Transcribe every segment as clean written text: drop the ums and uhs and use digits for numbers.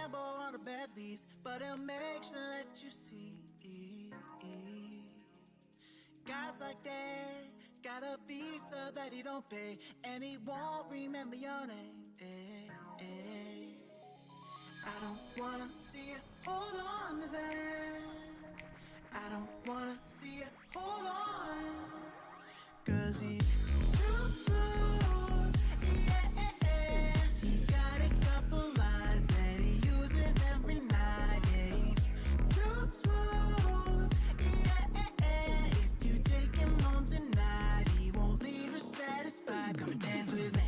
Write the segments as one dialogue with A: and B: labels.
A: gamble on the bad lease, but he'll make sure that you see. Guys like that got a visa that he don't pay, and he won't remember your name. I don't wanna see you hold on to that. I don't wanna see you hold on, 'cause he's too smooth, yeah. He's got a couple lines that he uses every night, yeah. He's too smooth, yeah. If you take him home tonight, he won't leave her satisfied. Come and dance with me.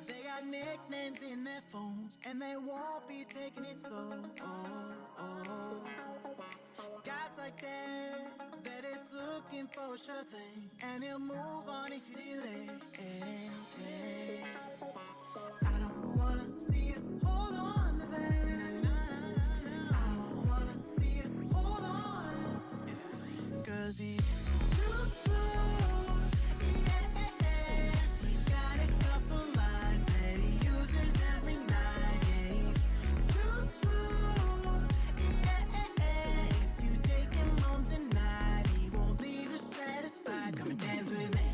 A: They got nicknames in their phones, and they won't be taking it slow. Guys like that is looking for a sure thing, and he'll move on if you delay. I don't wanna see you hold on to that. I don't wanna see you hold on, 'cause he's too smooth, yeah. He's got a couple lines that he uses every night, yeah. He's too smooth, yeah. If you take him home tonight, he won't leave her satisfied. Come and dance with me.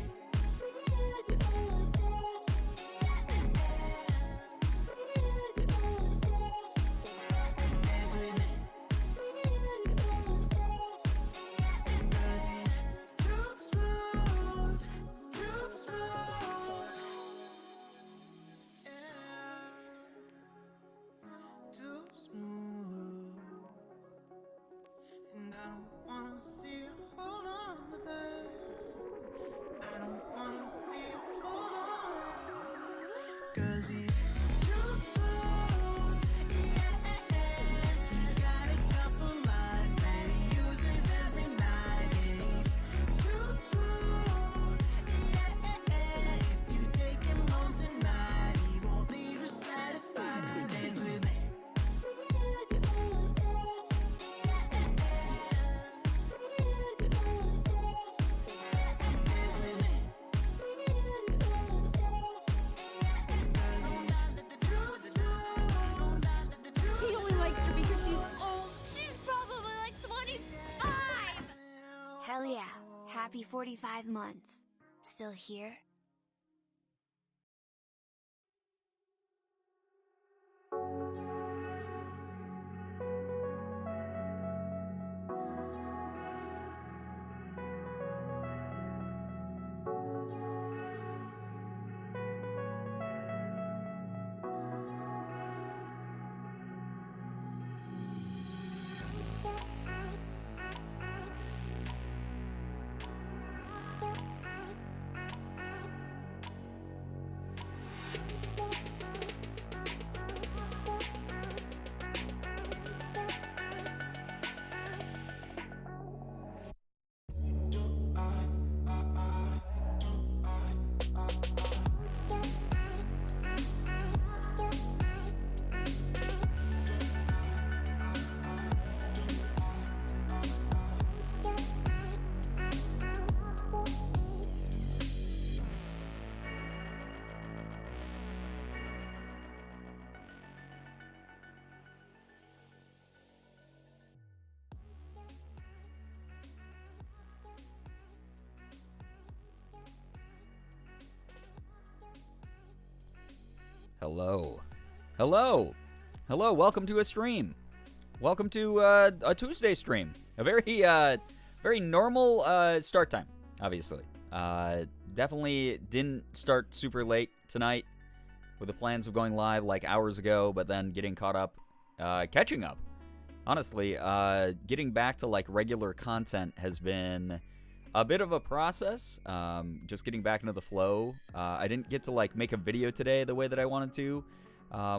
B: Hell yeah, happy 45 months. Still here?
C: Hello. Hello. Hello, welcome to a stream. Welcome to a Tuesday stream. A very normal start time, obviously. Definitely didn't start super late tonight with the plans of going live like hours ago, but then getting caught up, catching up. Honestly, getting back to like regular content has been a bit of a process, just getting back into the flow. I didn't get to like make a video today the way that I wanted to,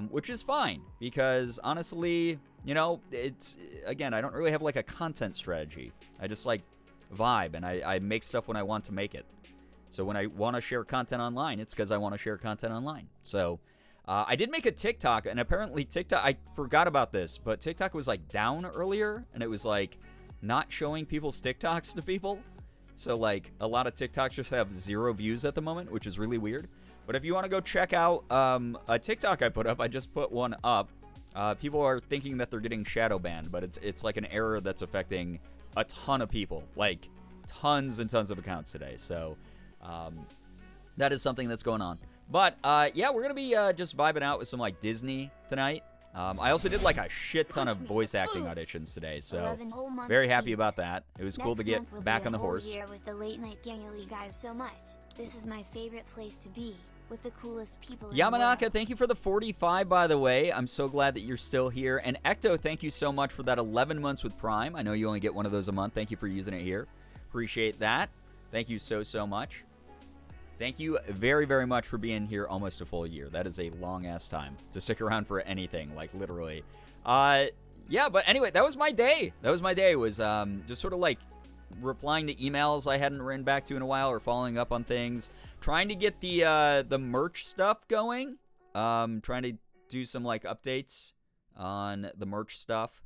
C: which is fine because honestly, you know, it's, again, I don't really have like a content strategy. I just like vibe and I make stuff when I want to make it. So when I want to share content online, it's because I want to share content online. So I did make a TikTok, and apparently TikTok, I forgot about this, but TikTok was like down earlier, and it was like not showing people's TikToks to people. So like a lot of TikToks just have 0 views at the moment, which is really weird. But if you want to go check out a TikTok I put up, I just put one up. People are thinking that they're getting shadow banned, but it's like an error that's affecting a ton of people, like tons and tons of accounts today. So that is something that's going on. But yeah, we're gonna be just vibing out with some like Disney tonight. I also did like a shit ton of voice acting auditions today, so very happy about that. It was cool to get back on the horse.
B: Year with the late night Girbeagly guys so much. This is my favorite place to be, with the coolest people in the
C: Yamanaka,
B: world.
C: thank you for the 45, by the way. I'm so glad that you're still here. And Ecto, thank you so much for that 11 months with Prime. I know you only get one of those a month. Thank you for using it here. Appreciate that. Thank you so much. Thank you very, very much for being here almost a full year. That is a long-ass time to stick around for anything, like literally. Yeah, but anyway, that was my day. That was my day, was just sort of like replying to emails I hadn't written back to in a while, or following up on things. Trying to get the merch stuff going. Trying to do some like updates on the merch stuff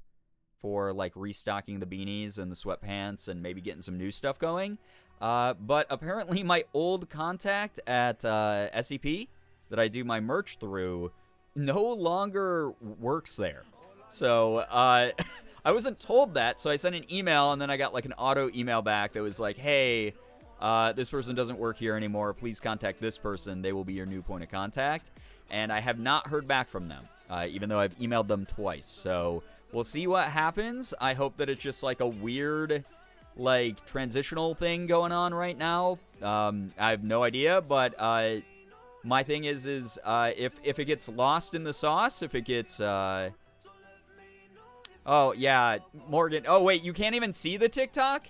C: for like restocking the beanies and the sweatpants and maybe getting some new stuff going. But apparently my old contact at SEP that I do my merch through no longer works there. So I wasn't told that, so I sent an email, and then I got like an auto email back that was like, hey, this person doesn't work here anymore. Please contact this person. They will be your new point of contact. And I have not heard back from them, even though I've emailed them twice. So we'll see what happens. I hope that it's just like a weird like transitional thing going on right now. I have no idea, but my thing is if it gets lost in the sauce, if it gets oh yeah, Morgan. Oh wait, you can't even see the TikTok?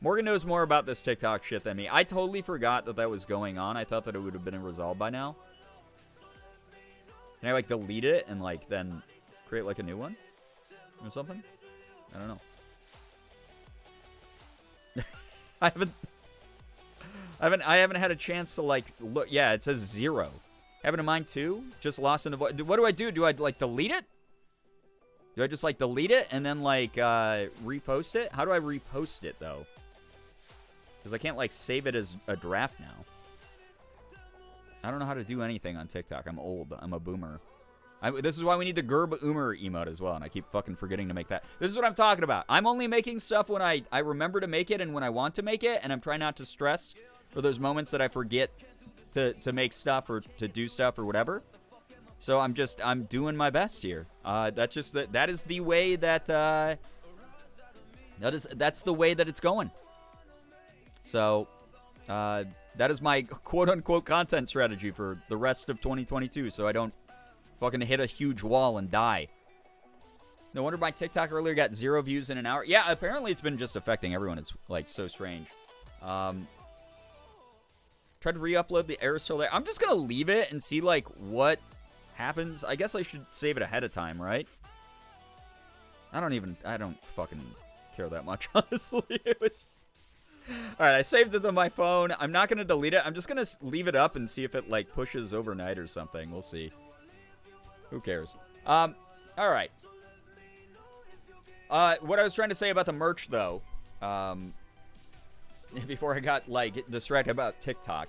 C: Morgan knows more about this TikTok shit than me. I totally forgot that was going on. I thought that it would have been resolved by now. Can I like delete it and like then create like a new one or something? I don't know. I haven't had a chance to like look. Yeah, it says 0. Having in mind too. Just lost in the void. What do I do? Do I like delete it? Do I just like delete it and then like repost it? How do I repost it though? Because I can't like save it as a draft now. I don't know how to do anything on TikTok. I'm old. I'm a boomer. This is why we need the Girbeagly emote as well, and I keep fucking forgetting to make that. This is what I'm talking about. I'm only making stuff when I remember to make it and when I want to make it, and I'm trying not to stress for those moments that I forget to make stuff or to do stuff or whatever. So I'm doing my best here. That is the way that's the way that it's going. So that is my quote unquote content strategy for the rest of 2022, so I don't fucking hit a huge wall and die. No wonder my TikTok earlier got 0 views in an hour. Yeah, apparently it's been just affecting everyone. It's like so strange. Tried to re-upload, the error's still there. I'm just gonna leave it and see like what happens. I guess I should save it ahead of time, right? I don't fucking care that much, honestly. It was alright, I saved it on my phone. I'm not gonna delete it. I'm just gonna leave it up and see if it like pushes overnight or something. We'll see. Who cares? Alright. What I was trying to say about the merch, though, before I got, like, distracted about TikTok.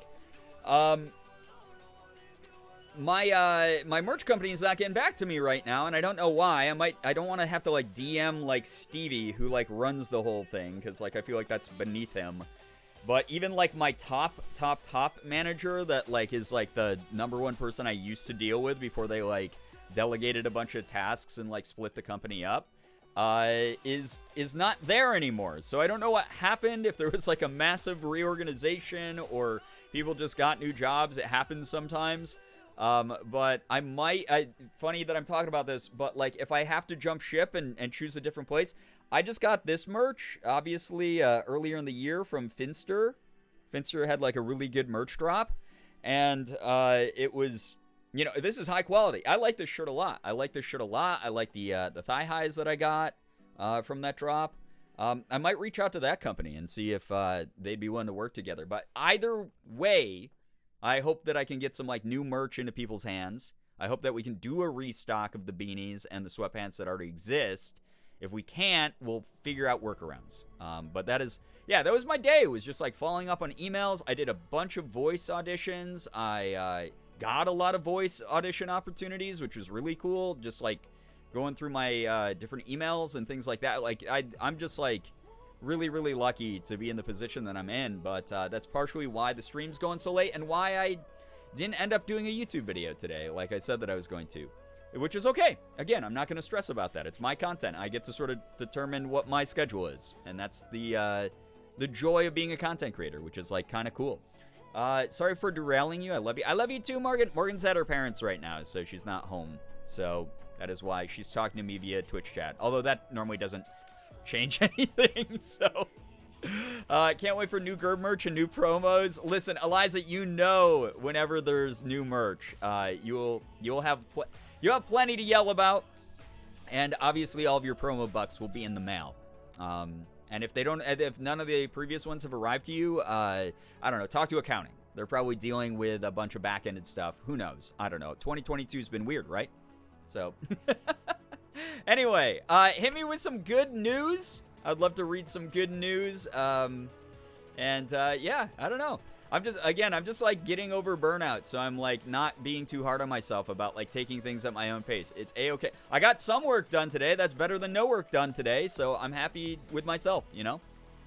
C: My merch company is not getting back to me right now, and I don't know why. I don't want to have to, like, DM, like, Stevie, who, like, runs the whole thing, because, like, I feel like that's beneath him. But even, like, my top manager that, like, is, like, the #1 person I used to deal with before they, like, delegated a bunch of tasks and like split the company up, is not there anymore. So I don't know what happened, if there was like a massive reorganization or people just got new jobs. It happens sometimes. But funny that I'm talking about this, but like if I have to jump ship and choose a different place, I just got this merch, obviously, earlier in the year from Finster. Finster had like a really good merch drop, and it was, you know, this is high quality. I like this shirt a lot. I like the thigh highs that I got from that drop. I might reach out to that company and see if they'd be willing to work together. But either way, I hope that I can get some like new merch into people's hands. I hope that we can do a restock of the beanies and the sweatpants that already exist. If we can't, we'll figure out workarounds. But that was my day. It was just like following up on emails. I did a bunch of voice auditions. I got a lot of voice audition opportunities, which was really cool. Just like going through my different emails and things like that. Like I'm just like really, really lucky to be in the position that I'm in. But that's partially why the stream's going so late and why I didn't end up doing a YouTube video today, like I said that I was going to. Which is okay. Again, I'm not going to stress about that. It's my content. I get to sort of determine what my schedule is. And that's the joy of being a content creator, which is like kind of cool. Sorry for derailing you. I love you. I love you too, Morgan. Morgan's at her parents' right now, so she's not home. So that is why she's talking to me via Twitch chat. Although that normally doesn't change anything, so... can't wait for new Gerb merch and new promos. Listen, Eliza, you know whenever there's new merch, you'll have plenty to yell about, and obviously all of your promo bucks will be in the mail. And if none of the previous ones have arrived to you, I don't know, talk to accounting. They're probably dealing with a bunch of back-ended stuff. Who knows? I don't know. 2022 has been weird, right? So, anyway, hit me with some good news. I'd love to read some good news. Yeah, I don't know. I'm just like getting over burnout, so I'm like not being too hard on myself about like taking things at my own pace. It's a-okay. I got some work done today. That's better than no work done today, so I'm happy with myself, you know?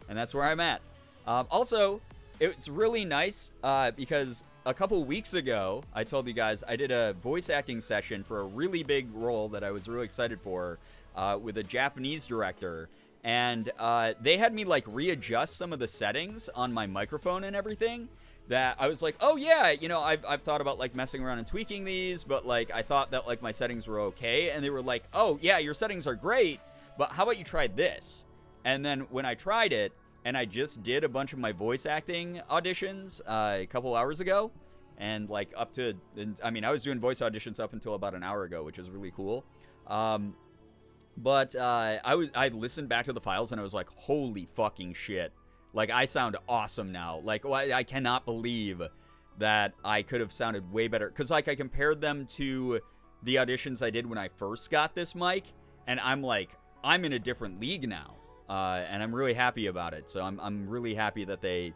C: And that's where I'm at. Also, it's really nice because a couple weeks ago, I told you guys I did a voice acting session for a really big role that I was really excited for with a Japanese director. And they had me like readjust some of the settings on my microphone and everything that I was like, oh yeah, you know, I've thought about like messing around and tweaking these, but like I thought that like my settings were okay. And they were like, oh yeah, your settings are great, but how about you try this? And then when I tried it, and I just did a bunch of my voice acting auditions a couple hours ago, and like I was doing voice auditions up until about an hour ago, which is really cool. But I listened back to the files and I was like, holy fucking shit. Like, I sound awesome now. Like, I cannot believe that I could have sounded way better. Because, like, I compared them to the auditions I did when I first got this mic. And I'm like, I'm in a different league now. And I'm really happy about it. So I'm really happy that they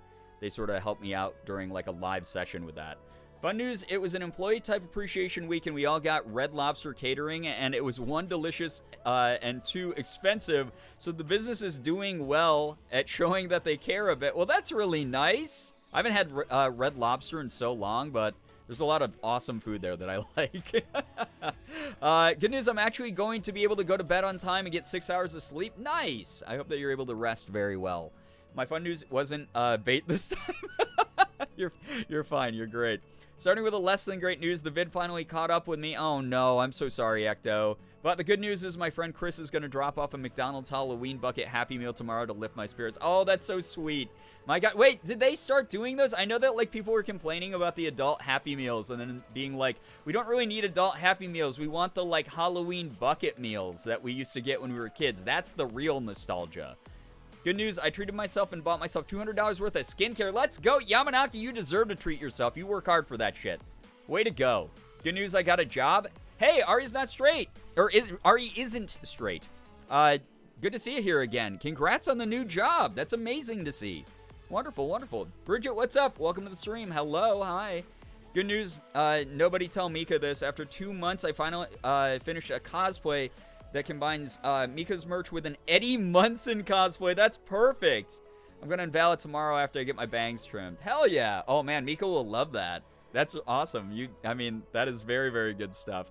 C: sort of helped me out during, like, a live session with that. Fun news, it was an employee-type appreciation week, and we all got Red Lobster catering, and it was 1, delicious, and 2, expensive, so the business is doing well at showing that they care a bit. Well, that's really nice. I haven't had Red Lobster in so long, but there's a lot of awesome food there that I like. Good news, I'm actually going to be able to go to bed on time and get 6 hours of sleep. Nice! I hope that you're able to rest very well. My fun news wasn't bait this time. You're fine, you're great. Starting with a less than great news, the vid finally caught up with me. Oh no, I'm so sorry, Ecto. But the good news is my friend Chris is going to drop off a McDonald's Halloween bucket Happy Meal tomorrow to lift my spirits. Oh, that's so sweet. My God, wait, did they start doing those? I know that like people were complaining about the adult Happy Meals and then being like, we don't really need adult Happy Meals. We want the like Halloween bucket meals that we used to get when we were kids. That's the real nostalgia. Good news, I treated myself and bought myself $200 worth of skincare. Let's go, Yamanaki, you deserve to treat yourself. You work hard for that shit. Way to go. Good news, I got a job. Hey, Ari's not straight. Ari isn't straight. Good to see you here again. Congrats on the new job. That's amazing to see. Wonderful, wonderful. Bridget, what's up? Welcome to the stream. Hello, hi. Good news, nobody tell Mika this. After 2 months, I finally finished a cosplay that combines Mika's merch with an Eddie Munson cosplay. That's perfect. I'm going to unveil it tomorrow after I get my bangs trimmed. Hell yeah. Oh, man, Mika will love that. That's awesome. That is very, very good stuff.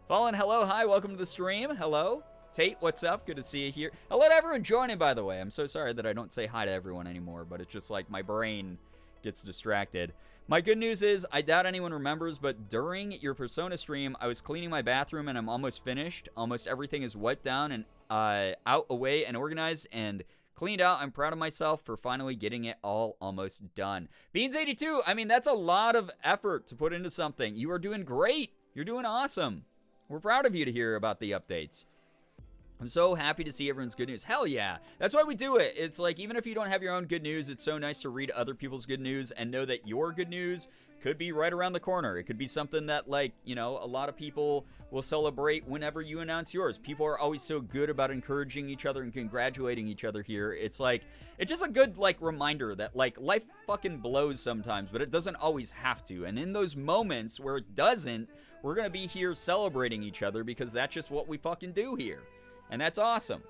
C: Fallen, hello, hi, welcome to the stream. Hello. Tate, what's up? Good to see you here. Hello to everyone joining, by the way. I'm so sorry that I don't say hi to everyone anymore, but it's just like my brain gets distracted. My good news is, I doubt anyone remembers, but during your Persona stream, I was cleaning my bathroom and I'm almost finished. Almost everything is wiped down and out, away, and organized and cleaned out. I'm proud of myself for finally getting it all almost done. Beans82, I mean, that's a lot of effort to put into something. You are doing great. You're doing awesome. We're proud of you to hear about the updates. I'm so happy to see everyone's good news. Hell yeah. That's why we do it. It's like, even if you don't have your own good news, it's so nice to read other people's good news and know that your good news could be right around the corner. It could be something that, like, you know, a lot of people will celebrate whenever you announce yours. People are always so good about encouraging each other and congratulating each other here. It's like, it's just a good, like, reminder that, like, life fucking blows sometimes, but it doesn't always have to. And in those moments where it doesn't, we're going to be here celebrating each other because that's just what we fucking do here. And that's awesome.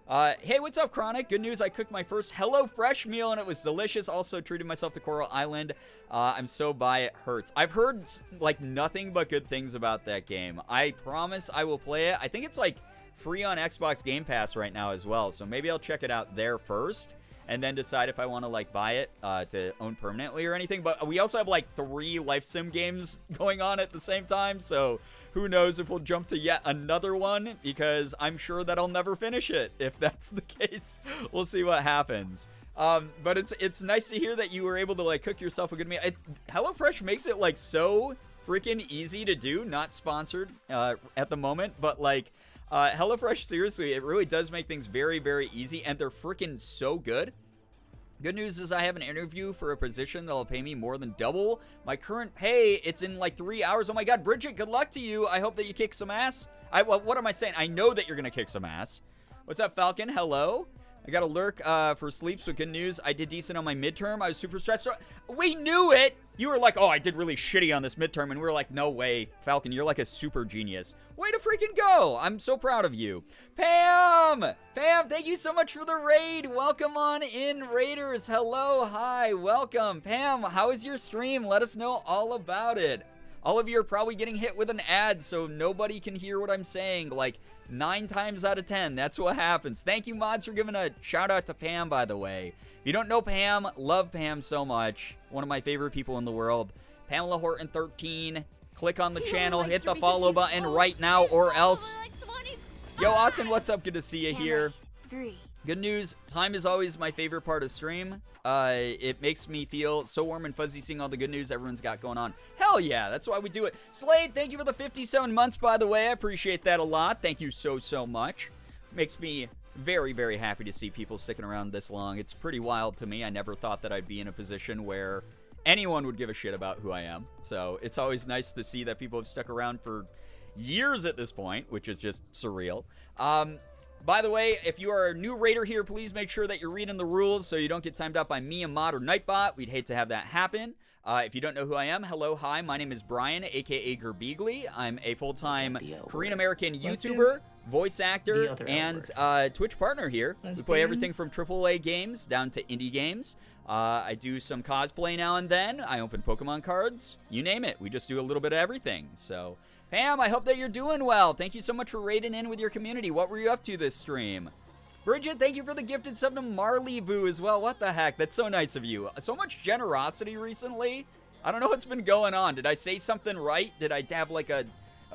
C: Hey, what's up, Chronic? Good news, I cooked my first HelloFresh meal, and it was delicious. Also treated myself to Coral Island. I'm so by it hurts. I've heard, like, nothing but good things about that game. I promise I will play it. I think it's, like, free on Xbox Game Pass right now as well, so maybe I'll check it out there first, and then decide if I want to, like, buy it to own permanently or anything. But we also have, like, 3 life sim games going on at the same time, so who knows if we'll jump to yet another one, because I'm sure that I'll never finish it. If that's the case, we'll see what happens. But it's nice to hear that you were able to, like, cook yourself a good meal. HelloFresh makes it, like, so freaking easy to do. Not sponsored at the moment, but, like, HelloFresh, seriously, it really does make things very, very easy, and they're freaking so good. Good news is I have an interview for a position that'll pay me more than double my current pay. It's in like 3 hours. Oh my god, Bridget, good luck to you. I hope that you kick some ass. Well, what am I saying? I know that you're gonna kick some ass. What's up, Falcon? Hello. I got a lurk for sleeps with good news. I did decent on my midterm. I was super stressed. We knew it! You were like, oh, I did really shitty on this midterm. And we were like, no way, Falcon, you're like a super genius. Way to freaking go! I'm so proud of you. Pam! Pam, thank you so much for the raid. Welcome on in, Raiders. Hello, hi, welcome. Pam, how is your stream? Let us know all about it. All of you are probably getting hit with an ad, so nobody can hear what I'm saying. Like, 9 times out of 10, that's what happens. Thank you, mods, for giving a shout out to Pam, by the way. If you don't know Pam, love Pam so much. One of my favorite people in the world. Pamela Horton 13. Click on the channel, hit the follow button right now, or else. Yo, Austin, what's up? Good to see you here.
B: 3.
C: Good news, time is always my favorite part of stream. It makes me feel so warm and fuzzy seeing all the good news everyone's got going on. Hell yeah, that's why we do it. Slade, thank you for the 57 months, by the way. I appreciate that a lot. Thank you so, so much. Makes me very, very happy to see people sticking around this long. It's pretty wild to me. I never thought that I'd be in a position where anyone would give a shit about who I am. So it's always nice to see that people have stuck around for years at this point, which is just surreal. By the way, if you are a new raider here, please make sure that you're reading the rules so you don't get timed out by me, a mod, or Nightbot. We'd hate to have that happen. If you don't know who I am, hello, hi, my name is Brian, aka Girbeagly. I'm a full-time Korean-American YouTuber, voice actor, and Twitch partner here. We play everything from AAA games down to indie games. I do some cosplay now and then. I open Pokemon cards. You name it. We just do a little bit of everything, so... Pam, I hope that you're doing well. Thank you so much for raiding in with your community. What were you up to this stream? Bridget, thank you for the gifted sub to Marley Boo as well. What the heck? That's so nice of you. So much generosity recently. I don't know what's been going on. Did I say something right? Did I have like a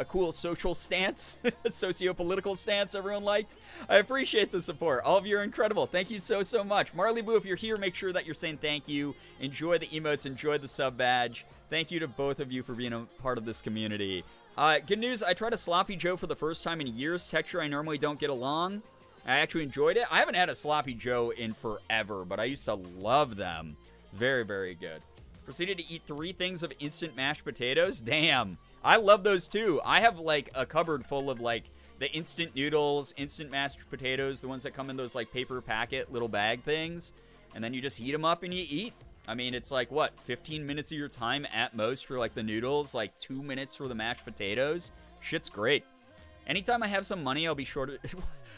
C: cool social stance? A socio-political stance everyone liked? I appreciate the support. All of you are incredible. Thank you so, so much. Marley Boo, if you're here, make sure that you're saying thank you. Enjoy the emotes. Enjoy the sub badge. Thank you to both of you for being a part of this community. Good news, I tried a Sloppy Joe for the first time in years. Texture I normally don't get along. I actually enjoyed it. I haven't had a Sloppy Joe in forever, but I used to love them. Very, very good. Proceeded to eat 3 things of instant mashed potatoes. Damn. I love those too. I have like a cupboard full of like the instant noodles, instant mashed potatoes, the ones that come in those like paper packet little bag things. And then you just heat them up and you eat. I mean, it's like, what, 15 minutes of your time at most for, like, the noodles, like, 2 minutes for the mashed potatoes? Shit's great. Anytime I have some money, I'll be sure to...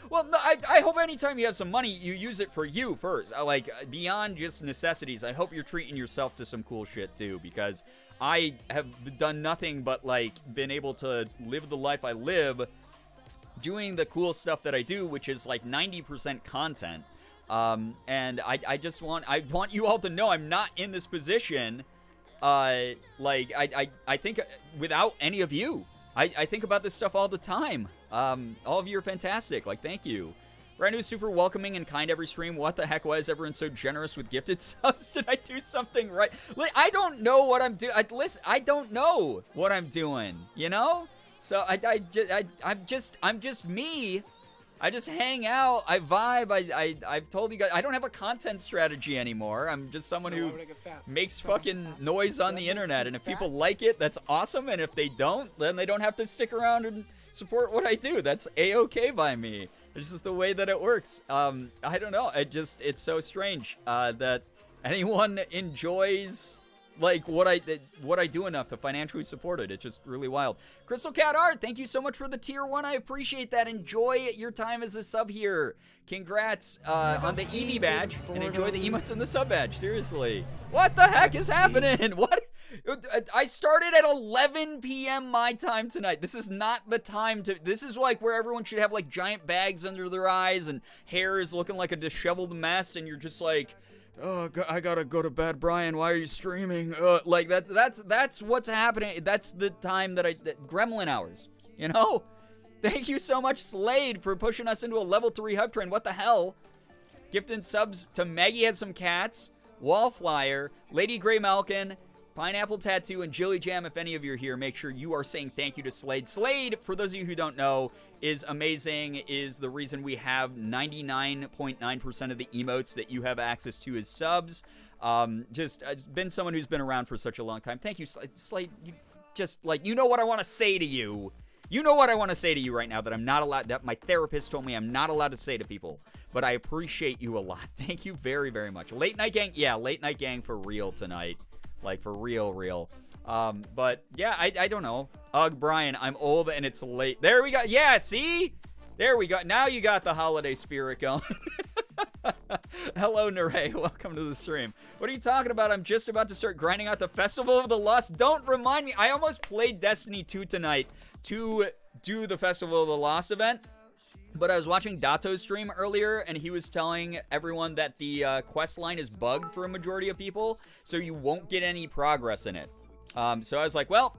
C: Well, no, I hope anytime you have some money, you use it for you first. Like, beyond just necessities, I hope you're treating yourself to some cool shit, too, because I have done nothing but, like, been able to live the life I live doing the cool stuff that I do, which is, like, 90% content. And I just want you all to know I'm not in this position, I think without any of you. I think about this stuff all the time. All of you are fantastic. Like, thank you. Brand new, super welcoming and kind every stream. What the heck? Why is everyone so generous with gifted subs? Did I do something right? Like, I don't know what I'm doing. Listen, I don't know what I'm doing, you know? So I'm just me. I just hang out. I vibe. I've told you guys, I don't have a content strategy anymore. I'm just someone who makes fucking noise on the internet. And if people like it, that's awesome. And if they don't, then they don't have to stick around and support what I do. That's A-okay by me. It's just the way that it works. I don't know. It's so strange that anyone enjoys like what I do enough to financially support it. It's just really wild. Crystal Cat Art, thank you so much for the tier 1. I appreciate that. Enjoy your time as a sub here. Congrats on the Eevee badge, and enjoy the emotes and the sub badge. Seriously, what the heck is happening? What? I started at 11 p.m. my time tonight. This is not the time to. This is like where everyone should have like giant bags under their eyes and hair is looking like a disheveled mess, and you're just like, oh, I gotta go to bed, Brian. Why are you streaming? Like that's what's happening. That's the time that gremlin hours. You know. Thank you so much, Slade, for pushing us into a level 3 hype train. What the hell? Gifted subs to Maggie Had Some Cats, Wallflyer, Lady Grey Malkin, Pineapple Tattoo, and Jilly Jam. If any of you are here, make sure you are saying thank you to Slade. Slade, for those of you who don't know, is amazing, is the reason we have 99.9% of the emotes that you have access to as subs. It's been someone who's been around for such a long time. Thank you, Slade. You just, like, you know what I want to say to you. You know what I want to say to you right now that I'm not allowed, that my therapist told me I'm not allowed to say to people, but I appreciate you a lot. Thank you very, very much. Late Night Gang, yeah, Late Night Gang for real tonight. Like, for real. But, yeah, I don't know. Ugh, Brian, I'm old and it's late. There we go. Yeah, see? There we go. Now you got the holiday spirit going. Hello, Neray. Welcome to the stream. What are you talking about? I'm just about to start grinding out the Festival of the Lost. Don't remind me. I almost played Destiny 2 tonight to do the Festival of the Lost event. But I was watching Dato's stream earlier, and he was telling everyone that the quest line is bugged for a majority of people, so you won't get any progress in it. So I was like, well,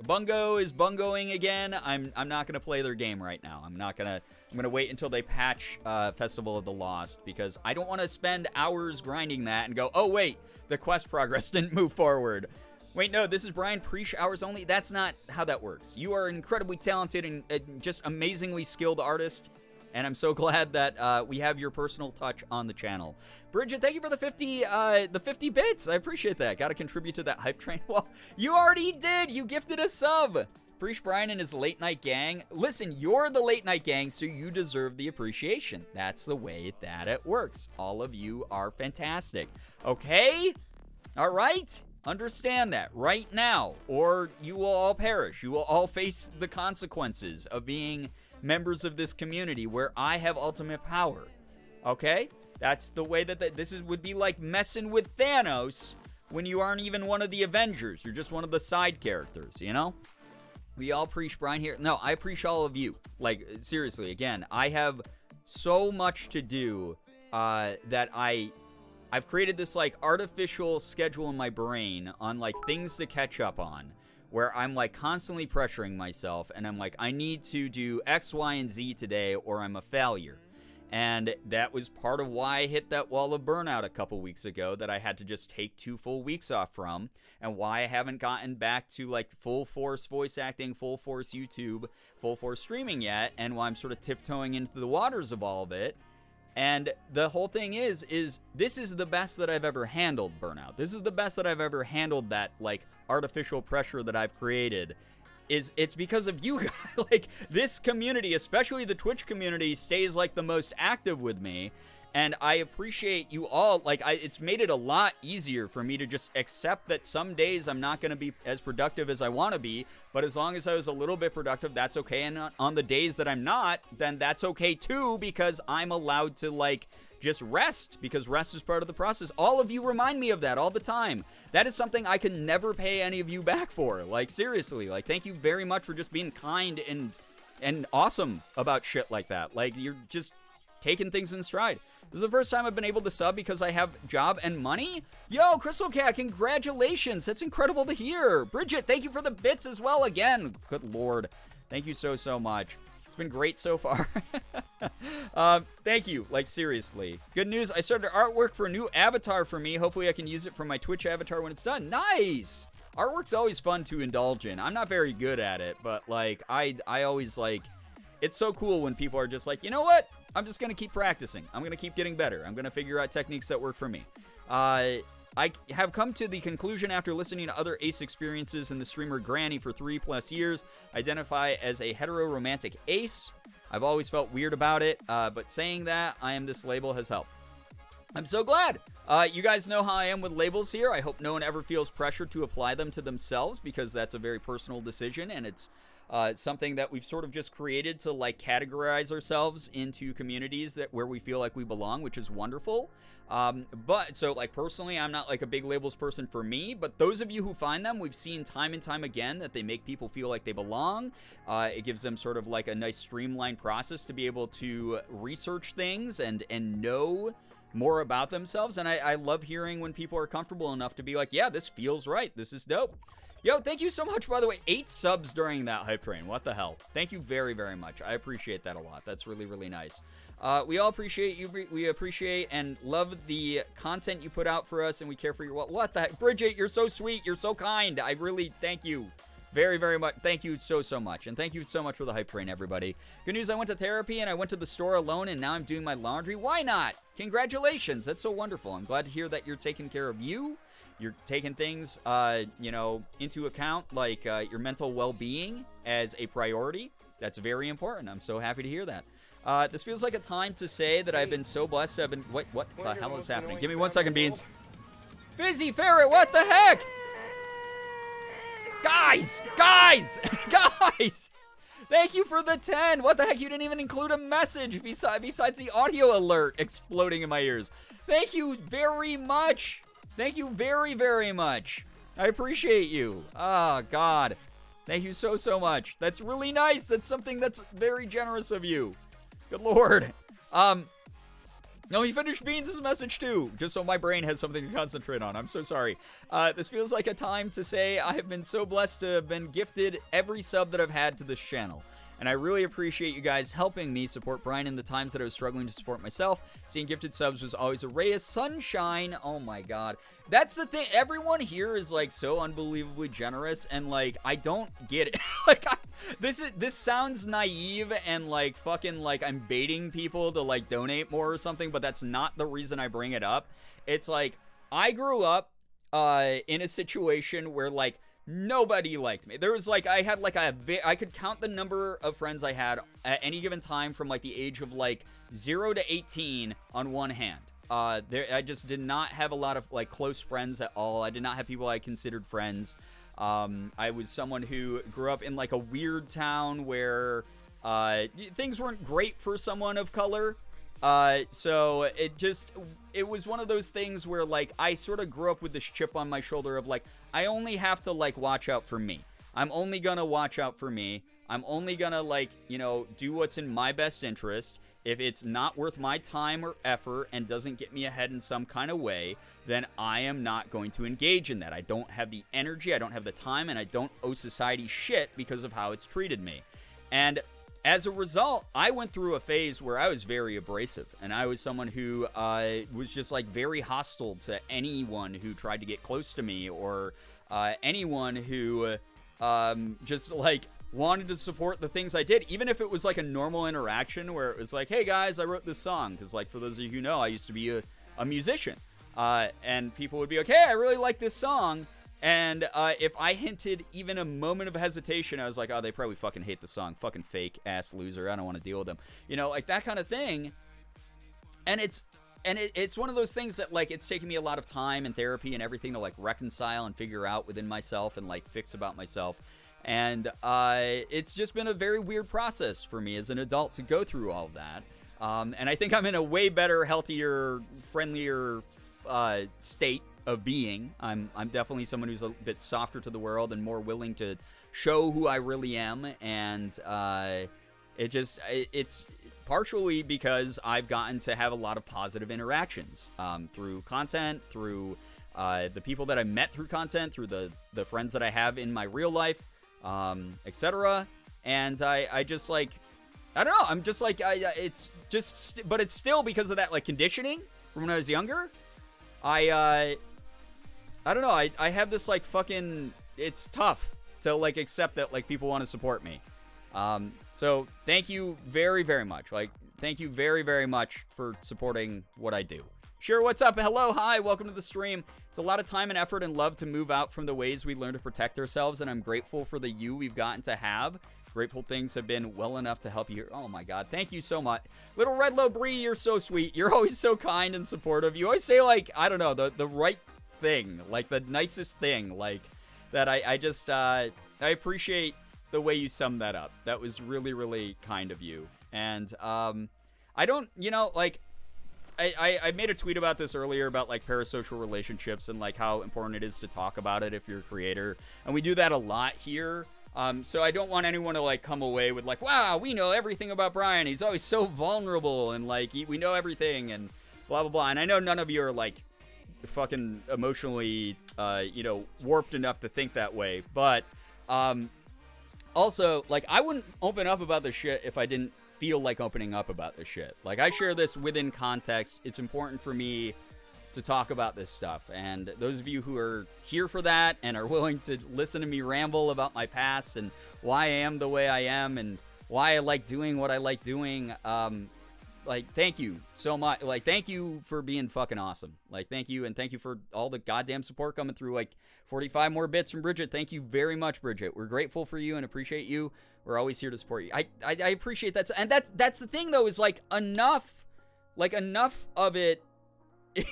C: Bungo is bungoing again. I'm not gonna play their game right now. I'm gonna wait until they patch Festival of the Lost, because I don't want to spend hours grinding that and go, oh wait, the quest progress didn't move forward. Wait, no, this is Brian, pre-sh hours only. That's not how that works. You are an incredibly talented and just amazingly skilled artist, and I'm so glad that we have your personal touch on the channel. Bridget, thank you for the 50 bits. I appreciate that. Got to contribute to that hype train. Well, you already did. You gifted a sub. Preach Brian and his Late Night Gang. Listen, you're the Late Night Gang, so you deserve the appreciation. That's the way that it works. All of you are fantastic. Okay? All right? Understand that right now, or you will all perish. You will all face the consequences of being members of this community where I have ultimate power. Okay? That's the way that this would be like messing with Thanos when you aren't even one of the Avengers. You're just one of the side characters, you know? We all preach Brian here. No, I preach all of you. Like, seriously, again, I have so much to do that I've created this, like, artificial schedule in my brain on, like, things to catch up on, where I'm, like, constantly pressuring myself, and I'm like, I need to do X, Y, and Z today, or I'm a failure. And that was part of why I hit that wall of burnout a couple weeks ago that I had to just take 2 full weeks off from, and why I haven't gotten back to, like, full force voice acting, full force YouTube, full force streaming yet, and why I'm sort of tiptoeing into the waters of all of it. And the whole thing is this is the best that I've ever handled burnout. This is the best that I've ever handled that, like, artificial pressure that I've created. It's because of you guys. Like, this community, especially the Twitch community, stays, like, the most active with me. And I appreciate you all. Like, it's made it a lot easier for me to just accept that some days I'm not going to be as productive as I want to be. But as long as I was a little bit productive, that's okay. And on the days that I'm not, then that's okay too, because I'm allowed to, like, just rest, because rest is part of the process. All of you remind me of that all the time. That is something I can never pay any of you back for. Like, seriously, like, thank you very much for just being kind and awesome about shit like that. Like, you're just taking things in stride. This is the first time I've been able to sub because I have job and money. Yo, Crystal Cat, congratulations. That's incredible to hear. Bridget, thank you for the bits as well again. Good Lord. Thank you so, so much. It's been great so far. Thank you. Like, seriously. Good news. I started artwork for a new avatar for me. Hopefully I can use it for my Twitch avatar when it's done. Nice. Artwork's always fun to indulge in. I'm not very good at it, but, like, I always, like, it's so cool when people are just like, you know what? I'm just going to keep practicing. I'm going to keep getting better. I'm going to figure out techniques that work for me. I have come to the conclusion after listening to other ace experiences in the streamer Granny for 3+ years, identify as a hetero-romantic ace. I've always felt weird about it, but saying that I am this label has helped. I'm so glad. You guys know how I am with labels here. I hope no one ever feels pressure to apply them to themselves, because that's a very personal decision, and it's something that we've sort of just created to like categorize ourselves into communities that where we feel like we belong, which is wonderful. But so like personally, I'm not like a big labels person for me, but those of you who find them, we've seen time and time again that they make people feel like they belong. It gives them sort of like a nice streamlined process to be able to research things and know more about themselves. And I love hearing when people are comfortable enough to be like, yeah, this feels right. This is dope. Yo, thank you so much, by the way. 8 subs during that hype train. What the hell? Thank you very, very much. I appreciate that a lot. That's really, really nice. We all appreciate you. We appreciate and love the content you put out for us, and we care for your... What the heck? Bridget, you're so sweet. You're so kind. I really thank you very, very much. Thank you so, so much. And thank you so much for the hype train, everybody. Good news, I went to therapy, and I went to the store alone, and now I'm doing my laundry. Why not? Congratulations. That's so wonderful. I'm glad to hear that you're taking care of you. You're taking things, you know, into account, like your mental well-being as a priority. That's very important. I'm so happy to hear that. This feels like a time to say that I've been so blessed. I've been... What the hell is happening? Give me 1 second, Beans. Fizzy Ferret, what the heck? Guys! Thank you for the 10. What the heck? You didn't even include a message besides the audio alert exploding in my ears. Thank you very much. Thank you very, very much. I appreciate you. Oh, God. Thank you so, so much. That's really nice. That's something that's very generous of you. Good Lord. No, he finished Beans' message too, just so my brain has something to concentrate on. I'm so sorry. This feels like a time to say I have been so blessed to have been gifted every sub that I've had to this channel. And I really appreciate you guys helping me support Brian in the times that I was struggling to support myself. Seeing gifted subs was always a ray of sunshine. Oh my God. That's the thing. Everyone here is like so unbelievably generous, and like I don't get it. Like this sounds naive and like fucking like I'm baiting people to like donate more or something, but that's not the reason I bring it up. It's like I grew up in a situation where like nobody liked me. There was like, I had like I could count the number of friends I had at any given time from like the age of like 0 to 18 on one hand. I just did not have a lot of like close friends at all. I did not have people I considered friends. I was someone who grew up in like a weird town where things weren't great for someone of color. So it was one of those things where like I sort of grew up with this chip on my shoulder of like, I only have to like watch out for me. I'm only gonna watch out for me. I'm only gonna like, you know, do what's in my best interest. If it's not worth my time or effort and doesn't get me ahead in some kind of way, then I am not going to engage in that. I don't have the energy, I don't have the time, and I don't owe society shit because of how it's treated me. And as a result, I went through a phase where I was very abrasive, and I was someone who was just like very hostile to anyone who tried to get close to me, or anyone who just like wanted to support the things I did, even if it was like a normal interaction where it was like, hey guys, I wrote this song, because like for those of you who know, I used to be a musician, and people would be like, hey, I really like this song. And if I hinted even a moment of hesitation, I was like, oh, they probably fucking hate the song. Fucking fake ass loser. I don't want to deal with them. You know, like that kind of thing. And it's one of those things that like it's taken me a lot of time and therapy and everything to like reconcile and figure out within myself and like fix about myself. And it's just been a very weird process for me as an adult to go through all of that. And I think I'm in a way better, healthier, friendlier state of being. I'm definitely someone who's a bit softer to the world and more willing to show who I really am, and it's partially because I've gotten to have a lot of positive interactions through content, through the people that I met through content, through the friends that I have in my real life, etc. And I just like, I don't know, I'm just like, it's just, but it's still because of that like conditioning from when I was younger. I don't know, I have this like fucking, it's tough to like accept that like people want to support me. So thank you very, very much. Like, thank you very, very much for supporting what I do. Sure, what's up? Hello, hi, welcome to the stream. It's a lot of time and effort and love to move out from the ways we learn to protect ourselves, and I'm grateful for the you we've gotten to have. Grateful things have been well enough to help you. Oh my God, thank you so much. Little Red Low Bree, you're so sweet. You're always so kind and supportive. You always say, like, I don't know, the right thing, like the nicest thing, like that. I appreciate the way you summed that up. That was really, really kind of you. And I don't, you know, like, I made a tweet about this earlier about like parasocial relationships and like how important it is to talk about it if you're a creator. And we do that a lot here. So I don't want anyone to like come away with like, wow, we know everything about Brian. He's always so vulnerable and like we know everything and blah, blah, blah. And I know none of you are like fucking emotionally, warped enough to think that way. But also, like, I wouldn't open up about this shit if I didn't feel like opening up about this shit. Like, I share this within context. It's important for me to talk about this stuff. And those of you who are here for that and are willing to listen to me ramble about my past and why I am the way I am and why I like doing what I like doing, like, thank you so much. Like, thank you for being fucking awesome. Like, thank you, and thank you for all the goddamn support coming through. Like, 45 more bits from Bridget. Thank you very much, Bridget. We're grateful for you and appreciate you. We're always here to support you. I appreciate that. And that's the thing, though, is, like, enough of it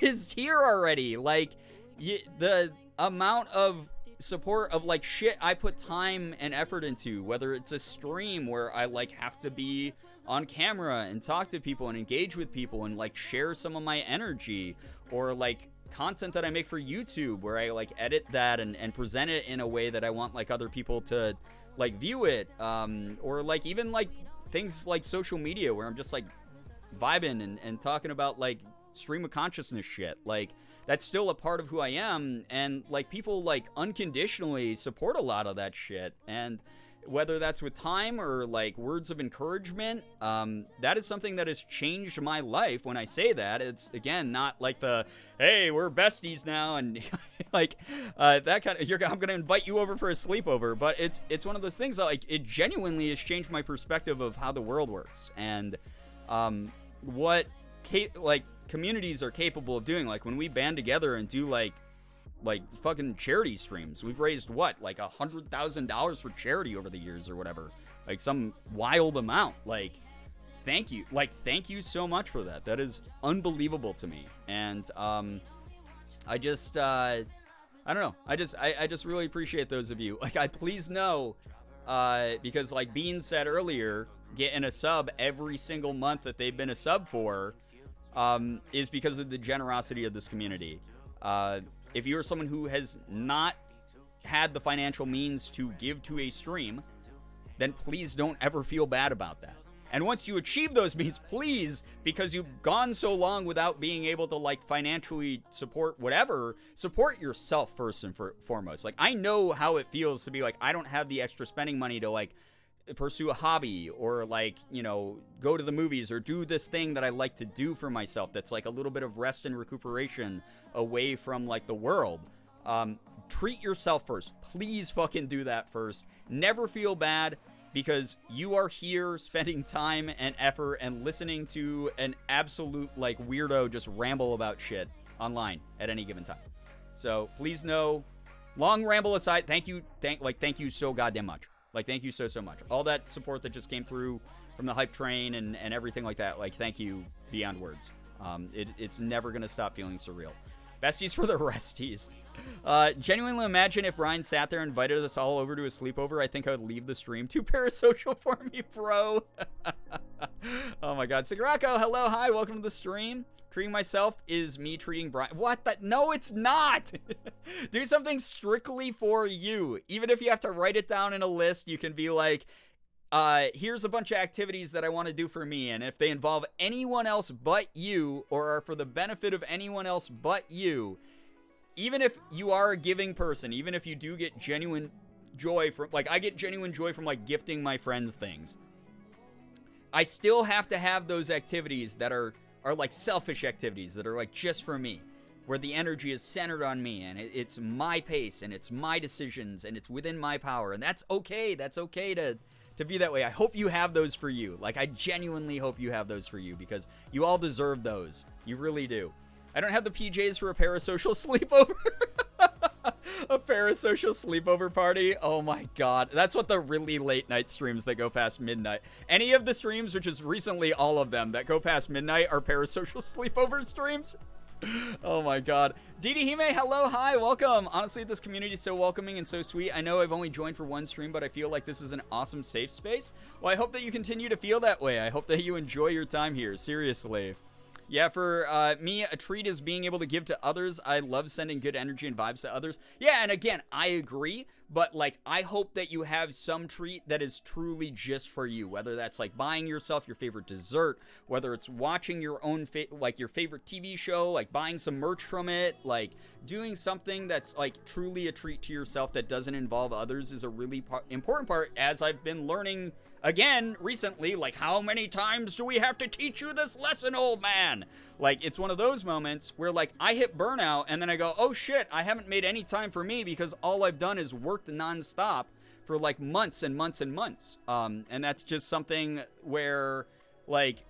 C: is here already. Like, the amount of support of, like, shit I put time and effort into, whether it's a stream where I, like, have to be on camera and talk to people and engage with people and like share some of my energy, or like content that I make for YouTube where I like edit that and present it in a way that I want like other people to like view it, or like even like things like social media where I'm just like vibing and talking about like stream of consciousness shit. Like, that's still a part of who I am, and like people like unconditionally support a lot of that shit. And whether that's with time or like words of encouragement, that is something that has changed my life. When I say that, it's again not like the hey, we're besties now and like that kind of I'm gonna invite you over for a sleepover. But it's one of those things that like it genuinely has changed my perspective of how the world works and what communities are capable of doing. Like when we band together and do like fucking charity streams, we've raised what, like $100,000 for charity over the years or whatever, like some wild amount. Like, thank you so much for that. That is unbelievable to me. And I just I don't know, I just really appreciate those of you. Like, I please know, because like Bean said earlier, getting a sub every single month that they've been a sub for is because of the generosity of this community. If you're someone who has not had the financial means to give to a stream, then please don't ever feel bad about that. And once you achieve those means, please, because you've gone so long without being able to like financially support whatever, support yourself first and foremost. Like, I know how it feels to be like, I don't have the extra spending money to like pursue a hobby or like, go to the movies or do this thing that I like to do for myself that's like a little bit of rest and recuperation away from like the world. Treat yourself first. Please fucking do that first. Never feel bad, because you are here spending time and effort and listening to an absolute like weirdo just ramble about shit online at any given time. So please know, long ramble aside, thank you so goddamn much. Like, thank you so much. All that support that just came through from the hype train and everything like that, like, thank you beyond words. It's never going to stop feeling surreal. Besties for the resties. Genuinely imagine if Brian sat there and invited us all over to a sleepover. I think I would leave the stream. Too parasocial for me, bro. Oh my God. Sigurako, hello, hi, welcome to the stream. Treating myself is me treating Brian. What the? No, it's not. Do something strictly for you. Even if you have to write it down in a list, you can be like, here's a bunch of activities that I want to do for me. And if they involve anyone else but you, or are for the benefit of anyone else but you, even if you are a giving person, even if you do get genuine joy from, like, I get genuine joy from like gifting my friends things, I still have to have those activities that are like selfish activities that are like just for me, where the energy is centered on me and it's my pace and it's my decisions and it's within my power. And that's okay. That's okay to to be that way. I hope you have those for you. Like, I genuinely hope you have those for you because you all deserve those. You really do. I don't have the PJs for a parasocial sleepover. A parasocial sleepover party. Oh my god. That's what the really late night streams that go past midnight. Any of the streams, which is recently all of them, that go past midnight are parasocial sleepover streams. Oh my god. Didi Hime, hello, hi, welcome. Honestly, this community is so welcoming and so sweet. I know I've only joined for one stream, but I feel like this is an awesome safe space. Well, I hope that you continue to feel that way. I hope that you enjoy your time here. Seriously. Yeah, for me, a treat is being able to give to others. I love sending good energy and vibes to others. Yeah, and again, I agree, but like, I hope that you have some treat that is truly just for you, whether that's like buying yourself your favorite dessert, whether it's watching your own, like your favorite TV show, like buying some merch from it, like doing something that's like truly a treat to yourself that doesn't involve others is a really important part, as I've been learning again recently. Like, how many times do we have to teach you this lesson, old man? Like, it's one of those moments where like I hit burnout and then I go, oh shit, I haven't made any time for me because all I've done is worked nonstop for like months and months and months. And that's just something where like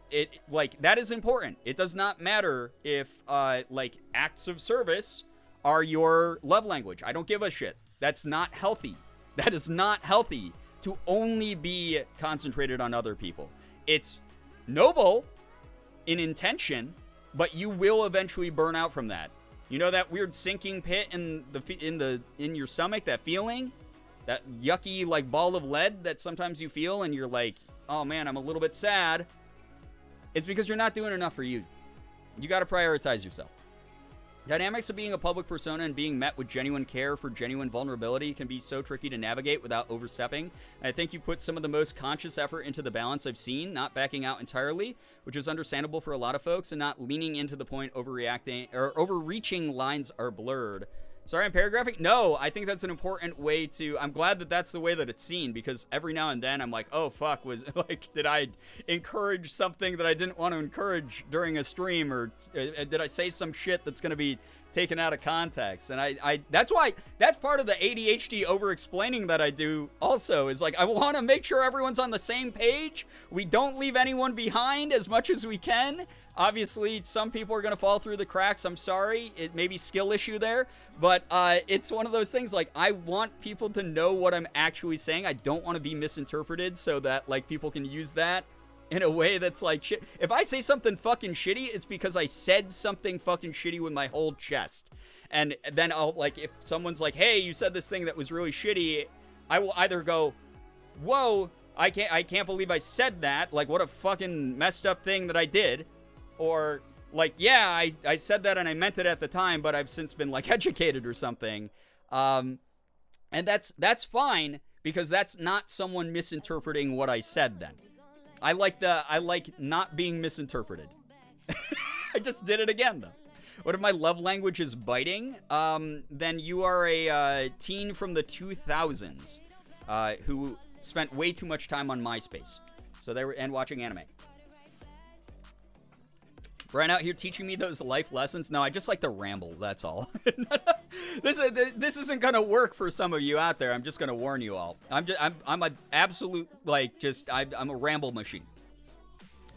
C: that is important. It does not matter if like acts of service are your love language. I don't give a shit. That's not healthy. That is not healthy to only be concentrated on other people. It's noble in intention, but you will eventually burn out from that. You know that weird sinking pit in your stomach, that feeling, that yucky like ball of lead that sometimes you feel and you're like, oh man, I'm a little bit sad. It's because you're not doing enough for you. You got to prioritize yourself. Dynamics of being a public persona and being met with genuine care for genuine vulnerability can be so tricky to navigate without overstepping. And I think you put some of the most conscious effort into the balance I've seen, not backing out entirely, which is understandable for a lot of folks, and not leaning into the point overreacting or overreaching lines are blurred. Sorry, I'm paragraphing? No, I think that's an important way to... I'm glad that that's the way that it's seen, because every now and then I'm like, oh, fuck, did I encourage something that I didn't want to encourage during a stream, or did I say some shit that's going to be taken out of context? And that's why, that's part of the ADHD over-explaining that I do also, is like, I want to make sure everyone's on the same page. We don't leave anyone behind as much as we can. Obviously, some people are going to fall through the cracks. I'm sorry. It may be skill issue there. But it's one of those things, like, I want people to know what I'm actually saying. I don't want to be misinterpreted so that, like, people can use that in a way that's like shit. If I say something fucking shitty, it's because I said something fucking shitty with my whole chest. And then I'll, like, if someone's like, hey, you said this thing that was really shitty, I will either go, whoa, I can't believe I said that. Like, what a fucking messed up thing that I did. Or, like, yeah, I said that and I meant it at the time, but I've since been, like, educated or something. And that's fine, because that's not someone misinterpreting what I said then. I like not being misinterpreted. I just did it again, though. What if my love language is biting? Then you are a teen from the 2000s who spent way too much time on MySpace. And watching anime. Brian out here teaching me those life lessons. No, I just like to ramble, that's all. This isn't gonna work for some of you out there. I'm just gonna warn you all. I'm an absolute, like, I'm a ramble machine.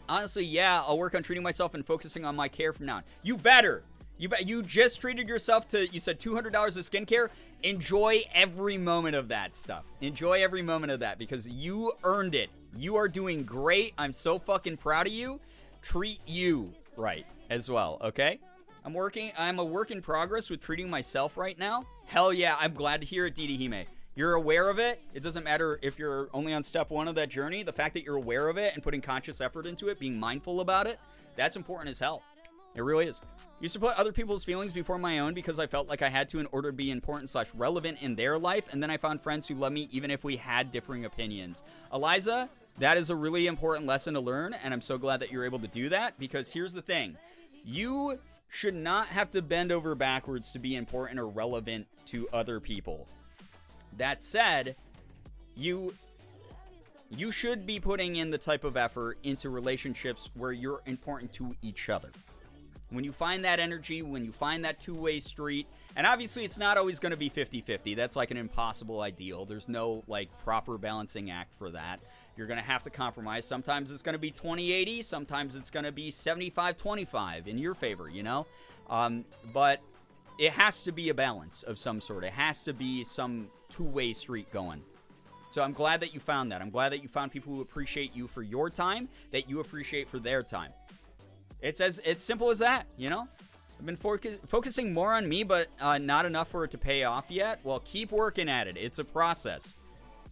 C: Honestly, yeah, I'll work on treating myself and focusing on my care from now on. You better. You just treated yourself to, you said $200 of skincare. Enjoy every moment of that stuff. Enjoy every moment of that, because you earned it. You are doing great. I'm so fucking proud of you. Treat you right as well, okay? I'm a work in progress with treating myself right now. Hell yeah, I'm glad to hear it, Didi Hime. You're aware of it. It doesn't matter if you're only on step 1 of that journey. The fact that you're aware of it and putting conscious effort into it, being mindful about it, that's important as hell. It really is. Used to put other people's feelings before my own because I felt like I had to in order to be important/relevant in their life, and then I found friends who love me even if we had differing opinions. Eliza, that is a really important lesson to learn, and I'm so glad that you're able to do that, because here's the thing. You should not have to bend over backwards to be important or relevant to other people. That said, you should be putting in the type of effort into relationships where you're important to each other. When you find that energy, when you find that two-way street, and obviously it's not always going to be 50-50. That's like an impossible ideal. There's no like proper balancing act for that. You're going to have to compromise. Sometimes it's going to be 20-80. Sometimes it's going to be 75-25 in your favor, you know? But it has to be a balance of some sort. It has to be some two-way street going. So I'm glad that you found that. I'm glad that you found people who appreciate you for your time, that you appreciate for their time. It's simple as that, you know? I've been focusing more on me, but not enough for it to pay off yet. Well, keep working at it. It's a process.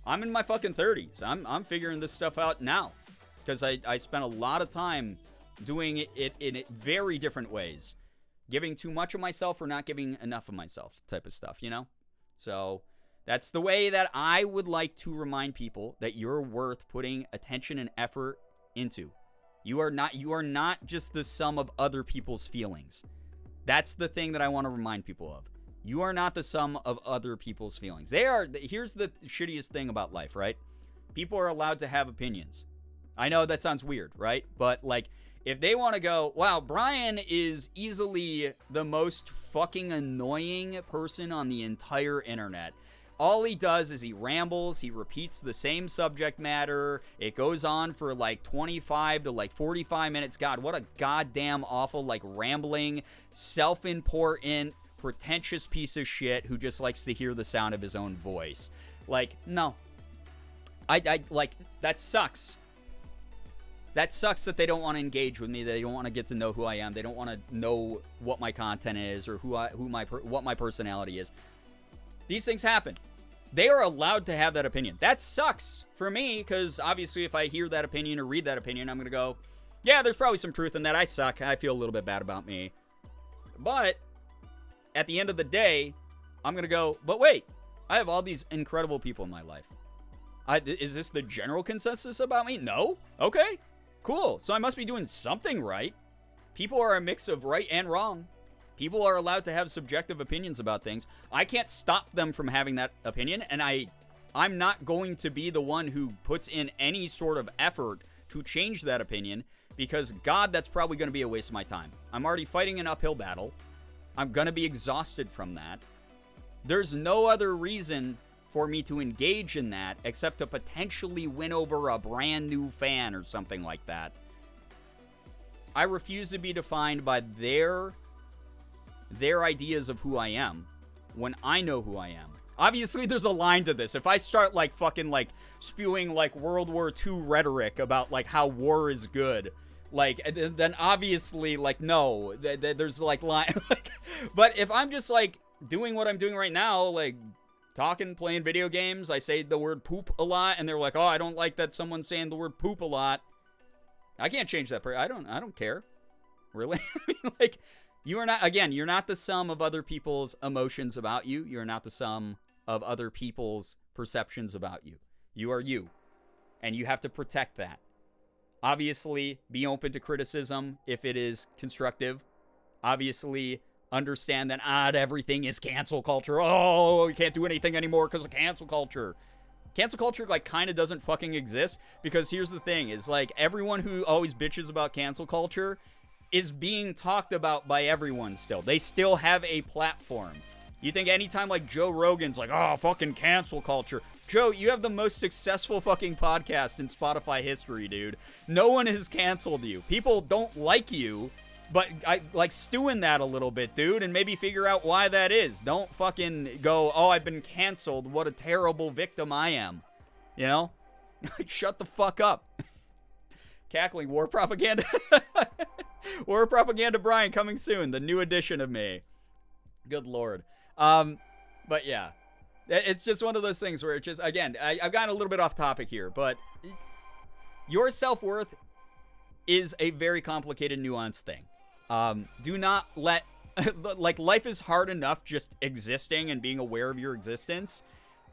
C: I'm in my fucking 30s. I'm figuring this stuff out now because I spent a lot of time doing it in very different ways. Giving too much of myself or not giving enough of myself type of stuff, you know? So that's the way that I would like to remind people that you're worth putting attention and effort into. You are not just the sum of other people's feelings. That's the thing that I want to remind people of. You are not the sum of other people's feelings. Here's the shittiest thing about life, right? People are allowed to have opinions. I know that sounds weird, right? But like, if they want to go, wow, Brian is easily the most fucking annoying person on the entire internet. All he does is he rambles, he repeats the same subject matter. It goes on for like 25 to like 45 minutes. God, what a goddamn awful, like rambling, self-important, pretentious piece of shit who just likes to hear the sound of his own voice. Like, no. I like, that sucks. That sucks that they don't want to engage with me. They don't want to get to know who I am. They don't want to know what my content is or what my personality is. These things happen. They are allowed to have that opinion. That sucks for me because obviously if I hear that opinion or read that opinion, I'm going to go, yeah, there's probably some truth in that. I suck. I feel a little bit bad about me. But at the end of the day, I'm going to go, but wait, I have all these incredible people in my life. Is this the general consensus about me? No? Okay, cool. So I must be doing something right. People are a mix of right and wrong. People are allowed to have subjective opinions about things. I can't stop them from having that opinion, and I'm not going to be the one who puts in any sort of effort to change that opinion because, God, that's probably going to be a waste of my time. I'm already fighting an uphill battle. I'm going to be exhausted from that. There's no other reason for me to engage in that except to potentially win over a brand new fan or something like that. I refuse to be defined by their ideas of who I am when I know who I am. Obviously, there's a line to this. If I start like fucking like spewing like World War II rhetoric about like how war is good, like then obviously like no, there's like line. But if I'm just like doing what I'm doing right now, like talking, playing video games, I say the word poop a lot, and they're like, oh, I don't like that someone's saying the word poop a lot. I can't change that. I don't care. Really? I mean, like. You're not the sum of other people's emotions about you. You're not the sum of other people's perceptions about you. You are you. And you have to protect that. Obviously, be open to criticism if it is constructive. Obviously, understand that not everything is cancel culture. Oh, you can't do anything anymore because of cancel culture. Cancel culture, like, kind of doesn't fucking exist because here's the thing, is, like, everyone who always bitches about cancel culture is being talked about by everyone still. They still have a platform. You think anytime like Joe Rogan's like, oh, fucking cancel culture. Joe, you have the most successful fucking podcast in Spotify history, dude. No one has canceled you. People don't like you, but I like stew in that a little bit, dude, and maybe figure out why that is. Don't fucking go, oh, I've been canceled. What a terrible victim I am. You know? Shut the fuck up. Cackling war propaganda. War propaganda Brian coming soon. The new edition of me. Good Lord. But yeah. It's just one of those things where it's just, again, I've gotten a little bit off topic here, but your self-worth is a very complicated, nuanced thing. Do not let, like, life is hard enough just existing and being aware of your existence.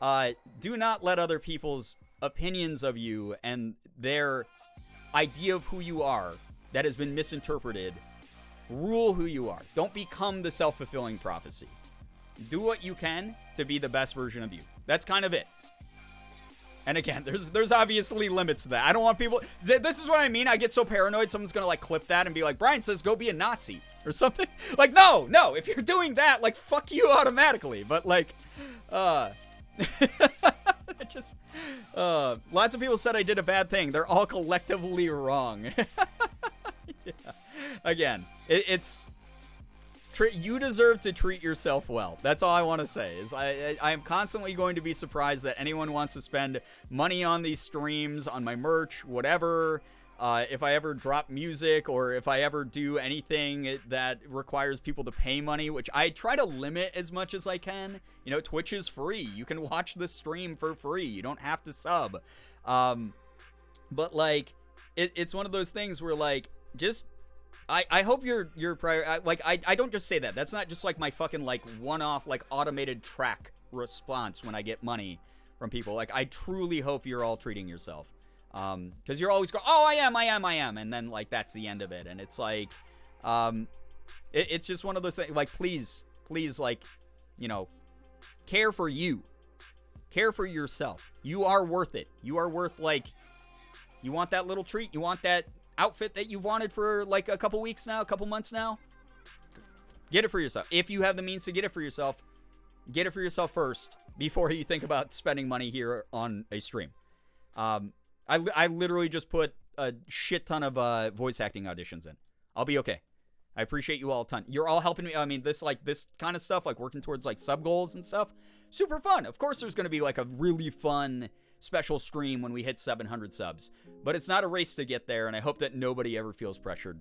C: Do not let other people's opinions of you and their idea of who you are that has been misinterpreted rule who you are. Don't become the self-fulfilling prophecy. Do what you can to be the best version of you. That's kind of it. And again, there's obviously limits to that. I don't want people... This is what I mean. I get so paranoid someone's going to, like, clip that and be like, Brian says go be a Nazi or something. Like, no. If you're doing that, like, fuck you automatically. But, like, just... lots of people said I did a bad thing. They're all collectively wrong. Yeah. Again, it's... You deserve to treat yourself well. That's all I want to say. Is I am constantly going to be surprised that anyone wants to spend money on these streams, on my merch, whatever. If I ever drop music or if I ever do anything that requires people to pay money, which I try to limit as much as I can. You know, Twitch is free. You can watch the stream for free. You don't have to sub. But like, it's one of those things where like, just... I hope you're prior, like, I don't just say that. That's not just like my fucking like one-off like automated track response when I get money from people. Like, I truly hope you're all treating yourself. Because you're always going, oh, I am. And then like, that's the end of it. And it's like, it's just one of those things, like, please, like, you know, care for you. Care for yourself. You are worth it. You are worth, like, you want that little treat. You want that outfit that you've wanted for like a couple weeks now, a couple months now. Get it for yourself. If you have the means to get it for yourself first before you think about spending money here on a stream. I literally just put a shit ton of voice acting auditions in. I'll be okay. I appreciate you all a ton. You're all helping me. I mean, this kind of stuff, like working towards like sub goals and stuff, super fun. Of course there's going to be like a really fun special stream when we hit 700 subs, but it's not a race to get there, and I hope that nobody ever feels pressured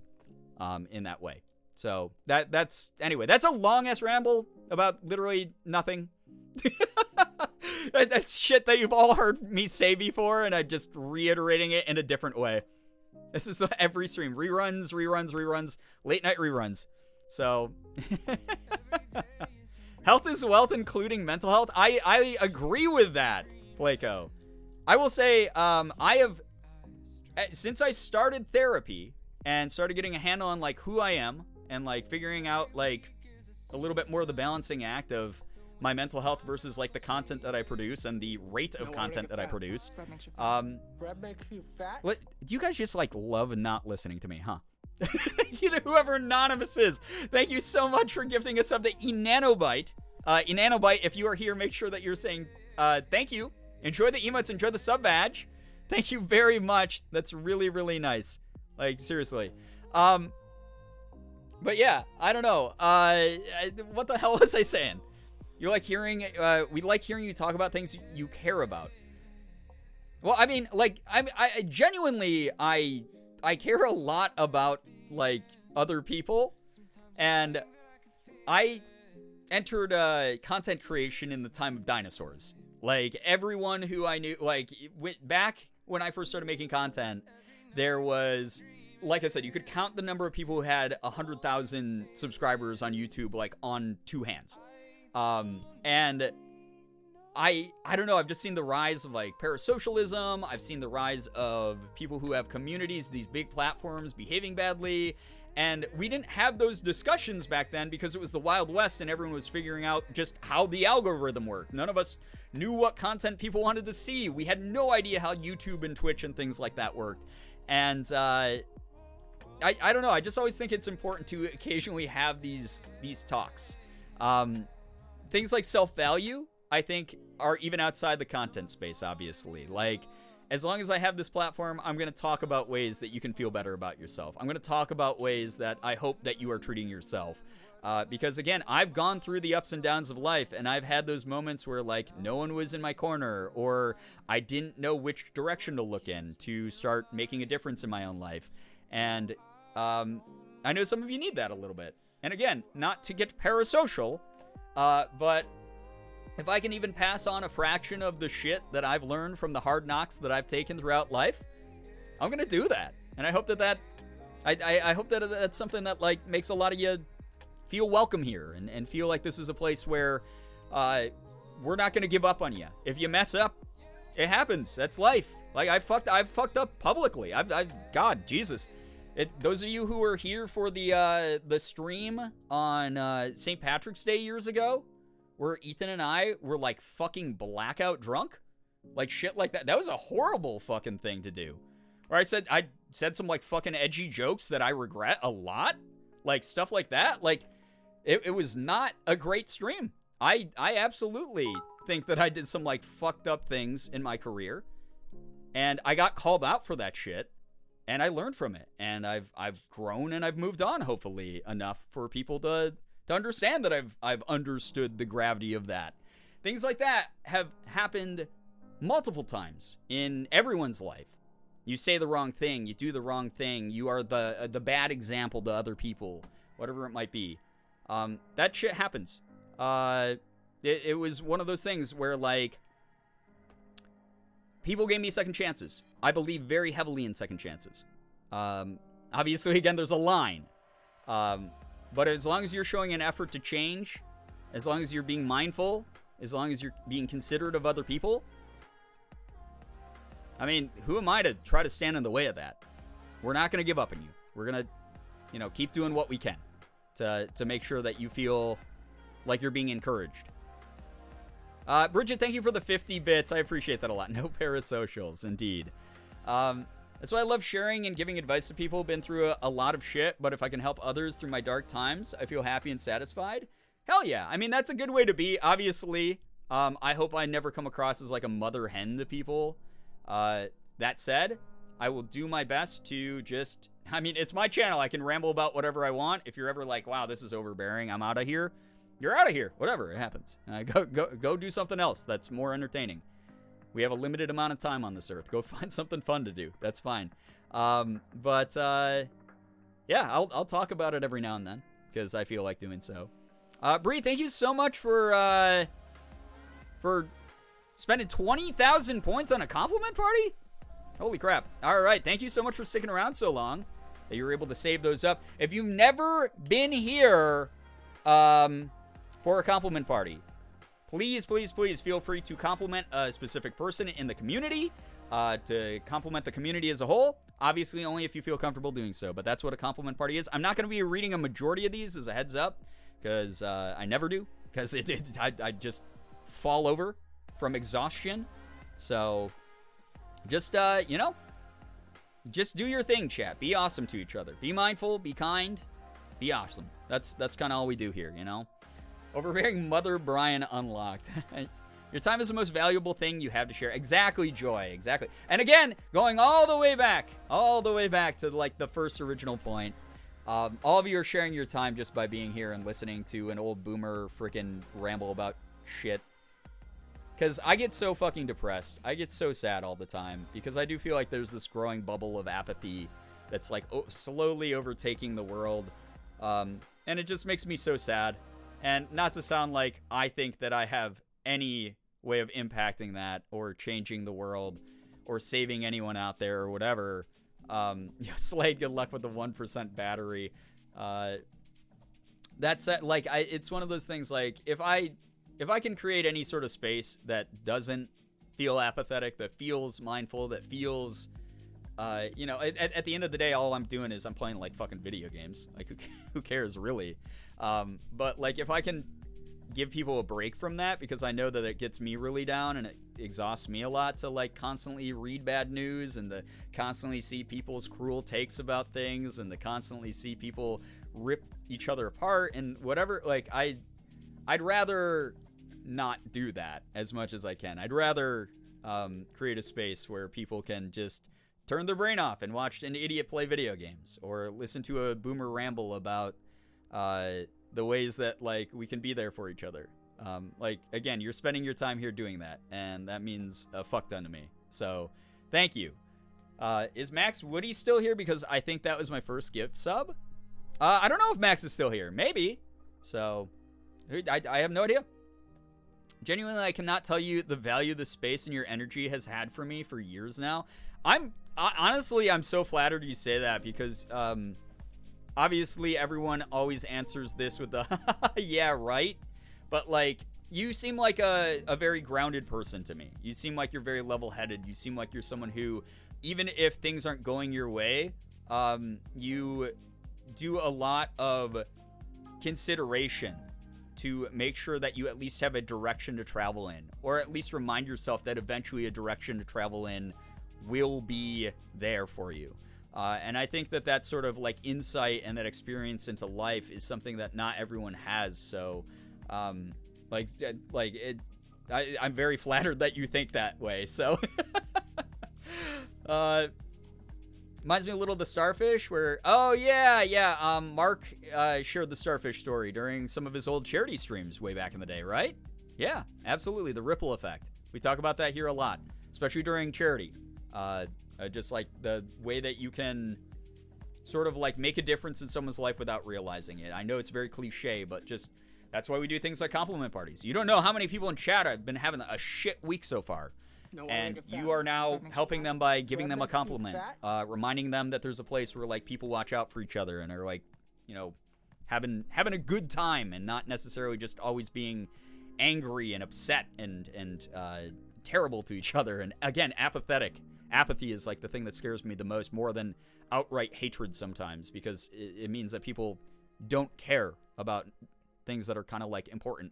C: in that way. So that's anyway, that's a long ass ramble about literally nothing. That's shit that you've all heard me say before, and I'm just reiterating it in a different way. This is every stream. Reruns, late night reruns. So health is wealth, including mental health. I agree with that, Placo. I will say, I have, since I started therapy and started getting a handle on like who I am and like figuring out like a little bit more of the balancing act of my mental health versus like the content that I produce and the rate of content that I produce.
D: Bread makes you fat.
C: Do you guys just like love not listening to me, huh? Thank you to whoever Anonymous is. Thank you so much for gifting us up to Enanobite. Enanobite, if you are here, make sure that you're saying thank you. Enjoy the emotes, enjoy the sub badge. Thank you very much. That's really, really nice. Like, seriously. But yeah, I don't know. What the hell was I saying? You like hearing, we like hearing you talk about things you care about. Well, I mean, like, I genuinely, I care a lot about, like, other people. And I entered content creation in the time of dinosaurs. Like, everyone who I knew, like, back when I first started making content, there was, like I said, you could count the number of people who had 100,000 subscribers on YouTube, like, on two hands. And I don't know, I've just seen the rise of, like, parasocialism. I've seen the rise of people who have communities, these big platforms behaving badly. And we didn't have those discussions back then because it was the Wild West and everyone was figuring out just how the algorithm worked. None of us knew what content people wanted to see. We had no idea how YouTube and Twitch and things like that worked. And I don't know. I just always think it's important to occasionally have these talks. Things like self-value, I think, are even outside the content space, obviously. Like, as long as I have this platform, I'm going to talk about ways that you can feel better about yourself. I'm going to talk about ways that I hope that you are treating yourself. Because, again, I've gone through the ups and downs of life, and I've had those moments where, like, no one was in my corner, or I didn't know which direction to look in to start making a difference in my own life. And I know some of you need that a little bit. And, again, not to get parasocial, but if I can even pass on a fraction of the shit that I've learned from the hard knocks that I've taken throughout life, I'm going to do that. And I hope I hope that that's something that, like, makes a lot of you feel welcome here and feel like this is a place where we're not going to give up on you. If you mess up, it happens. That's life. Like, I've fucked up publicly. God, Jesus. Those of you who were here for the stream on St. Patrick's Day years ago, where Ethan and I were, like, fucking blackout drunk, Like shit like that. That was a horrible fucking thing to do. Or I said some like fucking edgy jokes that I regret a lot. Like stuff like that. Like it was not a great stream. I absolutely think that I did some like fucked up things in my career. And I got called out for that shit. And I learned from it. And I've grown and I've moved on, hopefully, enough for people to understand that I've understood the gravity of that. Things like that have happened multiple times in everyone's life. You say the wrong thing, you do the wrong thing, you are the bad example to other people, whatever it might be. That shit happens. It was one of those things where, like, people gave me second chances. I believe very heavily in second chances. Obviously, again, there's a line. But as long as you're showing an effort to change, as long as you're being mindful, as long as you're being considerate of other people, I mean, who am I to try to stand in the way of that? We're not going to give up on you. We're going to, keep doing what we can to make sure that you feel like you're being encouraged. Bridget, thank you for the 50 bits. I appreciate that a lot. No parasocials, indeed. That's why I love sharing and giving advice to people who've been through a lot of shit, but if I can help others through my dark times, I feel happy and satisfied. Hell yeah. I mean, that's a good way to be. Obviously, I hope I never come across as like a mother hen to people. That said, I will do my best to just, I mean, it's my channel. I can ramble about whatever I want. If you're ever like, wow, this is overbearing, I'm out of here. You're out of here. Whatever, it happens. Go do something else that's more entertaining. We have a limited amount of time on this earth. Go find something fun to do. That's fine. Yeah, I'll talk about it every now and then because I feel like doing so. Bree, thank you so much for spending 20,000 points on a compliment party? Holy crap. All right, thank you so much for sticking around so long that you were able to save those up. If you've never been here for a compliment party, please feel free to compliment a specific person in the community, to compliment the community as a whole. Obviously, only if you feel comfortable doing so, but that's what a compliment party is. I'm not going to be reading a majority of these as a heads up, because I never do, because I just fall over from exhaustion. So just just do your thing, chat. Be awesome to each other. Be mindful, be kind, be awesome. That's kind of all we do here, Overbearing Mother Brian unlocked. Your time is the most valuable thing you have to share. Exactly, Joy. Exactly. And again, going all the way back to like the first original point. All of you are sharing your time just by being here and listening to an old boomer freaking ramble about shit. Because I get so fucking depressed. I get so sad all the time. Because I do feel like there's this growing bubble of apathy that's like slowly overtaking the world. And it just makes me so sad. And not to sound like I think that I have any way of impacting that or changing the world or saving anyone out there or whatever. Slade, good luck with the 1% battery. That's like, it's one of those things like, if I can create any sort of space that doesn't feel apathetic, that feels mindful, that feels, at the end of the day, all I'm doing is I'm playing like fucking video games. Like who cares really? But like if I can give people a break from that, because I know that it gets me really down and it exhausts me a lot to like constantly read bad news and to constantly see people's cruel takes about things and to constantly see people rip each other apart and whatever. Like I'd rather not do that as much as I can. I'd rather create a space where people can just turn their brain off and watch an idiot play video games or listen to a boomer ramble about the ways that like we can be there for each other. Like again, you're spending your time here doing that, and that means a fuck ton to me. So thank you. Is Max Woody still here? Because I think that was my first gift sub. I don't know if Max is still here. Maybe. So I have no idea. Genuinely, I cannot tell you the value the space and your energy has had for me for years now. Honestly, I'm so flattered you say that, because obviously everyone always answers this with the yeah, right. But like, you seem like a very grounded person to me. You seem like you're very level-headed. You seem like you're someone who, even if things aren't going your way, you do a lot of consideration to make sure that you at least have a direction to travel in, or at least remind yourself that eventually a direction to travel in will be there for you. And I think that that sort of like insight and that experience into life is something that not everyone has. So, I'm very flattered that you think that way. So, reminds me a little of the starfish where, Mark shared the starfish story during some of his old charity streams way back in the day, right? Yeah, absolutely. The ripple effect. We talk about that here a lot, especially during charity. Just like the way that you can sort of like make a difference in someone's life without realizing it. I know it's very cliche, but just that's why we do things like compliment parties. You don't know how many people in chat have been having a shit week so far. And you are now helping them by giving them a compliment, reminding them that there's a place where like people watch out for each other and are like, you know, having a good time and not necessarily just always being angry and upset and terrible to each other. And again, apathetic. Apathy is like the thing that scares me the most, more than outright hatred sometimes, because it means that people don't care about things that are kind of like important.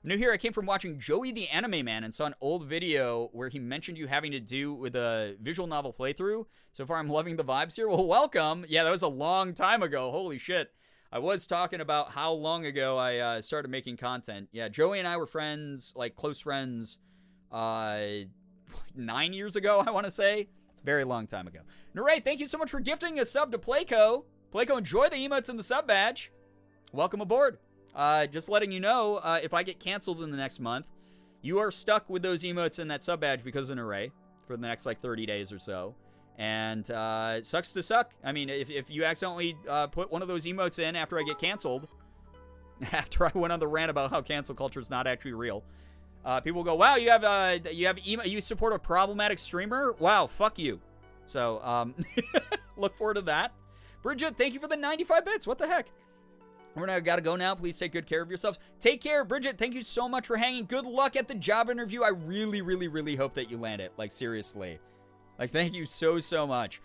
C: I'm new here. I came from watching Joey the Anime Man and saw an old video where he mentioned you having to do with a visual novel playthrough. So far, I'm loving the vibes here. Well, welcome. Yeah, that was a long time ago. Holy shit. I was talking about how long ago I started making content. Yeah, Joey and I were friends, like close friends, 9 years ago, I want to say. Very long time ago. Naray, thank you so much for gifting a sub to Playco. Playco, enjoy the emotes and the sub badge. Welcome aboard. Just letting you know, if I get canceled in the next month, you are stuck with those emotes and that sub badge because of an array for the next like 30 days or so. And sucks to suck. I mean, if you accidentally put one of those emotes in after I get canceled, after I went on the rant about how cancel culture is not actually real, people go, wow, you support a problematic streamer? Wow, fuck you. So, look forward to that. Bridget, thank you for the 95 bits. What the heck? We're now gotta go now. Please take good care of yourselves. Take care, Bridget. Thank you so much for hanging. Good luck at the job interview. I really, really, really hope that you land it. Like, seriously. Like, thank you so, so much.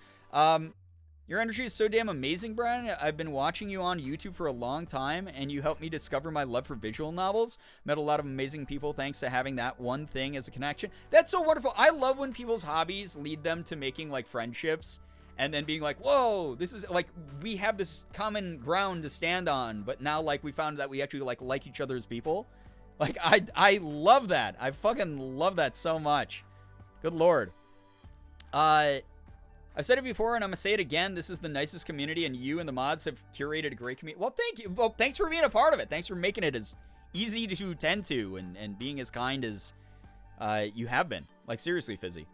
C: Your energy is so damn amazing, Brian. I've been watching you on YouTube for a long time, and you helped me discover my love for visual novels. Met a lot of amazing people thanks to having that one thing as a connection. That's so wonderful. I love when people's hobbies lead them to making, like, friendships, and then being like, whoa, this is, like, we have this common ground to stand on, but now, like, we found that we actually, like each other as people. Like, I love that. I fucking love that so much. Good Lord. I've said it before, and I'm going to say it again. This is the nicest community, and you and the mods have curated a great community. Well, thank you. Well, thanks for being a part of it. Thanks for making it as easy to tend to and being as kind as you have been. Like, seriously, Fizzy.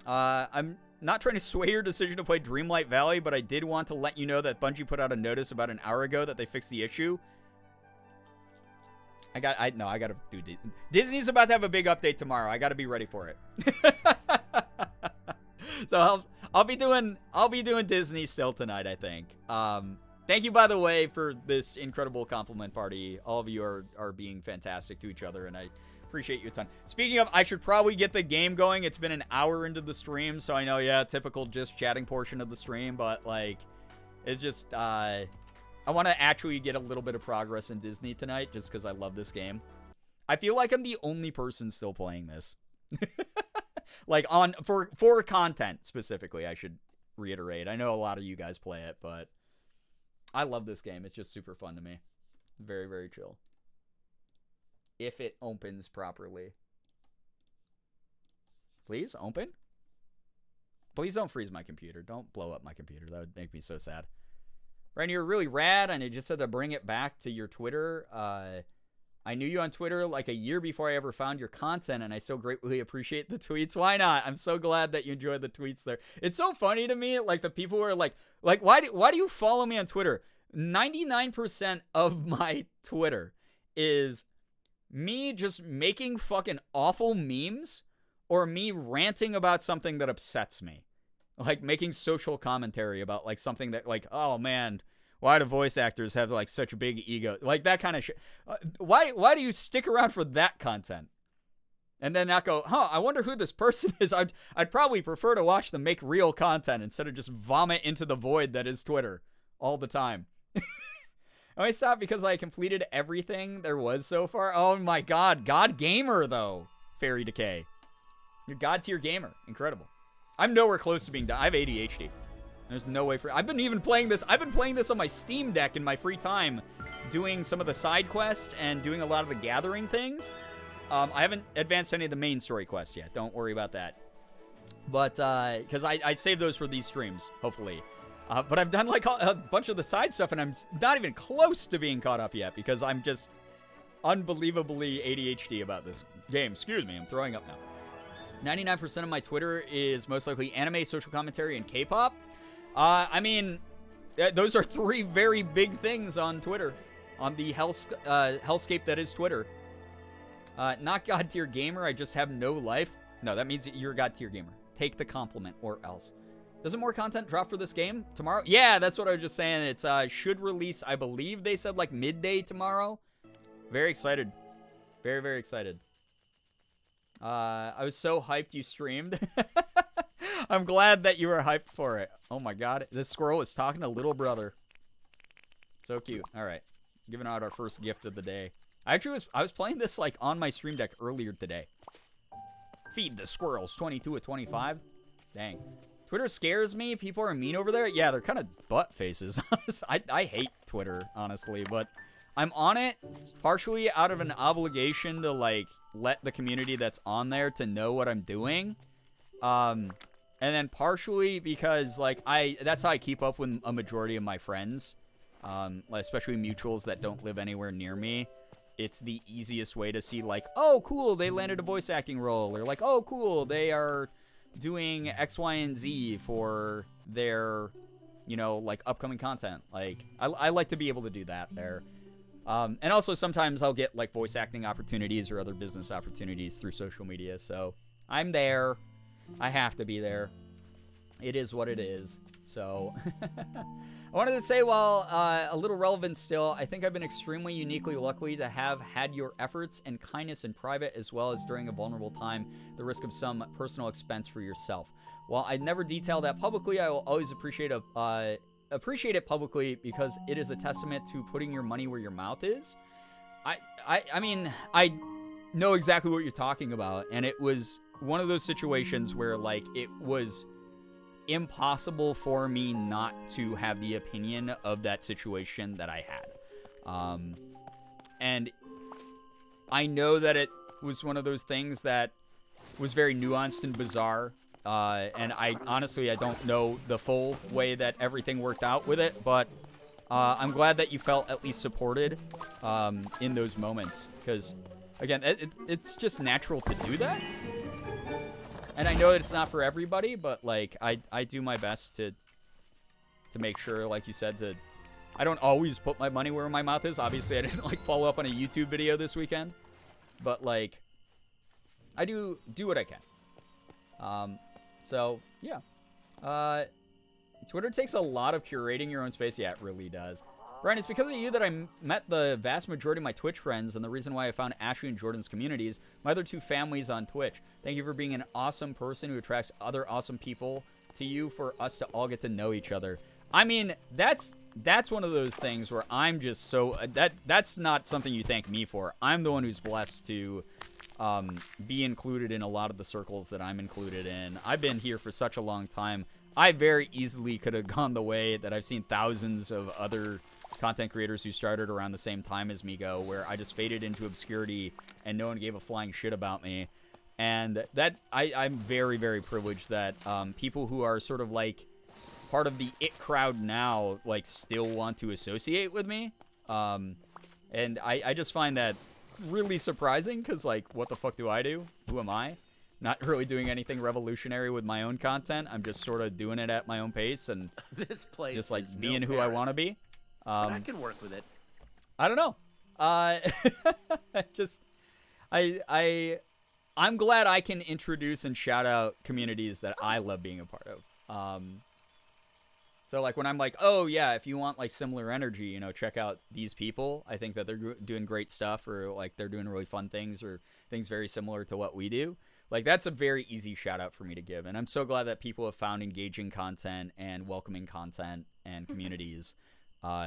C: I'm not trying to sway your decision to play Dreamlight Valley, but I did want to let you know that Bungie put out a notice about an hour ago that they fixed the issue. I gotta do Disney's about to have a big update tomorrow. I gotta be ready for it. So I'll be doing Disney still tonight, I think. Thank you, by the way, for this incredible compliment party. All of you are being fantastic to each other, and I appreciate you a ton. Speaking of, I should probably get the game going. It's been an hour into the stream, so I know, yeah, typical just chatting portion of the stream, but, like, it's just, I want to actually get a little bit of progress in Disney tonight, just because I love this game. I feel like I'm the only person still playing this. Like, for content, specifically, I should reiterate. I know a lot of you guys play it, but I love this game. It's just super fun to me. Very, very chill. If it opens properly. Please, open? Please don't freeze my computer. Don't blow up my computer. That would make me so sad. Ryan, you're really rad, and I just had to bring it back to your Twitter. I knew you on Twitter like a year before I ever found your content, and I so greatly appreciate the tweets. Why not? I'm so glad that you enjoyed the tweets there. It's so funny to me, like, the people who are like, why do you follow me on Twitter? 99% of my Twitter is me just making fucking awful memes or me ranting about something that upsets me. Like, making social commentary about, like, something that, like, oh, man, why do voice actors have, like, such a big ego? Like, that kind of shit. Why do you stick around for that content? And then not go, I wonder who this person is. I'd probably prefer to watch them make real content instead of just vomit into the void that is Twitter all the time. I stopped because I completed everything there was so far. Oh my god. God gamer, though. Fairy Decay. You're god tier gamer. Incredible. I'm nowhere close to being done. I have ADHD. There's no way for... I've been playing this on my Steam Deck in my free time, doing some of the side quests and doing a lot of the gathering things. I haven't advanced any of the main story quests yet. Don't worry about that. But, because I saved those for these streams, hopefully. But I've done, like, a bunch of the side stuff, and I'm not even close to being caught up yet, because I'm just unbelievably ADHD about this game. Excuse me, I'm throwing up now. 99% of my Twitter is most likely anime, social commentary, and K-pop. I mean, those are three very big things on Twitter, on the hellscape that is Twitter. Not god tier gamer, I just have no life. No, that means you're a god tier gamer. Take the compliment or else. Doesn't more content drop for this game tomorrow? Yeah, that's what I was just saying. It's should release, I believe they said like midday tomorrow. Very excited. Very, very excited. I was so hyped you streamed. I'm glad that you were hyped for it. Oh my god, this squirrel is talking to little brother. So cute. All right, giving out our first gift of the day. I was playing this like on my stream deck earlier today. Feed the squirrels, 22 of 25. Dang. Twitter scares me. People are mean over there. Yeah, they're kind of butt faces. I hate Twitter, honestly, but I'm on it partially out of an obligation to like let the community that's on there to know what I'm doing. And then partially because like that's how I keep up with a majority of my friends, especially mutuals that don't live anywhere near me. It's the easiest way to see like, oh, cool, they landed a voice acting role, or like, oh, cool, they are doing X, Y, and Z for their, you know, like upcoming content. Like, I like to be able to do that there. And also sometimes I'll get like voice acting opportunities or other business opportunities through social media. So I'm there. I have to be there. It is what it is. So I wanted to say, while a little relevant still, I think I've been extremely uniquely lucky to have had your efforts and kindness in private, as well as during a vulnerable time, the risk of some personal expense for yourself. While I never detail that publicly, I will always appreciate it publicly, because it is a testament to putting your money where your mouth is. I mean, I know exactly what you're talking about, and it was one of those situations where, like, it was impossible for me not to have the opinion of that situation that I had. And I know that it was one of those things that was very nuanced and bizarre. And I honestly don't know the full way that everything worked out with it, but I'm glad that you felt at least supported in those moments, because again, it's just natural to do that. And I know it's not for everybody, but like I do my best to make sure, like you said, that I don't always put my money where my mouth is. Obviously, I didn't like follow up on a YouTube video this weekend, but like I do what I can. So yeah, Twitter takes a lot of curating your own space. Yeah, it really does. Brian, it's because of you that I met the vast majority of my Twitch friends, and the reason why I found Ashley and Jordan's communities, my other two families on Twitch. Thank you for being an awesome person who attracts other awesome people to you, for us to all get to know each other. I mean, that's one of those things where I'm just so that's not something you thank me for. I'm the one who's blessed to be included in a lot of the circles that I'm included in. I've been here for such a long time. I very easily could have gone the way that I've seen thousands of other content creators who started around the same time as me go, where I just faded into obscurity and no one gave a flying shit about me. And that I'm very, very privileged that people who are sort of like part of the it crowd now like still want to associate with me. And I just find that really surprising, because like, what the fuck do I do? Who am I? Not really doing anything revolutionary with my own content. I'm just sort of doing it at my own pace and
E: this place
C: just like being
E: no
C: who I want to be.
E: But I can work with it.
C: I don't know. I'm glad I can introduce and shout out communities that I love being a part of. So like when I'm like, oh yeah, if you want like similar energy, you know, check out these people. I think that they're doing great stuff, or like they're doing really fun things, or things very similar to what we do. Like, that's a very easy shout out for me to give. And I'm so glad that people have found engaging content and welcoming content and communities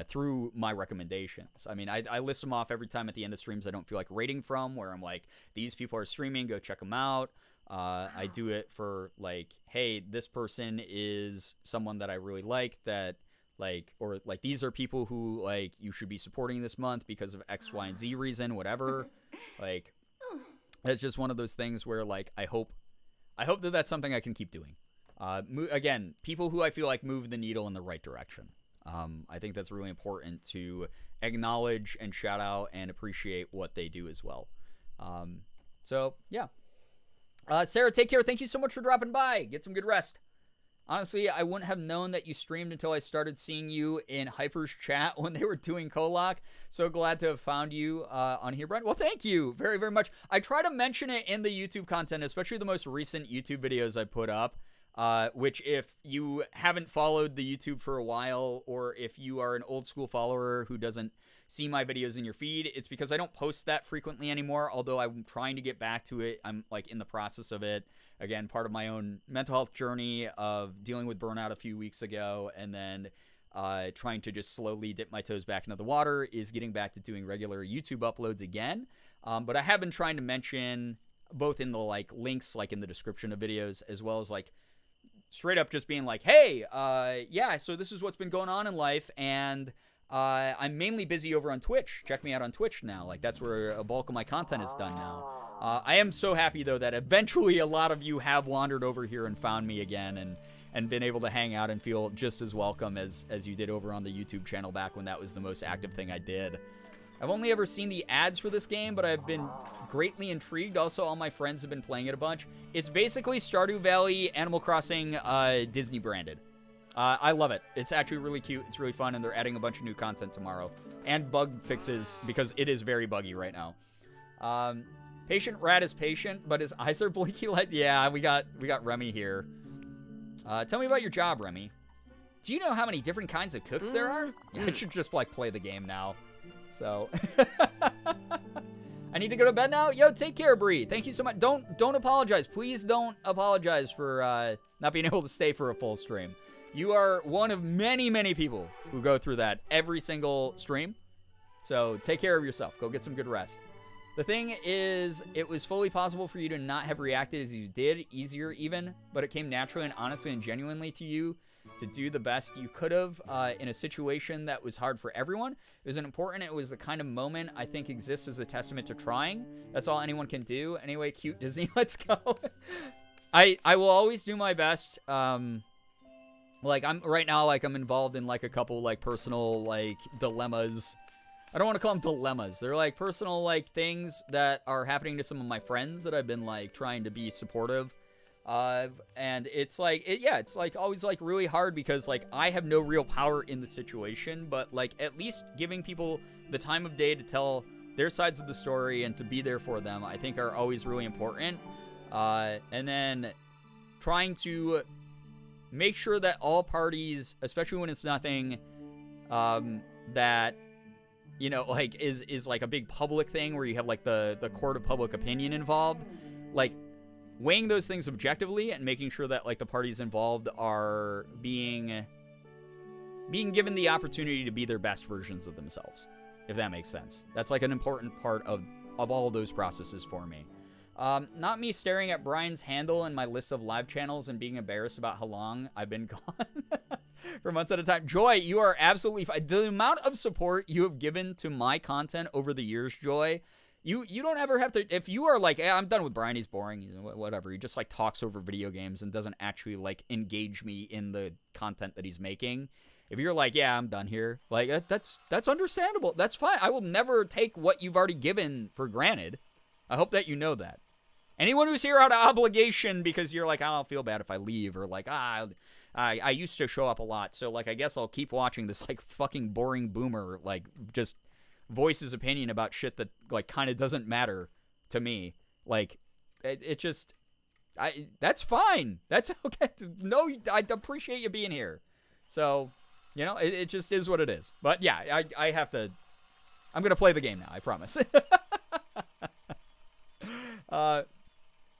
C: through my recommendations. I mean, I list them off every time at the end of streams I don't feel like rating from, where I'm like, these people are streaming, go check them out. I do it for like, hey, this person is someone that I really like, that like, or like, these are people who like you should be supporting this month because of X, Y, and Z reason, whatever. Like, it's just one of those things where like, I hope that that's something I can keep doing. Again, people who I feel like move the needle in the right direction. I think that's really important to acknowledge and shout out and appreciate what they do as well. So yeah. Sarah, take care. Thank you so much for dropping by. Get some good rest. Honestly, I wouldn't have known that you streamed until I started seeing you in Hyper's chat when they were doing Kolak. So glad to have found you on here, Brent. Well, thank you very, very much. I try to mention it in the YouTube content, especially the most recent YouTube videos I put up, which if you haven't followed the YouTube for a while, or if you are an old school follower who doesn't see my videos in your feed, it's because I don't post that frequently anymore, although I'm trying to get back to it. I'm like in the process of it. Again, part of my own mental health journey of dealing with burnout a few weeks ago, and then trying to just slowly dip my toes back into the water, is getting back to doing regular YouTube uploads again. But I have been trying to mention both in the like links, like in the description of videos, as well as like straight up just being like, hey, yeah, so this is what's been going on in life, and I'm mainly busy over on Twitch. Check me out on Twitch now. Like, that's where a bulk of my content is done now. I am so happy, though, that eventually a lot of you have wandered over here and found me again, and been able to hang out and feel just as welcome as you did over on the YouTube channel back when that was the most active thing I did. I've only ever seen the ads for this game, but I've been greatly intrigued. Also, all my friends have been playing it a bunch. It's basically Stardew Valley, Animal Crossing, Disney branded. I love it. It's actually really cute. It's really fun, and they're adding a bunch of new content tomorrow. And bug fixes, because it is very buggy right now. Patient Rat is patient, but his eyes are blinky lights. Yeah, we got Remy here. Tell me about your job, Remy. Do you know how many different kinds of cooks there are? I should just, like, play the game now. So... I need to go to bed now? Yo, take care, Bree. Thank you so much. Don't apologize. Please don't apologize for not being able to stay for a full stream. You are one of many, many people who go through that every single stream. So take care of yourself. Go get some good rest. The thing is, it was fully possible for you to not have reacted as you did, easier even, but it came naturally and honestly and genuinely to you to do the best you could have in a situation that was hard for everyone. It was important. It was the kind of moment I think exists as a testament to trying. That's all anyone can do. Anyway, cute Disney, let's go. I will always do my best. Like, I'm right now, like, I'm involved in, like, a couple, like, personal, like, dilemmas. I don't want to call them dilemmas. They're, like, personal, like, things that are happening to some of my friends that I've been, like, trying to be supportive of. And it's, like, it's, like, always, like, really hard because, like, I have no real power in the situation. But, like, at least giving people the time of day to tell their sides of the story and to be there for them, I think are always really important. And then trying to make sure that all parties, especially when it's nothing that, you know, like is like a big public thing where you have like the court of public opinion involved, like weighing those things objectively and making sure that like the parties involved are being given the opportunity to be their best versions of themselves, if that makes sense. That's like an important part of all of those processes for me. Not me staring at Brian's handle in my list of live channels and being embarrassed about how long I've been gone for months at a time. Joy, you are absolutely fine. The amount of support you have given to my content over the years, Joy, you don't ever have to, if you are like, I'm done with Brian, he's boring, whatever, he just like talks over video games and doesn't actually like engage me in the content that he's making. If you're like, yeah, I'm done here, like that's understandable. That's fine. I will never take what you've already given for granted. I hope that you know that. Anyone who's here out of obligation because you're like, I'll feel bad if I leave, or like, I used to show up a lot, so like I guess I'll keep watching this like fucking boring boomer like just voice his opinion about shit that like kind of doesn't matter to me. Like it just, that's fine. That's okay. No, I appreciate you being here. So, you know, it just is what it is. But yeah, I have to. I'm gonna play the game now. I promise.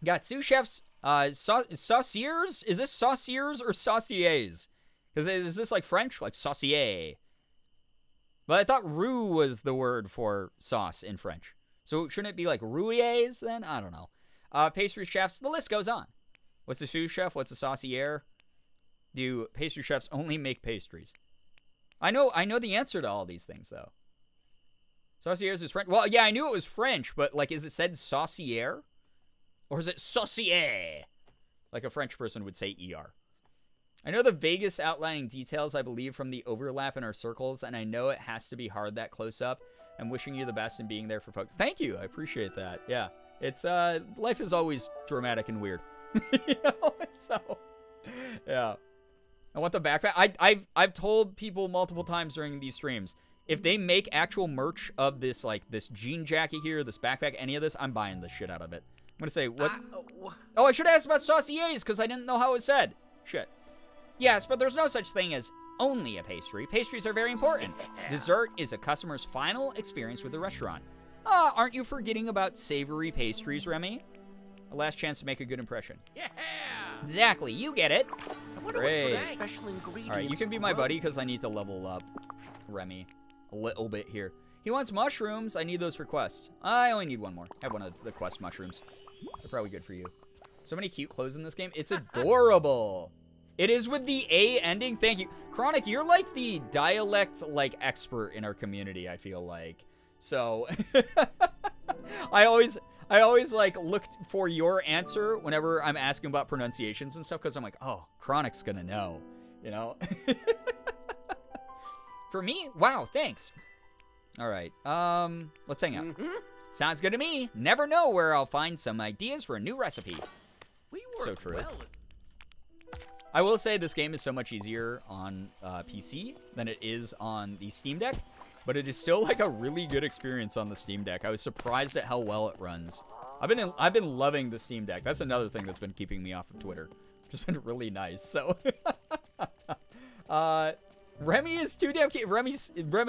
C: Got sous chefs, sauciers? Is this sauciers or sauciers? Because is this like French? Like saucier. But I thought roux was the word for sauce in French. So shouldn't it be like rouillés then? I don't know. Pastry chefs, the list goes on. What's a sous chef? What's a saucier? Do pastry chefs only make pastries? I know the answer to all these things, though. Sauciers is French. Well, yeah, I knew it was French, but, like, is it said saucier? Or is it saucier? Like a French person would say ER. I know the vaguest outlining details, I believe, from the overlap in our circles, and I know it has to be hard that close up. I'm wishing you the best and being there for folks. Thank you. I appreciate that. Yeah. It's, life is always dramatic and weird. You know? So, yeah. I want the backpack. I've told people multiple times during these streams, if they make actual merch of this, like, this jean jacket here, this backpack, any of this, I'm buying the shit out of it. I'm gonna say, what? Oh, I should have asked about sauciers, because I didn't know how it was said. Shit. Yes, but there's no such thing as only a pastry. Pastries are very important. Dessert is a customer's final experience with the restaurant. Aren't you forgetting about savory pastries, Remy? A last chance to make a good impression.
E: Yeah!
C: Exactly, you get it.
E: I wonder what sort of special ingredients.
C: Alright, you can be my buddy because I need to level up Remy a little bit here. He wants mushrooms. I need those for quests. I only need one more. I have one of the quest mushrooms. They're probably good for you. So many cute clothes in this game. It's adorable. It is with the A ending. Thank you. Chronic, you're like the dialect, like, expert in our community, I feel like. So, I always like look for your answer whenever I'm asking about pronunciations and stuff, because I'm like, oh, Chronic's gonna know, you know? For me? Wow, thanks. All right, let's hang out. Sounds good to me. Never know where I'll find some ideas for a new recipe.
E: We
C: So
E: work
C: true.
E: well.
C: I will say this game is so much easier on PC than it is on the Steam Deck, but it is still like a really good experience on the Steam Deck. I was surprised at how well it runs. I've been loving the Steam Deck. That's another thing that's been keeping me off of Twitter. It's been really nice. So, Remy is too damn cute. Remy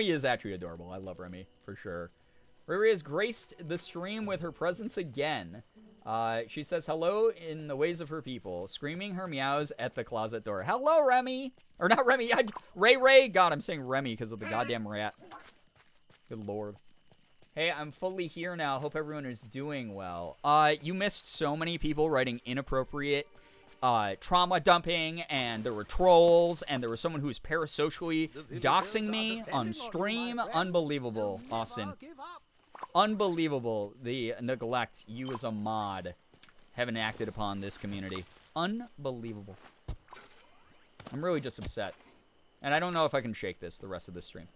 C: is actually adorable. I love Remy for sure. Riri has graced the stream with her presence again. She says hello in the ways of her people, screaming her meows at the closet door. Hello, Remy. Or not Remy. Ray. God, I'm saying Remy because of the goddamn rat. Good lord. Hey, I'm fully here now. Hope everyone is doing well. You missed so many people writing inappropriate trauma dumping, and there were trolls, and there was someone who was parasocially doxing me on stream. Unbelievable, Austin. Unbelievable the neglect you as a mod have enacted upon this community. Unbelievable. I'm really just upset. And I don't know if I can shake this the rest of this stream.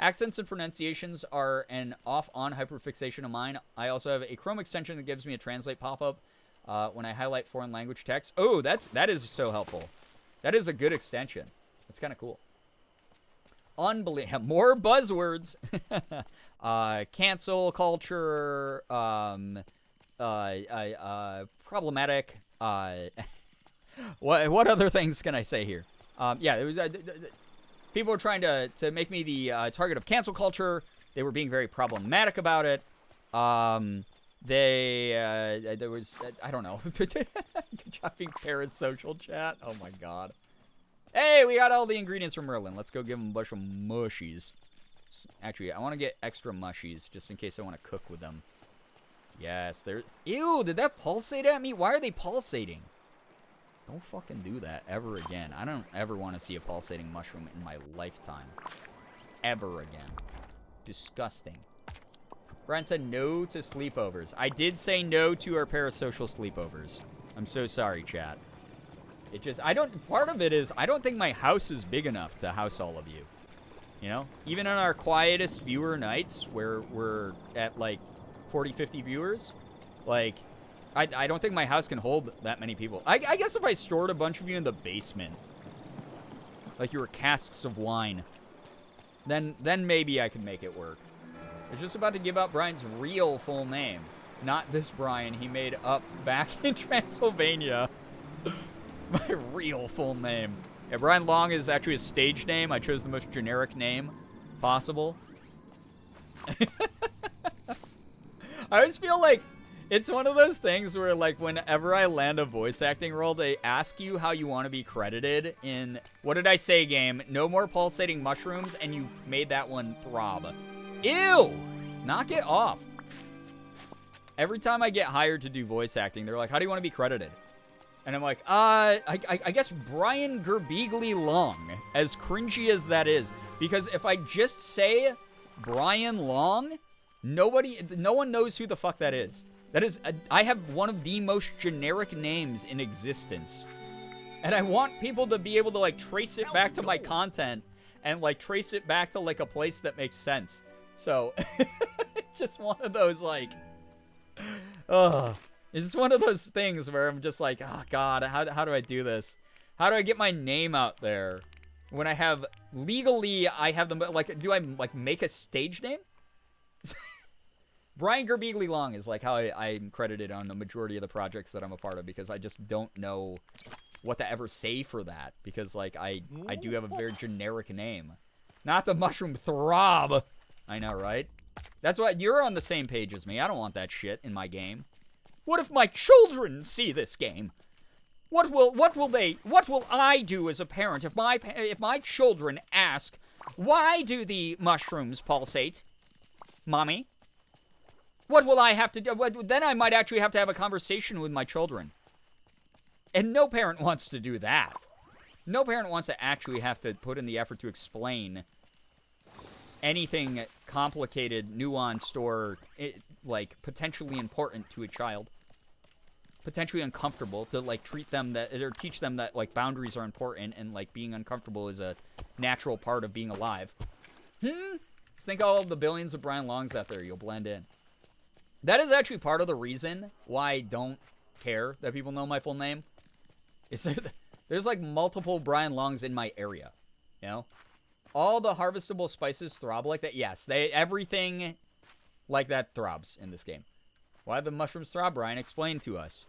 C: Accents and pronunciations are an off-on hyperfixation of mine. I also have a Chrome extension that gives me a translate pop-up when I highlight foreign language text. Oh, that is so helpful. That is a good extension. That's kind of cool. Unbelievable. More buzzwords. Cancel culture. Problematic. What other things can I say here? Yeah, it was. People were trying to make me the target of cancel culture. They were being very problematic about it. There was, I don't know. Good job being parasocial chat. Oh my god. Hey, we got all the ingredients from Merlin. Let's go give him a bunch of mushies. Actually, I want to get extra mushies just in case I want to cook with them. Yes, there's... Ew, did that pulsate at me? Why are they pulsating? Don't fucking do that ever again. I don't ever want to see a pulsating mushroom in my lifetime. Ever again. Disgusting. Brian said no to sleepovers. I did say no to our parasocial sleepovers. I'm so sorry, chat. It just, part of it is, I don't think my house is big enough to house all of you. You know? Even on our quietest viewer nights, where we're at, like, 40, 50 viewers, like, I don't think my house can hold that many people. I guess if I stored a bunch of you in the basement, like you were casks of wine, then maybe I could make it work. I was just about to give out Brian's real full name. Not this Brian he made up back in Transylvania. My real full name. Yeah, Brian Long is actually a stage name. I chose the most generic name possible. I always feel like It's one of those things where, like, whenever I land a voice acting role, they ask you how you want to be credited in, what did I say, game? No more pulsating mushrooms, and you made that one throb. Ew! Knock it off. Every time I get hired to do voice acting, they're like, how do you want to be credited? And I'm like, I guess Brian Girbeagly Long, as cringy as that is. Because if I just say Brian Long, no one knows who the fuck that is. That is, I have one of the most generic names in existence. And I want people to be able to, like, trace it back to my content and, like, trace it back to, like, a place that makes sense. So, it's just one of those, like, it's just one of those things where I'm just like, oh, God, how do I do this? How do I get my name out there? When I have, legally, I have them, like, do I, like, make a stage name? Brian Girbeagly Long is, like, how I'm credited on the majority of the projects that I'm a part of, because I just don't know what to ever say for that, because, like, I do have a very generic name. Not the Mushroom Throb. I know, right? That's why you're on the same page as me. I don't want that shit in my game. What if my children see this game? What will I do as a parent if my children ask, why do the mushrooms pulsate, Mommy? What will I have to do? Then I might actually have to have a conversation with my children. And no parent wants to do that. No parent wants to actually have to put in the effort to explain anything complicated, nuanced, or, like, potentially important to a child. Potentially uncomfortable, to, like, treat them that, or teach them that, like, boundaries are important and, like, being uncomfortable is a natural part of being alive. Just think all of the billions of Brian Longs out there, you'll blend in. That is actually part of the reason why I don't care that people know my full name. Is there's, like, multiple Brian Longs in my area, you know? All the harvestable spices throb like that. Yes, everything like that throbs in this game. Why the mushrooms throb, Brian? Explain to us.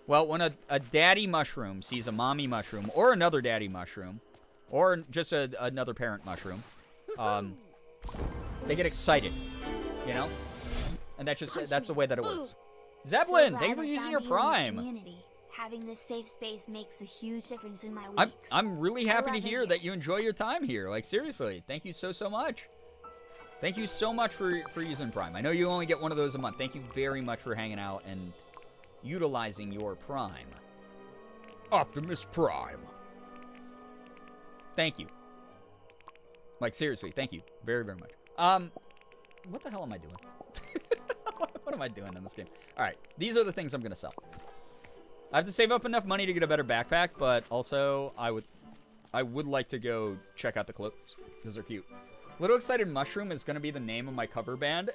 C: Well, when a daddy mushroom sees a mommy mushroom, or another daddy mushroom, or just another parent mushroom, they get excited, you know? And that's the way that it works. Zeppelin, thank you for using your Prime.
B: Having this safe space makes a huge difference in my weeks.
C: I'm really happy to hear that you enjoy your time here. Like, seriously, thank you so much. Thank you so much for using Prime. I know you only get one of those a month. Thank you very much for hanging out and utilizing your Prime. Optimus Prime. Thank you. Like, seriously, thank you very, very much. What the hell am I doing? What am I doing in this game? All right, these are the things I'm going to sell. I have to save up enough money to get a better backpack, but also I would like to go check out the clothes because they're cute. Little Excited Mushroom is going to be the name of my cover band.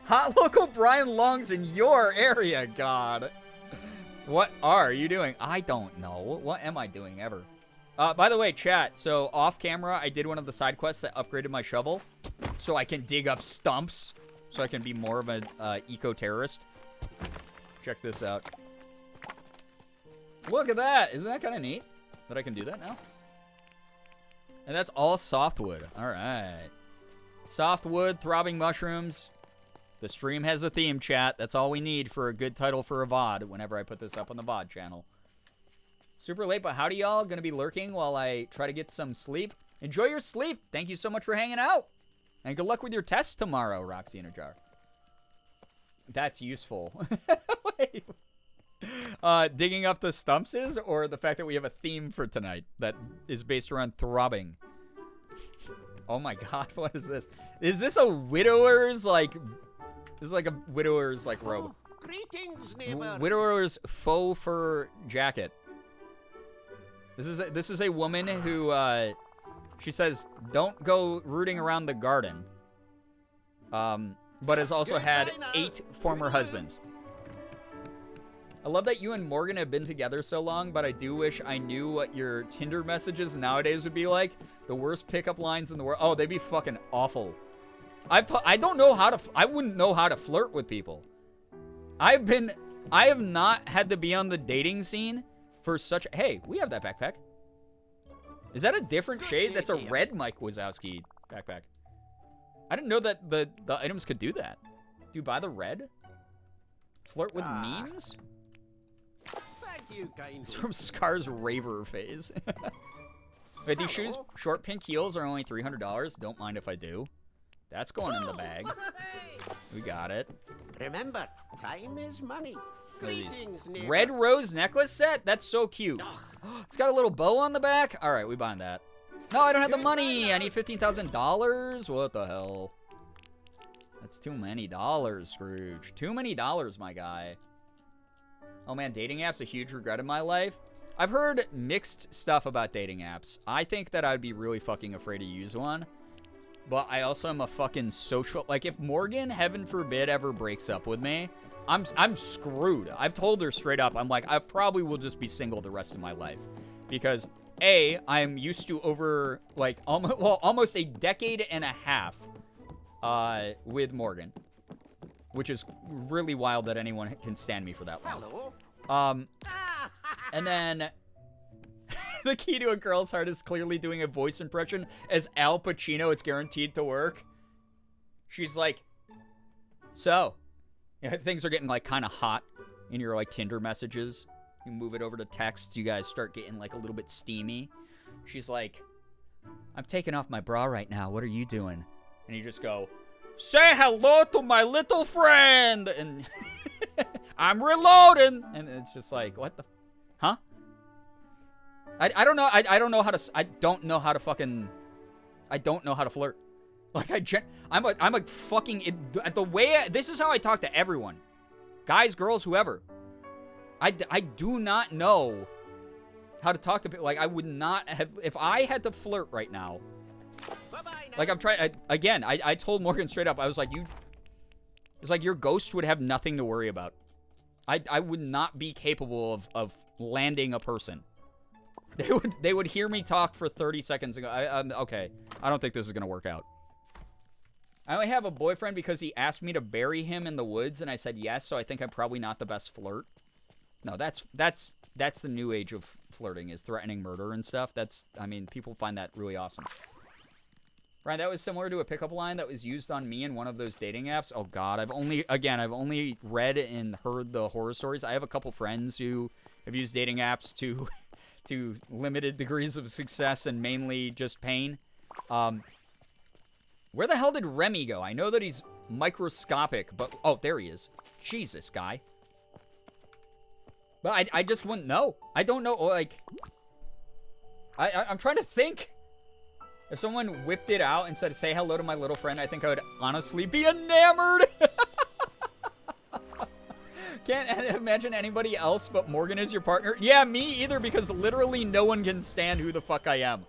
C: Hot local Brian Longs in your area, God. What are you doing? I don't know. What am I doing ever? By the way, chat, so off camera, I did one of the side quests that upgraded my shovel so I can dig up stumps, so I can be more of an eco-terrorist. Check this out. Look at that. Isn't that kind of neat that I can do that now? And that's all softwood. All right. Softwood, throbbing mushrooms. The stream has a theme, chat. That's all we need for a good title for a VOD whenever I put this up on the VOD channel. Super late, but howdy, y'all. Gonna be lurking while I try to get some sleep. Enjoy your sleep. Thank you so much for hanging out. And good luck with your tests tomorrow, Roxy in a jar. That's useful. Wait. Digging up the stumps is, or the fact that we have a theme for tonight that is based around throbbing? Oh my God, what is this? Is this a widower's, like... This is like a widower's, like, robe.
E: Oh, greetings, neighbor.
C: Widower's faux fur jacket. This is a woman who, she says, don't go rooting around the garden. But has also had 8 former husbands. I love that you and Morgan have been together so long, but I do wish I knew what your Tinder messages nowadays would be like. The worst pickup lines in the world. Oh, they'd be fucking awful. I don't know how to, I wouldn't know how to flirt with people. I have not had to be on the dating scene for such, hey, we have that backpack. Is that a different shade? That's a red Mike Wazowski backpack. I didn't know that the items could do that. Do you buy the red? Flirt with memes?
E: Thank you, kind.
C: It's from Scar's raver phase. Wait, these shoes, short pink heels, are only $300. Don't mind if I do. That's going in the bag. We got it.
E: Remember, time is money.
C: What are these?
E: Greetings, neighbor.
C: Red rose necklace set? That's so cute. It's got a little bow on the back. All right, we buying that. No, I don't have the money. I need $15,000. What the hell? That's too many dollars, Scrooge. Too many dollars, my guy. Oh man, dating apps a huge regret in my life. I've heard mixed stuff about dating apps. I think that I'd be really fucking afraid to use one. But I also am a fucking social... Like, if Morgan, heaven forbid, ever breaks up with me, I'm screwed. I've told her straight up. I'm like, I probably will just be single the rest of my life. Because, A, I'm used to over, like, almost a decade and a half with Morgan. Which is really wild that anyone can stand me for that long.
E: Hello.
C: And then... The key to a girl's heart is clearly doing a voice impression as Al Pacino. It's guaranteed to work. She's like, so, yeah, things are getting like kind of hot in your like Tinder messages. You move it over to text. You guys start getting like a little bit steamy. She's like, I'm taking off my bra right now. What are you doing? And you just go, say hello to my little friend. And I'm reloading. And it's just like, what the, huh? I don't know. I don't know how to. I don't know how to fucking. I don't know how to flirt. Like I'm a fucking. The way this is how I talk to everyone, guys, girls, whoever. I do not know how to talk to people. Like I would not have if I had to flirt right now.
E: Bye-bye now.
C: Like I'm trying. Again, I told Morgan straight up. I was like, you. It's like your ghost would have nothing to worry about. I would not be capable of landing a person. They would hear me talk for 30 seconds and go, okay, I don't think this is going to work out. I only have a boyfriend because he asked me to bury him in the woods, and I said yes, so I think I'm probably not the best flirt. No, that's the new age of flirting, is threatening murder and stuff. I mean, people find that really awesome. Right, that was similar to a pickup line that was used on me in one of those dating apps. Oh, God, I've only read and heard the horror stories. I have a couple friends who have used dating apps to limited degrees of success and mainly just pain. Where the hell did Remy go? I know that he's microscopic, but... Oh, there he is. Jesus, guy. But I just wouldn't know. I don't know, like... I'm trying to think. If someone whipped it out and said, say hello to my little friend, I think I would honestly be enamored. Can't imagine anybody else but Morgan as your partner. Yeah, me either, because literally no one can stand who the fuck I am.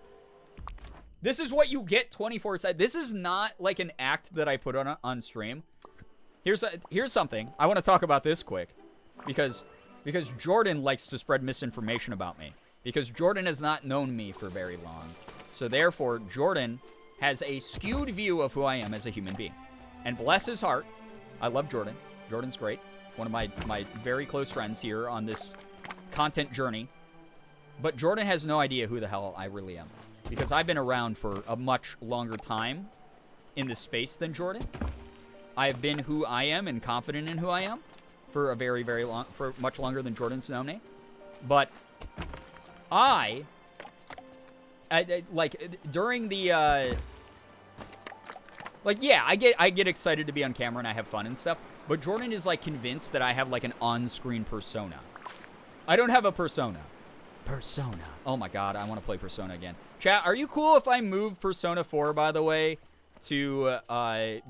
C: This is what you get 24/7. This is not like an act that I put on stream. Here's something. I want to talk about this quick. Because Jordan likes to spread misinformation about me. Because Jordan has not known me for very long. So therefore, Jordan has a skewed view of who I am as a human being. And bless his heart, I love Jordan. Jordan's great. One of my very close friends here on this content journey. But Jordan has no idea who the hell I really am. Because I've been around for a much longer time in this space than Jordan. I've been who I am and confident in who I am for a very, very long, for much longer than Jordan's known me. But I like, during the, like, yeah, I get excited to be on camera and I have fun and stuff. But Jordan is, like, convinced that I have, like, an on-screen persona. I don't have a persona. Persona. Oh, my God. I want to play Persona again. Chat, are you cool if I move Persona 4, by the way, to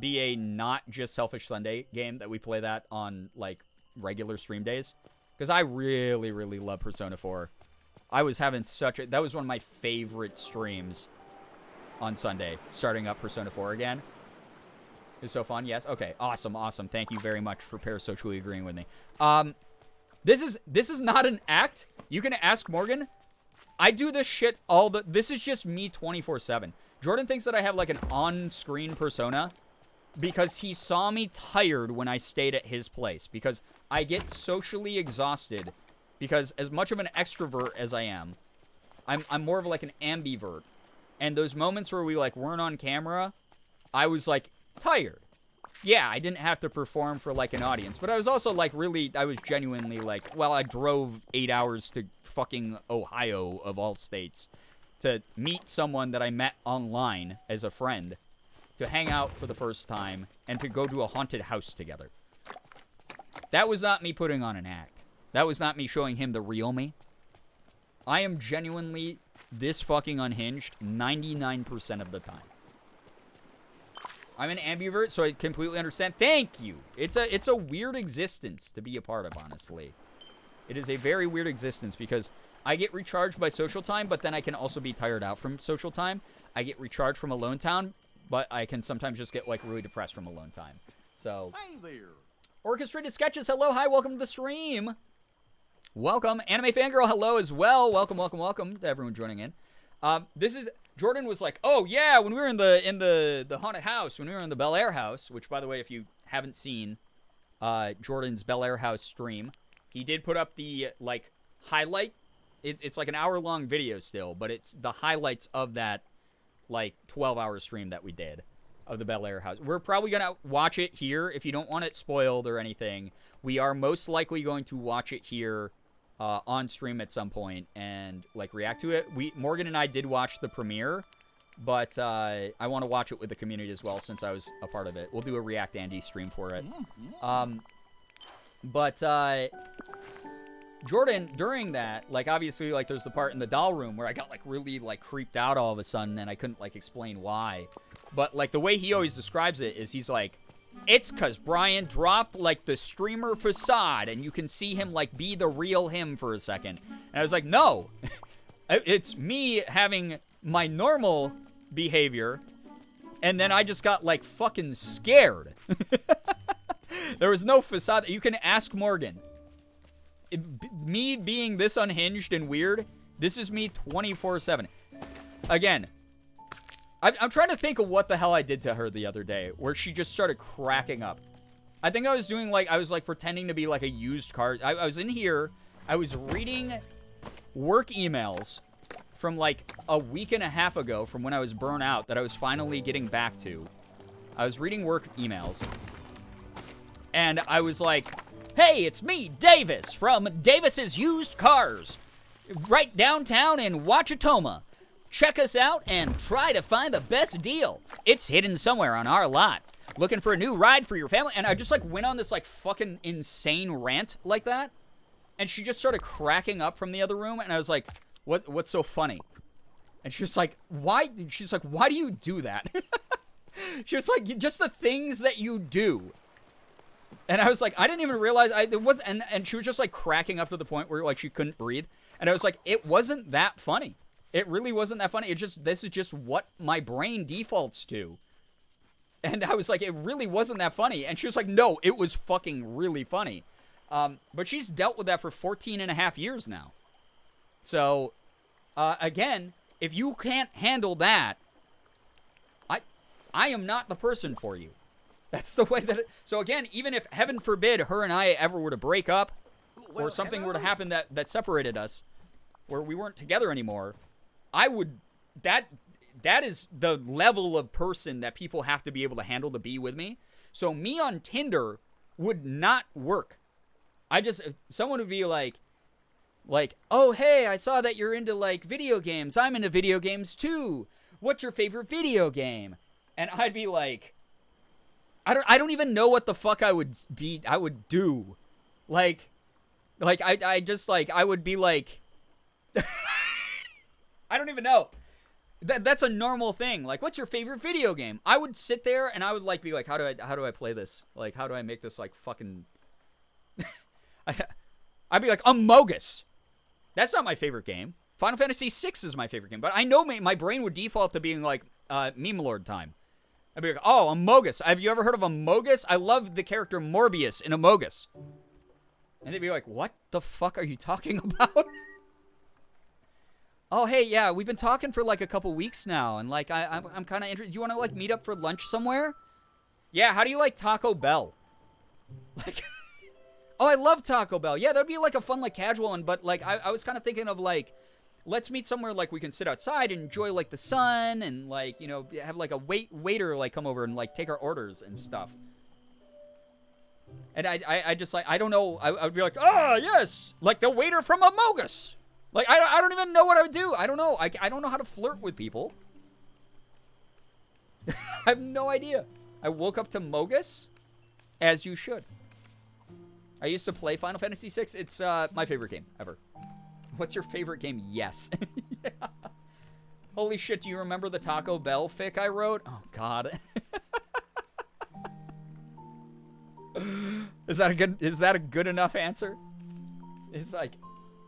C: be a not just Selfish Sunday game, that we play that on, like, regular stream days? Because I really, really love Persona 4. I was having that was one of my favorite streams on Sunday, starting up Persona 4 again. It's so fun, yes? Okay, awesome. Thank you very much for parasocially agreeing with me. This is not an act. You can ask Morgan. I do this shit this is just me 24/7. Jordan thinks that I have like an on-screen persona because he saw me tired when I stayed at his place. Because I get socially exhausted. Because as much of an extrovert as I am, I'm more of like an ambivert. And those moments where we like weren't on camera, I was like tired. yeah, I didn't have to perform for, like, an audience. But I was also, like, I was genuinely, like, well, I drove 8 hours to fucking Ohio, of all states, to meet someone that I met online as a friend, to hang out for the first time, and to go to a haunted house together. That was not me putting on an act. That was not me showing him the real me. I am genuinely this fucking unhinged 99% of the time. I'm an ambivert, so I completely understand. Thank you. It's a weird existence to be a part of, honestly. It is a very weird existence because I get recharged by social time, but then I can also be tired out from social time. I get recharged from alone time, but I can sometimes just get, like, really depressed from alone time. So,
E: Hey there.
C: Orchestrated Sketches, hello, hi, welcome to the stream. Welcome. Anime Fangirl, hello as well. Welcome, welcome, welcome to everyone joining in. Jordan was like, oh, yeah, when we were in the haunted house, when we were in the Bel Air house, which, by the way, if you haven't seen Jordan's Bel Air house stream, he did put up the, like, highlight. It's like an hour-long video still, but it's the highlights of that, like, 12-hour stream that we did of the Bel Air house. We're probably going to watch it here. If you don't want it spoiled or anything, we are most likely going to watch it here on stream at some point and, like, react to it. Morgan and I did watch the premiere, but I want to watch it with the community as well since I was a part of it. We'll do a React Andy stream for it. Jordan, during that, like, obviously, like, there's the part in the doll room where I got, like, really, like, creeped out all of a sudden and I couldn't, like, explain why. But, like, the way he always describes it is he's like, it's because Brian dropped, like, the streamer facade and you can see him, like, be the real him for a second. And I was like, no. It's me having my normal behavior and then I just got, like, fucking scared. There was no facade. You can ask Morgan. Me being this unhinged and weird, this is me 24/7. Again, I'm trying to think of what the hell I did to her the other day, where she just started cracking up. I think I was doing, like, I was, like, pretending to be, like, a used car. I was in here, I was reading work emails from, like, a week and a half ago from when I was burnt out that I was finally getting back to. I was reading work emails, and I was like, hey, it's me, Davis, from Davis's Used Cars, right downtown in Ouachita. Check us out and try to find the best deal. It's hidden somewhere on our lot. Looking for a new ride for your family? And I just, like, went on this, like, fucking insane rant like that. And she just started cracking up from the other room. And I was like, what's so funny? And she was like, why? She's like, why do you do that? She was like, just the things that you do. And I was like, I didn't even realize and she was just, like, cracking up to the point where, like, she couldn't breathe. And I was like, it wasn't that funny. It really wasn't that funny. This is just what my brain defaults to. And I was like, it really wasn't that funny. And she was like, no, it was fucking really funny. But she's dealt with that for 14 and a half years now. So, again, if you can't handle that, I am not the person for you. That's the way that so again, even if, heaven forbid, her and I ever were to break up, or something were to happen that separated us, where we weren't together anymore, I would, that is the level of person that people have to be able to handle to be with me. So me on Tinder would not work. Someone would be like, oh, hey, I saw that you're into, like, video games. I'm into video games too. What's your favorite video game? And I'd be like, I don't even know what the fuck I would do. Like, I would be like, I don't even know. That's a normal thing. Like, what's your favorite video game? I would sit there and I would, like, be like, how do I play this? Like, how do I make this, like, fucking I'd be like, Amogus. That's not my favorite game. Final Fantasy VI is my favorite game, but I know my brain would default to being like Meme Lord time. I'd be like, oh, Amogus. Have you ever heard of Amogus? I love the character Morbius in Amogus. And they'd be like, what the fuck are you talking about? Oh, hey, yeah, we've been talking for, like, a couple weeks now, and, like, I'm kind of interested. You want to, like, meet up for lunch somewhere? Yeah, how do you like Taco Bell? Like, oh, I love Taco Bell. Yeah, that'd be, like, a fun, like, casual one, but, like, I was kind of thinking of, like, let's meet somewhere, like, we can sit outside and enjoy, like, the sun and, like, you know, have, like, a waiter, like, come over and, like, take our orders and stuff. And I just like, I don't know. I would be like, oh, yes. Like the waiter from Amogus. Like, I don't even know what I would do. I don't know. I don't know how to flirt with people. I have no idea. I woke up to Mogus, as you should. I used to play Final Fantasy VI. It's my favorite game ever. What's your favorite game? Yes. Yeah. Holy shit, do you remember the Taco Bell fic I wrote? Oh, God. Is that a good enough answer? It's like,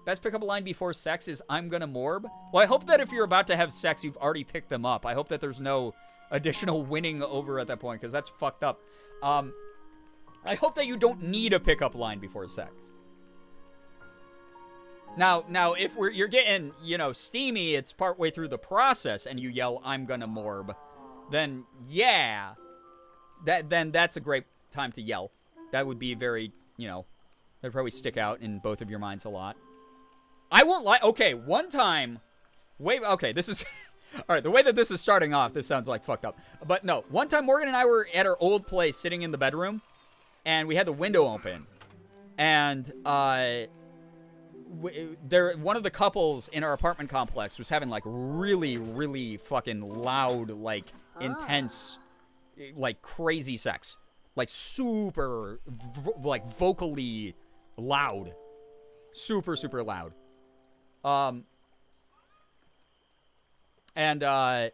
C: best pickup line before sex is I'm gonna morb. Well, I hope that if you're about to have sex, you've already picked them up. I hope that there's no additional winning over at that point, because that's fucked up. I hope that you don't need a pickup line before sex. Now, if you're getting, steamy, it's partway through the process, and you yell, I'm gonna morb, then, yeah, then that's a great time to yell. That would be very, that'd probably stick out in both of your minds a lot. I won't lie. Okay, one time, okay, this is, all right, the way that this is starting off, this sounds like fucked up. But no, one time Morgan and I were at our old place sitting in the bedroom, and we had the window open, and, one of the couples in our apartment complex was having, like, really, really fucking loud, like, intense, like, crazy sex. Like, super, like, vocally loud. Super, super loud. And I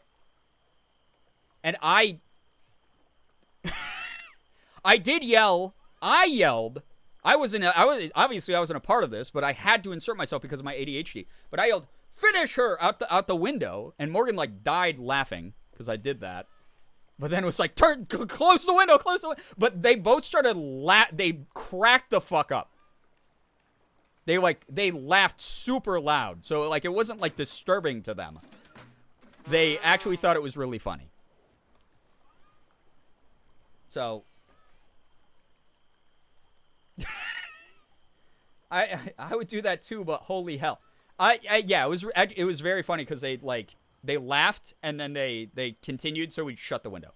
C: I did yell. I yelled. I wasn't a part of this, but I had to insert myself because of my ADHD. But I yelled, "Finish her!" out the window, and Morgan, like, died laughing because I did that. But then it was like, close the window. But they both started they cracked the fuck up. They laughed super loud. So, like, it wasn't, like, disturbing to them. They actually thought it was really funny. So, I would do that too, but holy hell. Yeah, it was very funny because they laughed and then they continued, so we shut the window.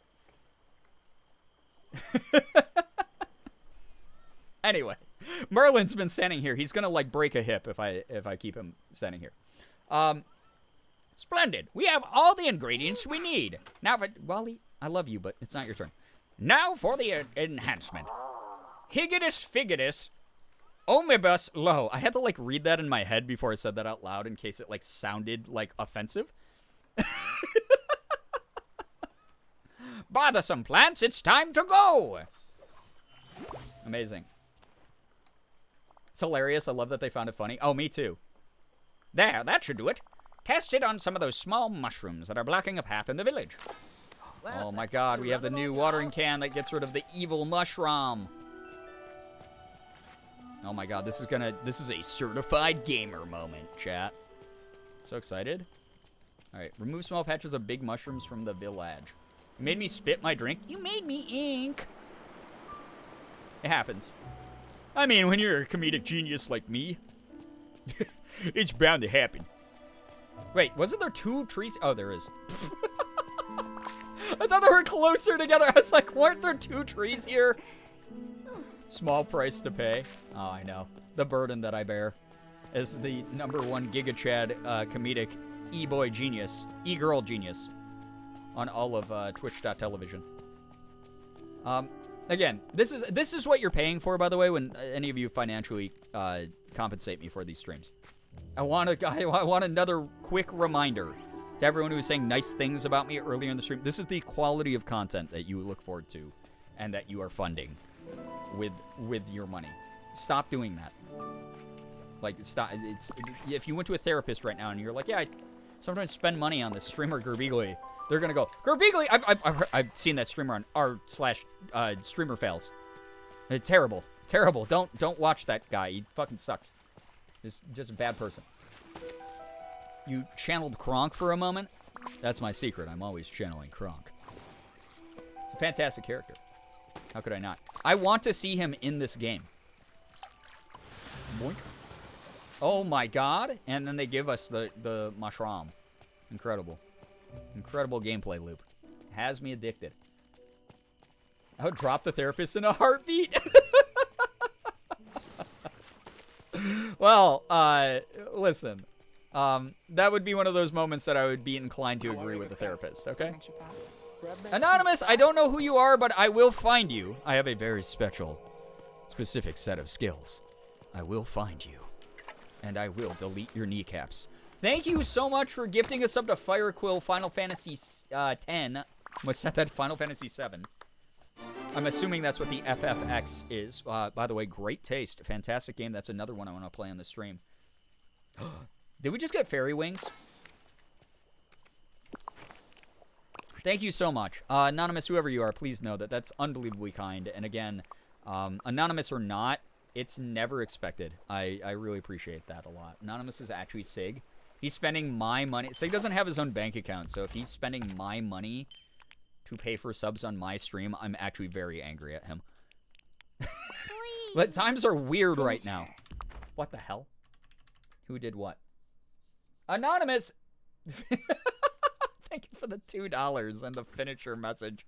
C: Anyway, Merlin's been standing here. He's gonna, like, break a hip if I keep him standing here. Splendid. We have all the ingredients we need. Now, Wally, I love you, but it's not your turn. Now for the enhancement. Higitus figitus omnibus lo. I had to, like, read that in my head before I said that out loud in case it, like, sounded, like, offensive. Bothersome plants, it's time to go. Amazing. It's hilarious. I love that they found it funny. Oh, me too. There, that should do it. Test it on some of those small mushrooms that are blocking a path in the village.
E: Well,
C: Oh my god, we have the new watering can that gets rid of the evil mushroom. Oh my god, this is a certified gamer moment, chat. So excited. Alright, remove small patches of big mushrooms from the village. You made me spit my drink. You made me ink. It happens. I mean, when you're a comedic genius like me, it's bound to happen. Wait, wasn't there 2 trees? Oh, there is. I thought they were closer together. I was like, weren't there 2 trees here? Small price to pay. Oh, I know. The burden that I bear as the #1 Giga Chad comedic e-boy genius, e-girl genius on all of Twitch.television. Again, this is what you're paying for, by the way, when any of you financially compensate me for these streams. I want another quick reminder to everyone who was saying nice things about me earlier in the stream. This is the quality of content that you look forward to and that you are funding with your money. Stop doing that. Like, stop. If you went to a therapist right now and you're like, yeah, I sometimes spend money on this streamer Girbeagly, they're gonna go, Girbeagly. I've seen that streamer on r/streamer fails. Terrible. Don't watch that guy. He fucking sucks. He's just a bad person. You channeled Kronk for a moment? That's my secret. I'm always channeling Kronk. It's a fantastic character. How could I not? I want to see him in this game. Boink. Oh my god. And then they give us the mushroom. Incredible. Incredible gameplay loop. Has me addicted. I would drop the therapist in a heartbeat. Well, listen. That would be one of those moments that I would be inclined to agree with the therapist, okay? Anonymous, I don't know who you are, but I will find you. I have a very specific set of skills. I will find you. And I will delete your kneecaps. Thank you so much for gifting us up to Firequill Final Fantasy X. I'm gonna set that Final Fantasy 7. I'm assuming that's what the FFX is. By the way, great taste. Fantastic game. That's another one I want to play on the stream. Did we just get fairy wings? Thank you so much. Anonymous, whoever you are, please know that that's unbelievably kind. And again, anonymous or not, it's never expected. I really appreciate that a lot. Anonymous is actually Sig. He's spending my money. Sig doesn't have his own bank account, so if he's spending my money to pay for subs on my stream, I'm actually very angry at him. But times are weird right now. What the hell? Who did what? Anonymous! Thank you for the $2 and the finisher message.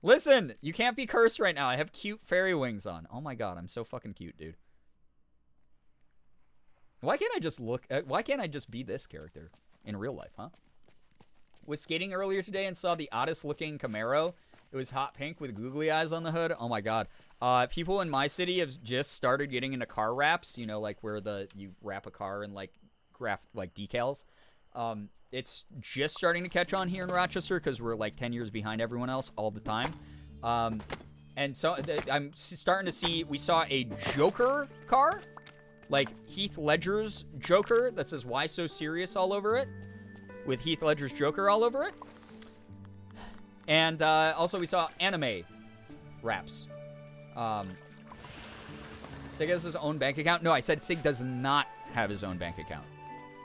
C: Listen, you can't be cursed right now. I have cute fairy wings on. Oh my god, I'm so fucking cute, dude. Why can't I just be this character in real life, huh? Was skating earlier today and saw the oddest looking Camaro. It was hot pink with googly eyes on the hood. Oh my god. People in my city have just started getting into car wraps, you know, like where you wrap a car in like decals. It's just starting to catch on here in Rochester because we're like 10 years behind everyone else all the time. And so I'm starting to see, we saw a Joker car, like Heath Ledger's Joker that says "Why So Serious" all over it, with Heath Ledger's Joker all over it. And also we saw anime wraps. Sig has his own bank account. No, I said Sig does not have his own bank account.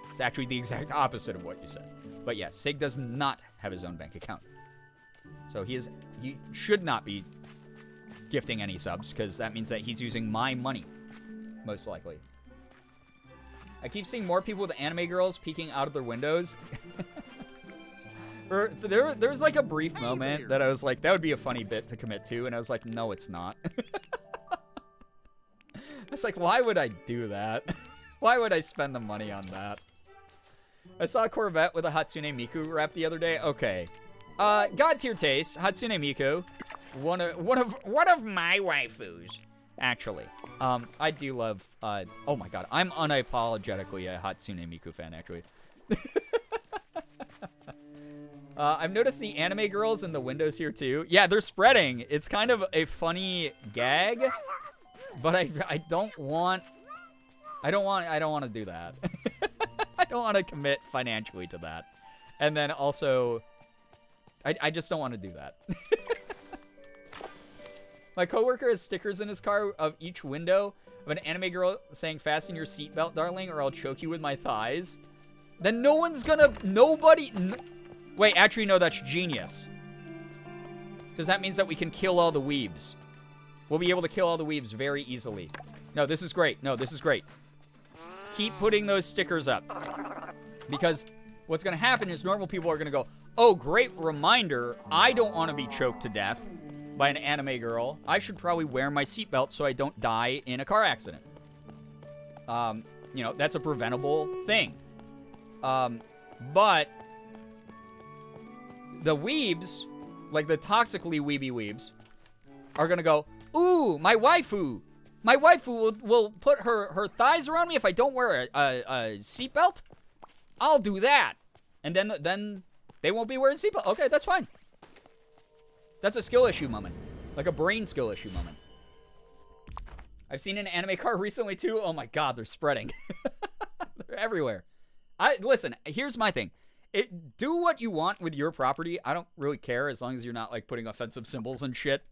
C: It's actually the exact opposite of what you said. But yes, Sig does not have his own bank account. So he should not be gifting any subs, because that means that he's using my money, most likely. I keep seeing more people with anime girls peeking out of their windows. There was like a brief moment that I was like, that would be a funny bit to commit to, and I was like, no, it's not. It's like, why would I do that? Why would I spend the money on that? I saw a Corvette with a Hatsune Miku wrap the other day. Okay. God tier taste. Hatsune Miku. One of my waifus, actually. I do love, oh my god. I'm unapologetically a Hatsune Miku fan, actually. I've noticed the anime girls in the windows here too. Yeah, they're spreading. It's kind of a funny gag, but I don't want to do that. I don't want to commit financially to that. And then also, I just don't want to do that. My coworker has stickers in his car of each window of an anime girl saying, "Fasten your seatbelt, darling, or I'll choke you with my thighs." Then wait, actually, no, that's genius. Because that means that we can kill all the weebs. We'll be able to kill all the weebs very easily. No, this is great. No, this is great. Keep putting those stickers up. Because what's going to happen is normal people are going to go, oh, great reminder. I don't want to be choked to death by an anime girl. I should probably wear my seatbelt so I don't die in a car accident. You know, that's a preventable thing. But the weebs, like the toxically weeby weebs, are going to go, ooh, my waifu. My waifu will put her thighs around me if I don't wear a seatbelt. I'll do that. And then they won't be wearing seatbelt. Okay, that's fine. That's a skill issue moment. Like a brain skill issue moment. I've seen an anime car recently too. Oh my god, they're spreading. They're everywhere. Listen, here's my thing. Do what you want with your property. I don't really care as long as you're not like putting offensive symbols and shit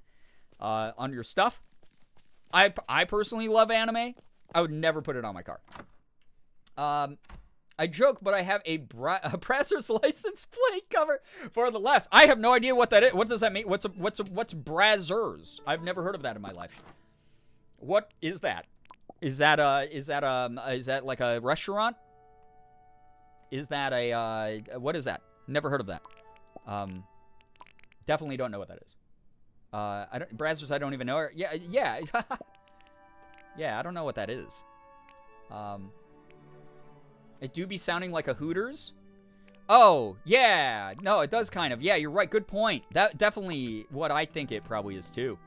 C: on your stuff. I personally love anime. I would never put it on my car. I joke, but I have a Brazzers license plate cover for the left. I have no idea what that is. What does that mean? What's Brazzers? I've never heard of that in my life. What is that? Is that like a restaurant? Is that what is that? Never heard of that. Definitely don't know what that is. Brazzers, I don't even know. Yeah. Yeah, I don't know what that is. It do be sounding like a Hooters. Oh, yeah. No, it does kind of. Yeah, you're right. Good point. That definitely what I think it probably is too.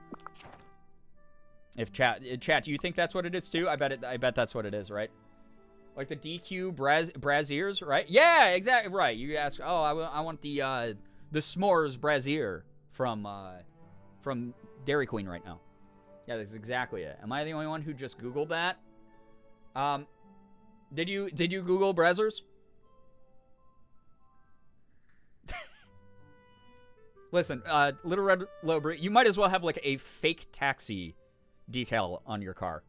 C: If chat, do you think that's what it is too? I bet that's what it is, right? Like the DQ braziers, right? Yeah, exactly right. You ask, oh, I want the s'mores brazier from Dairy Queen right now. Yeah, that's exactly it. Am I the only one who just Googled that? Did you Google brazzers? Listen, Little Red Lober, you might as well have like a fake taxi decal on your car.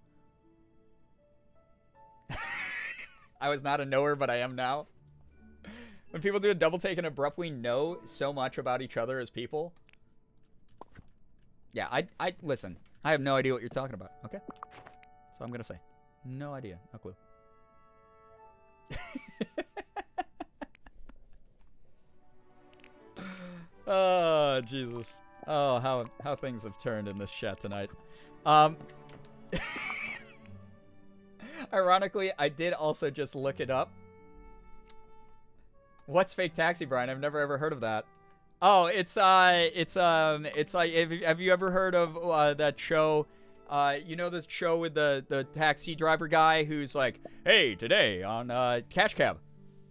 C: I was not a knower, but I am now. When people do a double take and abrupt, we know so much about each other as people. Yeah, I listen. I have no idea what you're talking about. Okay, that's all I'm gonna say. No idea, no clue. Oh Jesus! Oh, how things have turned in this chat tonight. Ironically, I did also just look it up. What's fake taxi, Brian? I've never ever heard of that. Oh, it's like, have you ever heard of that show? You know this show with the taxi driver guy who's like, hey, today on Cash Cab.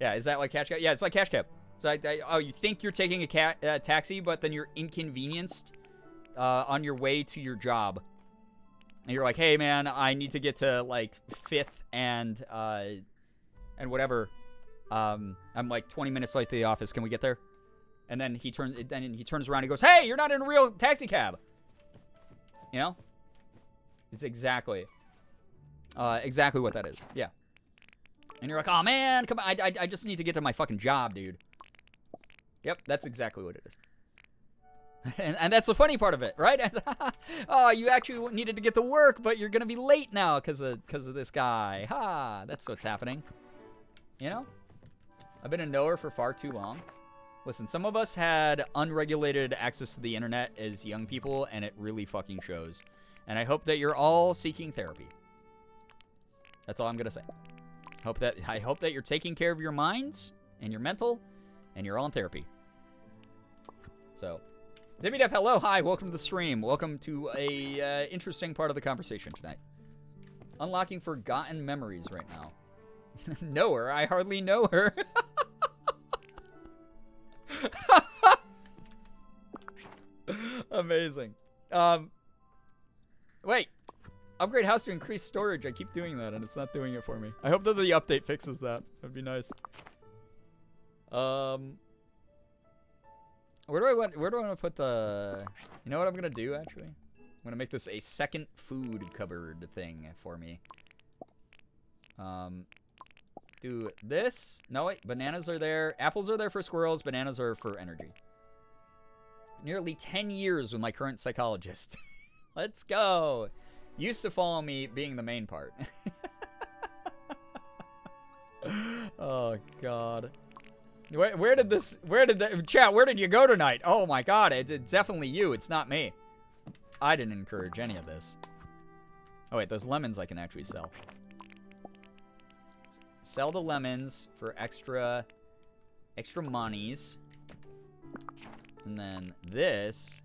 C: Yeah, is that like Cash Cab? Yeah, it's like Cash Cab. So oh, you think you're taking a taxi, but then you're inconvenienced on your way to your job. And you're like, hey man, I need to get to like 5th and whatever. I'm like 20 minutes late to the office. Can we get there? And then he turns around and goes, hey, you're not in a real taxi cab. You know? It's exactly what that is. Yeah. And you're like, oh man, come on, I just need to get to my fucking job, dude. Yep, that's exactly what it is. And that's the funny part of it, right? Oh, you actually needed to get to work, but you're gonna be late now because of this guy. Ha! That's what's happening. You know? I've been a knower for far too long. Listen, some of us had unregulated access to the internet as young people, and it really fucking shows. And I hope that you're all seeking therapy. That's all I'm gonna say. I hope that you're taking care of your minds and your mental, and you're all in therapy. So. ZibbyDev, hello, hi, welcome to the stream. Welcome to a interesting part of the conversation tonight. Unlocking forgotten memories right now. Know her? I hardly know her. Amazing. Wait. Upgrade house to increase storage. I keep doing that and it's not doing it for me. I hope that the update fixes that. That'd be nice. Where do I want to put the... You know what I'm going to do, actually? I'm going to make this a second food cupboard thing for me. Do this. No, wait. Bananas are there. Apples are there for squirrels. Bananas are for energy. Nearly 10 years with my current psychologist. Let's go. Used to follow me being the main part. Oh, God. Where did you go tonight? Oh my God, it's definitely you. It's not me. I didn't encourage any of this. Oh wait, those lemons I can actually sell. Sell the lemons for extra monies. And then this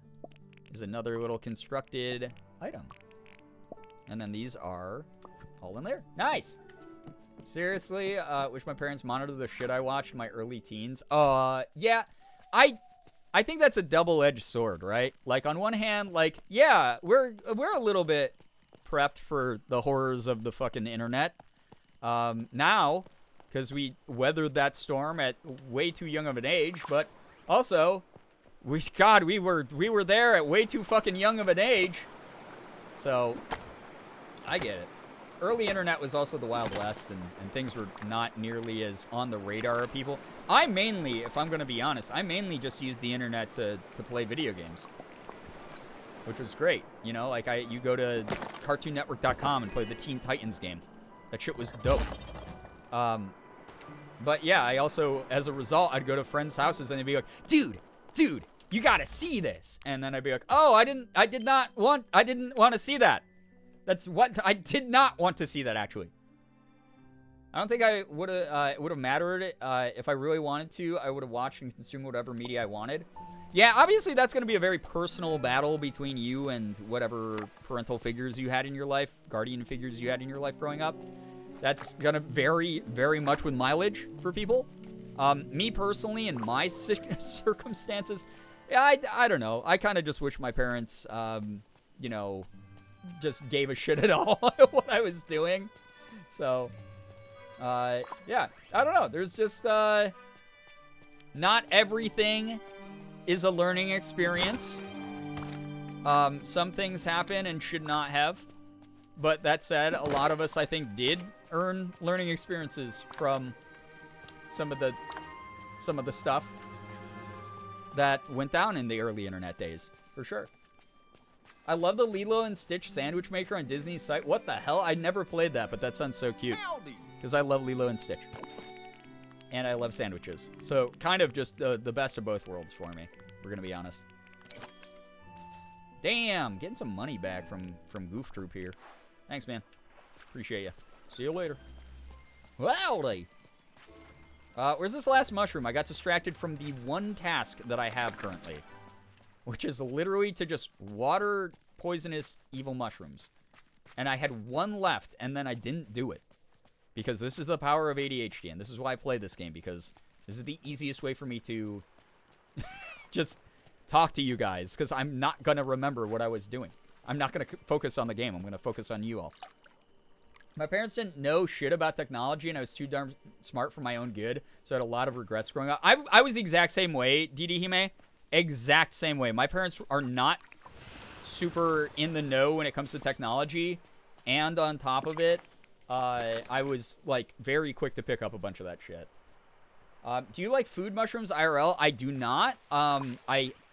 C: is another little constructed item. And then these are all in there. Nice. Seriously, wish my parents monitored the shit I watched in my early teens. Yeah, I think that's a double-edged sword, right? Like, on one hand, like, yeah, we're a little bit prepped for the horrors of the fucking internet. Now, because we weathered that storm at way too young of an age, but also, we were there at way too fucking young of an age. So, I get it. Early internet was also the Wild West, and things were not nearly as on the radar of people. I mainly, if I'm going to be honest, I mainly just used the internet to play video games. Which was great. You know, like you go to CartoonNetwork.com and play the Teen Titans game. That shit was dope. But yeah, I also, as a result, I'd go to friends' houses and they'd be like, dude, you gotta see this. And then I'd be like, oh, I didn't want to see that. That's what I did not want to see that, actually. I don't think I would have it would have mattered if I really wanted to. I would have watched and consumed whatever media I wanted. Yeah, obviously that's going to be a very personal battle between you and whatever parental figures you had in your life, guardian figures you had in your life growing up. That's going to vary very much with mileage for people. Me personally, in my circumstances, I don't know. I kind of just wish my parents, you know, just gave a shit at all what I was doing. So, yeah, I don't know. There's just, not everything is a learning experience. Some things happen and should not have. But that said, a lot of us, I think, did earn learning experiences from some of the stuff that went down in the early internet days, for sure. I love the Lilo and Stitch sandwich maker on Disney's site. What the hell? I never played that, but that sounds so cute. Because I love Lilo and Stitch. And I love sandwiches. So, kind of just the best of both worlds for me. We're going to be honest. Damn, getting some money back from Goof Troop here. Thanks, man. Appreciate you. See you later. Howdy. Where's this last mushroom? I got distracted from the one task that I have currently. Which is literally to just water poisonous evil mushrooms. And I had one left, and then I didn't do it. Because this is the power of ADHD, and this is why I play this game, because this is the easiest way for me to just talk to you guys, because I'm not going to remember what I was doing. I'm not going to focus on the game. I'm going to focus on you all. My parents didn't know shit about technology, and I was too darn smart for my own good, so I had a lot of regrets growing up. I was the exact same way, DD Hime. Exact same way. My parents are not super in the know when it comes to technology, and on top of it, I was, like, very quick to pick up a bunch of that shit. Do you like food mushrooms IRL? I do not.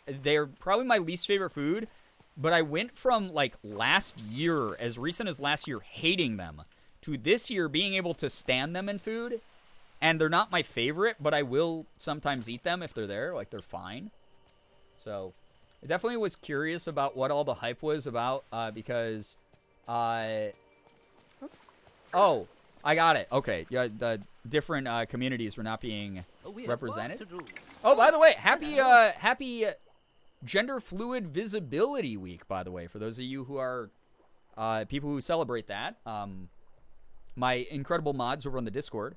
C: They're probably my least favorite food, but I went from, like, last year, as recent as last year, hating them, to this year being able to stand them in food, and they're not my favorite, but I will sometimes eat them if they're there. Like, they're fine. So, I definitely was curious about what all the hype was about, because, oh, I got it. Okay, yeah, the different communities were not being represented. Oh, by the way, happy Gender Fluid Visibility Week, by the way, for those of you who are people who celebrate that. My incredible mods over on the Discord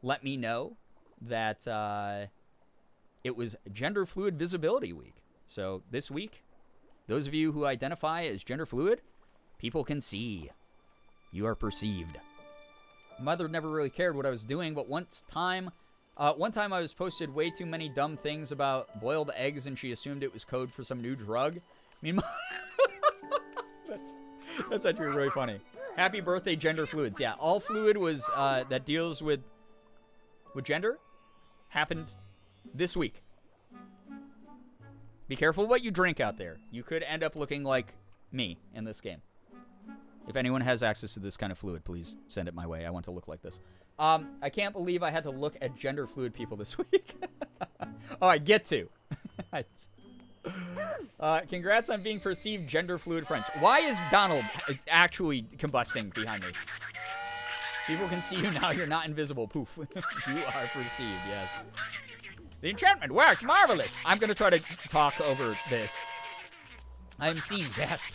C: let me know that it was Gender Fluid Visibility Week. So this week, those of you who identify as gender fluid, people can see. You are perceived. Mother never really cared what I was doing, but one time I was posted way too many dumb things about boiled eggs, and she assumed it was code for some new drug. I mean, that's actually really funny. Happy birthday, gender fluids. Yeah, all fluid was that deals with gender happened this week. Be careful what you drink out there. You could end up looking like me in this game. If anyone has access to this kind of fluid, please send it my way. I want to look like this. I can't believe I had to look at gender fluid people this week. Oh, I get to. Congrats on being perceived gender fluid friends. Why is Donald actually combusting behind me? People can see you now. You're not invisible. Poof. You are perceived, yes. The enchantment worked. Marvelous. I'm going to try to talk over this. I'm seeing gasp.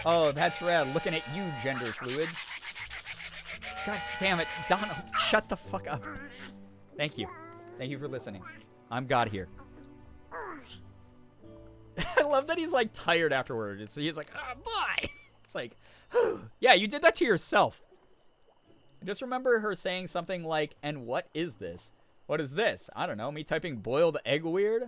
C: Oh, that's rad. Looking at you, gender fluids. God damn it. Donald, shut the fuck up. Thank you. Thank you for listening. I'm God here. I love that he's, like, tired afterward. He's like, oh, boy. It's like, yeah, you did that to yourself. I just remember her saying something like, and what is this? What is this? I don't know. Me typing boiled egg weird?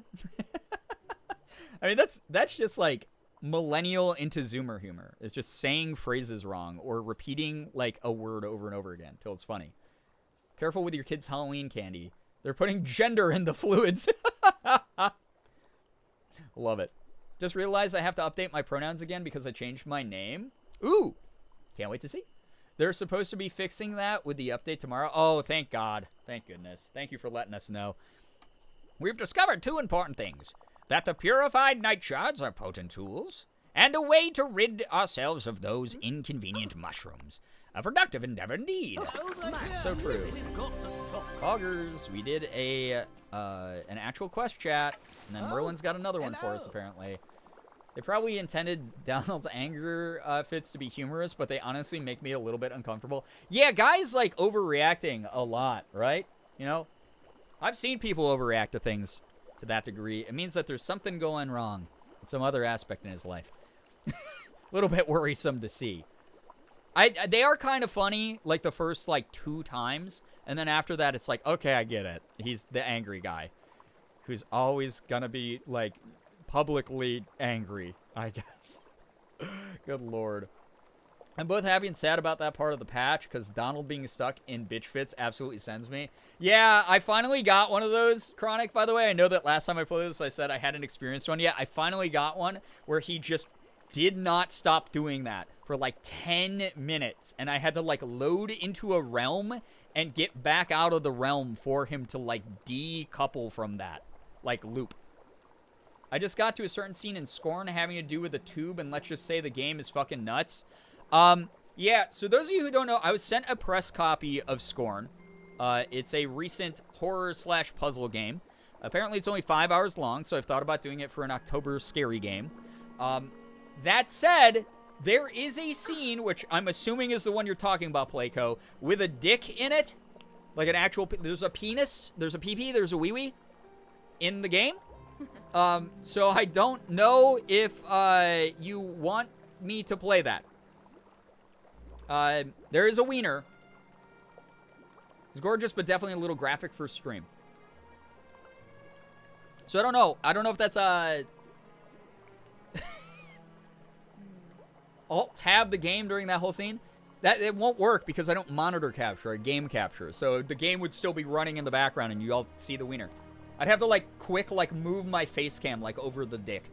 C: I mean, that's just, like, millennial into Zoomer humor. It's just saying phrases wrong or repeating, like, a word over and over again till it's funny. Careful with your kids' Halloween candy. They're putting gender in the fluids. Love it. Just realized I have to update my pronouns again because I changed my name. Ooh. Can't wait to see. They're supposed to be fixing that with the update tomorrow. Oh, thank God. Thank goodness. Thank you for letting us know. We've discovered two important things. That the purified night shards are potent tools, and a way to rid ourselves of those inconvenient mushrooms. A productive endeavor indeed. So true. Poggers, we did an actual quest chat, and then Merlin's got another one for us, apparently. They probably intended Donald's anger fits to be humorous, but they honestly make me a little bit uncomfortable. Yeah, guys like overreacting a lot, right? You know? I've seen people overreact to things to that degree. It means that there's something going wrong in some other aspect in his life. A little bit worrisome to see. They are kind of funny, like, the first, like, 2 times. And then after that, it's like, okay, I get it. He's the angry guy who's always gonna be, like, publicly angry, I guess. Good lord. I'm both happy and sad about that part of the patch, because Donald being stuck in bitch fits absolutely sends me. Yeah, I finally got one of those, Chronic, by the way. I know that last time I played this, I said I hadn't experienced one yet. I finally got one where he just did not stop doing that for like 10 minutes. And I had to like load into a realm and get back out of the realm for him to like decouple from that like loop. I just got to a certain scene in Scorn having to do with a tube, and let's just say the game is fucking nuts. Yeah, so those of you who don't know, I was sent a press copy of Scorn. It's a recent horror/puzzle game. Apparently it's only 5 hours long, so I've thought about doing it for an October scary game. That said, there is a scene, which I'm assuming is the one you're talking about, Playco, with a dick in it. Like an actual, there's a penis, there's a pee-pee, there's a wee-wee in the game. So I don't know if, you want me to play that. There is a wiener. It's gorgeous, but definitely a little graphic for stream. So I don't know. I don't know if that's, Alt-tab the game during that whole scene. That it won't work because I don't monitor capture, I game capture. So the game would still be running in the background and you all see the wiener. I'd have to like quick like move my face cam like over the dick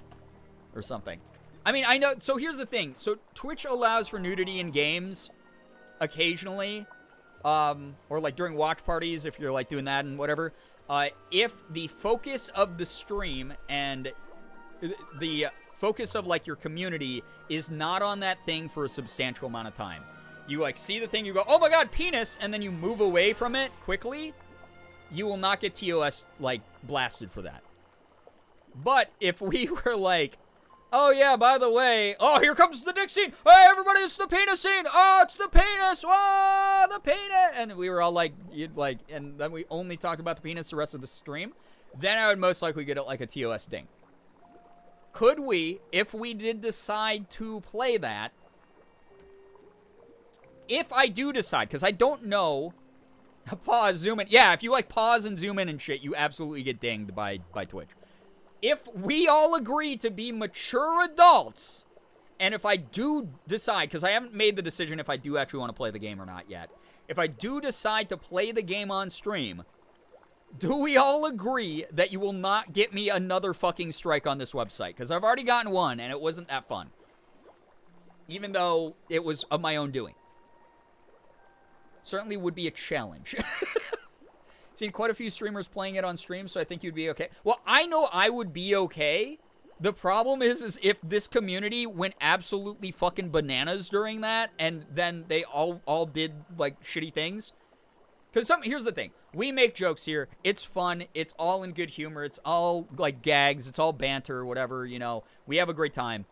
C: or something. I mean, I know, so here's the thing. So Twitch allows for nudity in games occasionally, or like during watch parties if you're like doing that and whatever. If the focus of the stream and the focus of like your community is not on that thing for a substantial amount of time. You like see the thing, you go, oh my god, penis, and then you move away from it quickly, you will not get TOS like blasted for that. But if we were like, oh yeah, by the way, oh here comes the dick scene, hey everybody, it's the penis scene, oh it's the penis, oh the penis, and we were all like, you'd like, and then we only talked about the penis the rest of the stream, then I would most likely get it like a TOS ding. Could we, if we did decide to play that, if I do decide, because I don't know, pause, zoom in, yeah, if you like pause and zoom in and shit, you absolutely get dinged by Twitch. If we all agree to be mature adults, and if I do decide, because I haven't made the decision if I do actually want to play the game or not yet, if I do decide to play the game on stream, do we all agree that you will not get me another fucking strike on this website? Because I've already gotten one, and it wasn't that fun. Even though it was of my own doing. Certainly would be a challenge. Seen quite a few streamers playing it on stream, so I think you'd be okay. Well, I know I would be okay. The problem is if this community went absolutely fucking bananas during that, and then they all did, like, shitty things. Because here's the thing. We make jokes here. It's fun. It's all in good humor. It's all, like, gags. It's all banter or whatever, you know. We have a great time.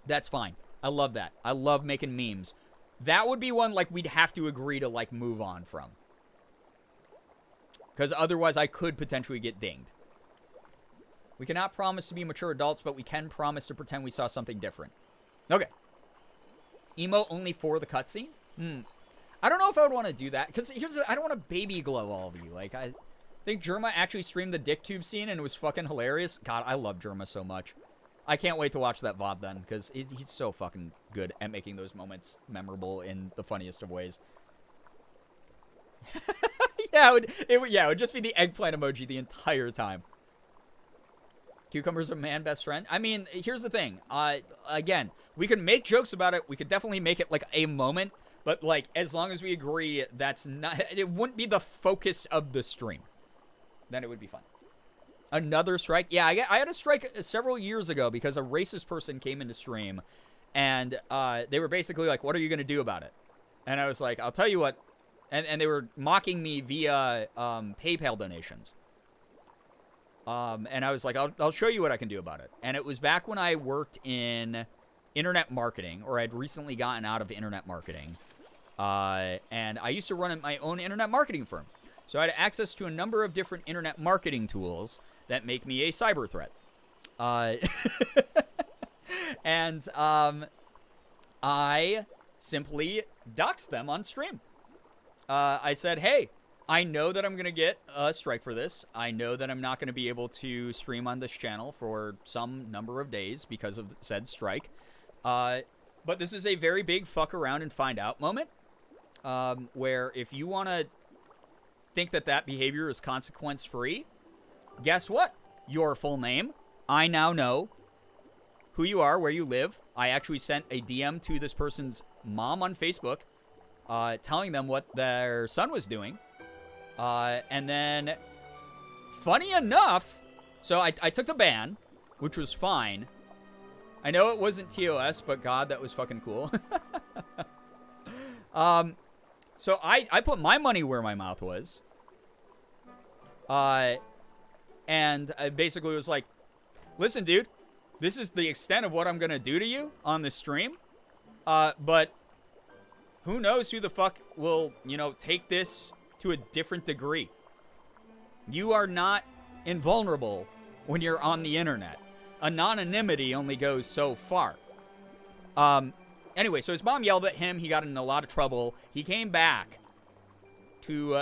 C: That's fine. I love that. I love making memes. That would be one, like, we'd have to agree to, like, move on from. Because otherwise I could potentially get dinged. We cannot promise to be mature adults, but we can promise to pretend we saw something different. Okay. Emote only for the cutscene? I don't know if I would want to do that. Because here's the, I don't want to baby glow all of you. Like, I think Germa actually streamed the dick tube scene and it was fucking hilarious. God, I love Germa so much. I can't wait to watch that VOD then, because he's so fucking good at making those moments memorable in the funniest of ways. Yeah, it would just be the eggplant emoji the entire time. Cucumber's a man best friend. I mean, here's the thing. Again, we could make jokes about it. We could definitely make it like a moment, but like as long as we agree that's not, it wouldn't be the focus of the stream. Then it would be fun. Another strike? Yeah, I had a strike several years ago because a racist person came into stream and they were basically like, what are you going to do about it? And I was like, I'll tell you what. And they were mocking me via PayPal donations. And I was like, I'll show you what I can do about it. And it was back when I worked in internet marketing, or I'd recently gotten out of internet marketing. And I used to run my own internet marketing firm. So I had access to a number of different internet marketing tools that make me a cyber threat. And I simply doxed them on stream. I said, hey, I know that I'm going to get a strike for this. I know that I'm not going to be able to stream on this channel for some number of days because of said strike. But this is a very big fuck around and find out moment. Where if you want to think that behavior is consequence free, guess what? Your full name. I now know who you are, where you live. I actually sent a DM to this person's mom on Facebook, telling them what their son was doing. And then, funny enough, so I took the ban, which was fine. I know it wasn't TOS, but God, that was fucking cool. So I put my money where my mouth was. And I basically was like, listen, dude, this is the extent of what I'm going to do to you on the stream. But who knows who the fuck will, take this to a different degree. You are not invulnerable when you're on the internet. Anonymity only goes so far. Anyway, so his mom yelled at him. He got in a lot of trouble. He came back to,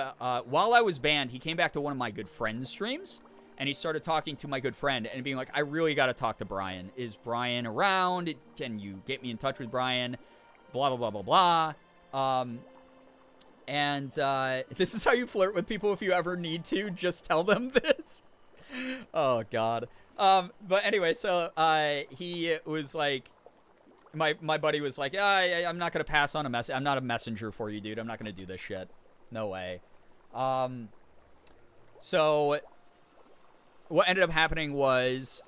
C: while I was banned, he came back to one of my good friend's streams. And he started talking to my good friend and being like, I really got to talk to Brian. Is Brian around? Can you get me in touch with Brian? Blah, blah, blah, blah, blah. And this is how you flirt with people if you ever need to. Just tell them this. Oh, God. But anyway, so he was like, my buddy was like, I'm not going to pass on a message. I'm not a messenger for you, dude. I'm not going to do this shit. No way. So what ended up happening was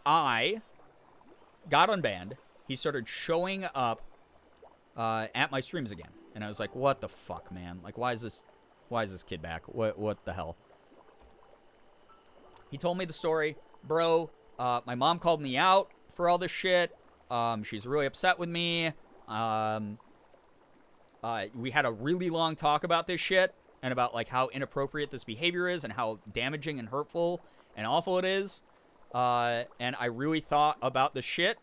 C: I got unbanned. He started showing up at my streams again. And I was like, what the fuck, man? Like, why is this kid back? What the hell? He told me the story. Bro, my mom called me out for all this shit. She's really upset with me. We had a really long talk about this shit and about like how inappropriate this behavior is and how damaging and hurtful and awful it is. And I really thought about the shit.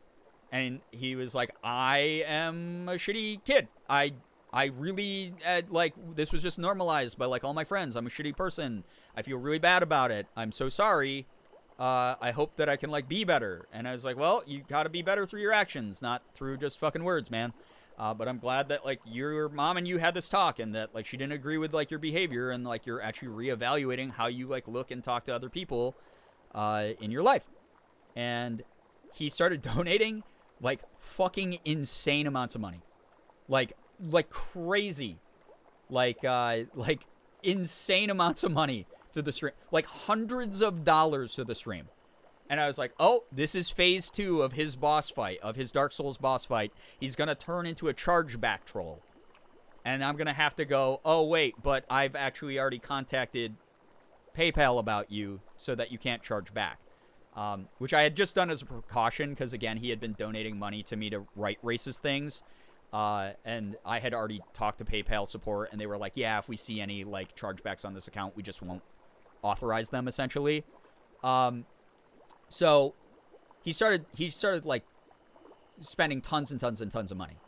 C: And he was like, I am a shitty kid. I really, like, this was just normalized by, like, all my friends. I'm a shitty person. I feel really bad about it. I'm so sorry. I hope that I can, like, be better. And I was like, well, you gotta be better through your actions, not through just fucking words, man. But I'm glad that, like, your mom and you had this talk and that, like, she didn't agree with, like, your behavior and, like, you're actually reevaluating how you, like, look and talk to other people in your life. And he started donating, like, fucking insane amounts of money. Like crazy. Like insane amounts of money to the stream. Like, hundreds of dollars to the stream. And I was like, oh, this is phase 2 of his boss fight, of his Dark Souls boss fight. He's going to turn into a chargeback troll. And I'm going to have to go, oh, wait, but I've actually already contacted PayPal about you so that you can't charge back. Which I had just done as a precaution because, again, he had been donating money to me to write racist things. And I had already talked to PayPal support, and they were like, yeah, if we see any, like, chargebacks on this account, we just won't authorize them, essentially. So he started, like, spending tons and tons and tons of money.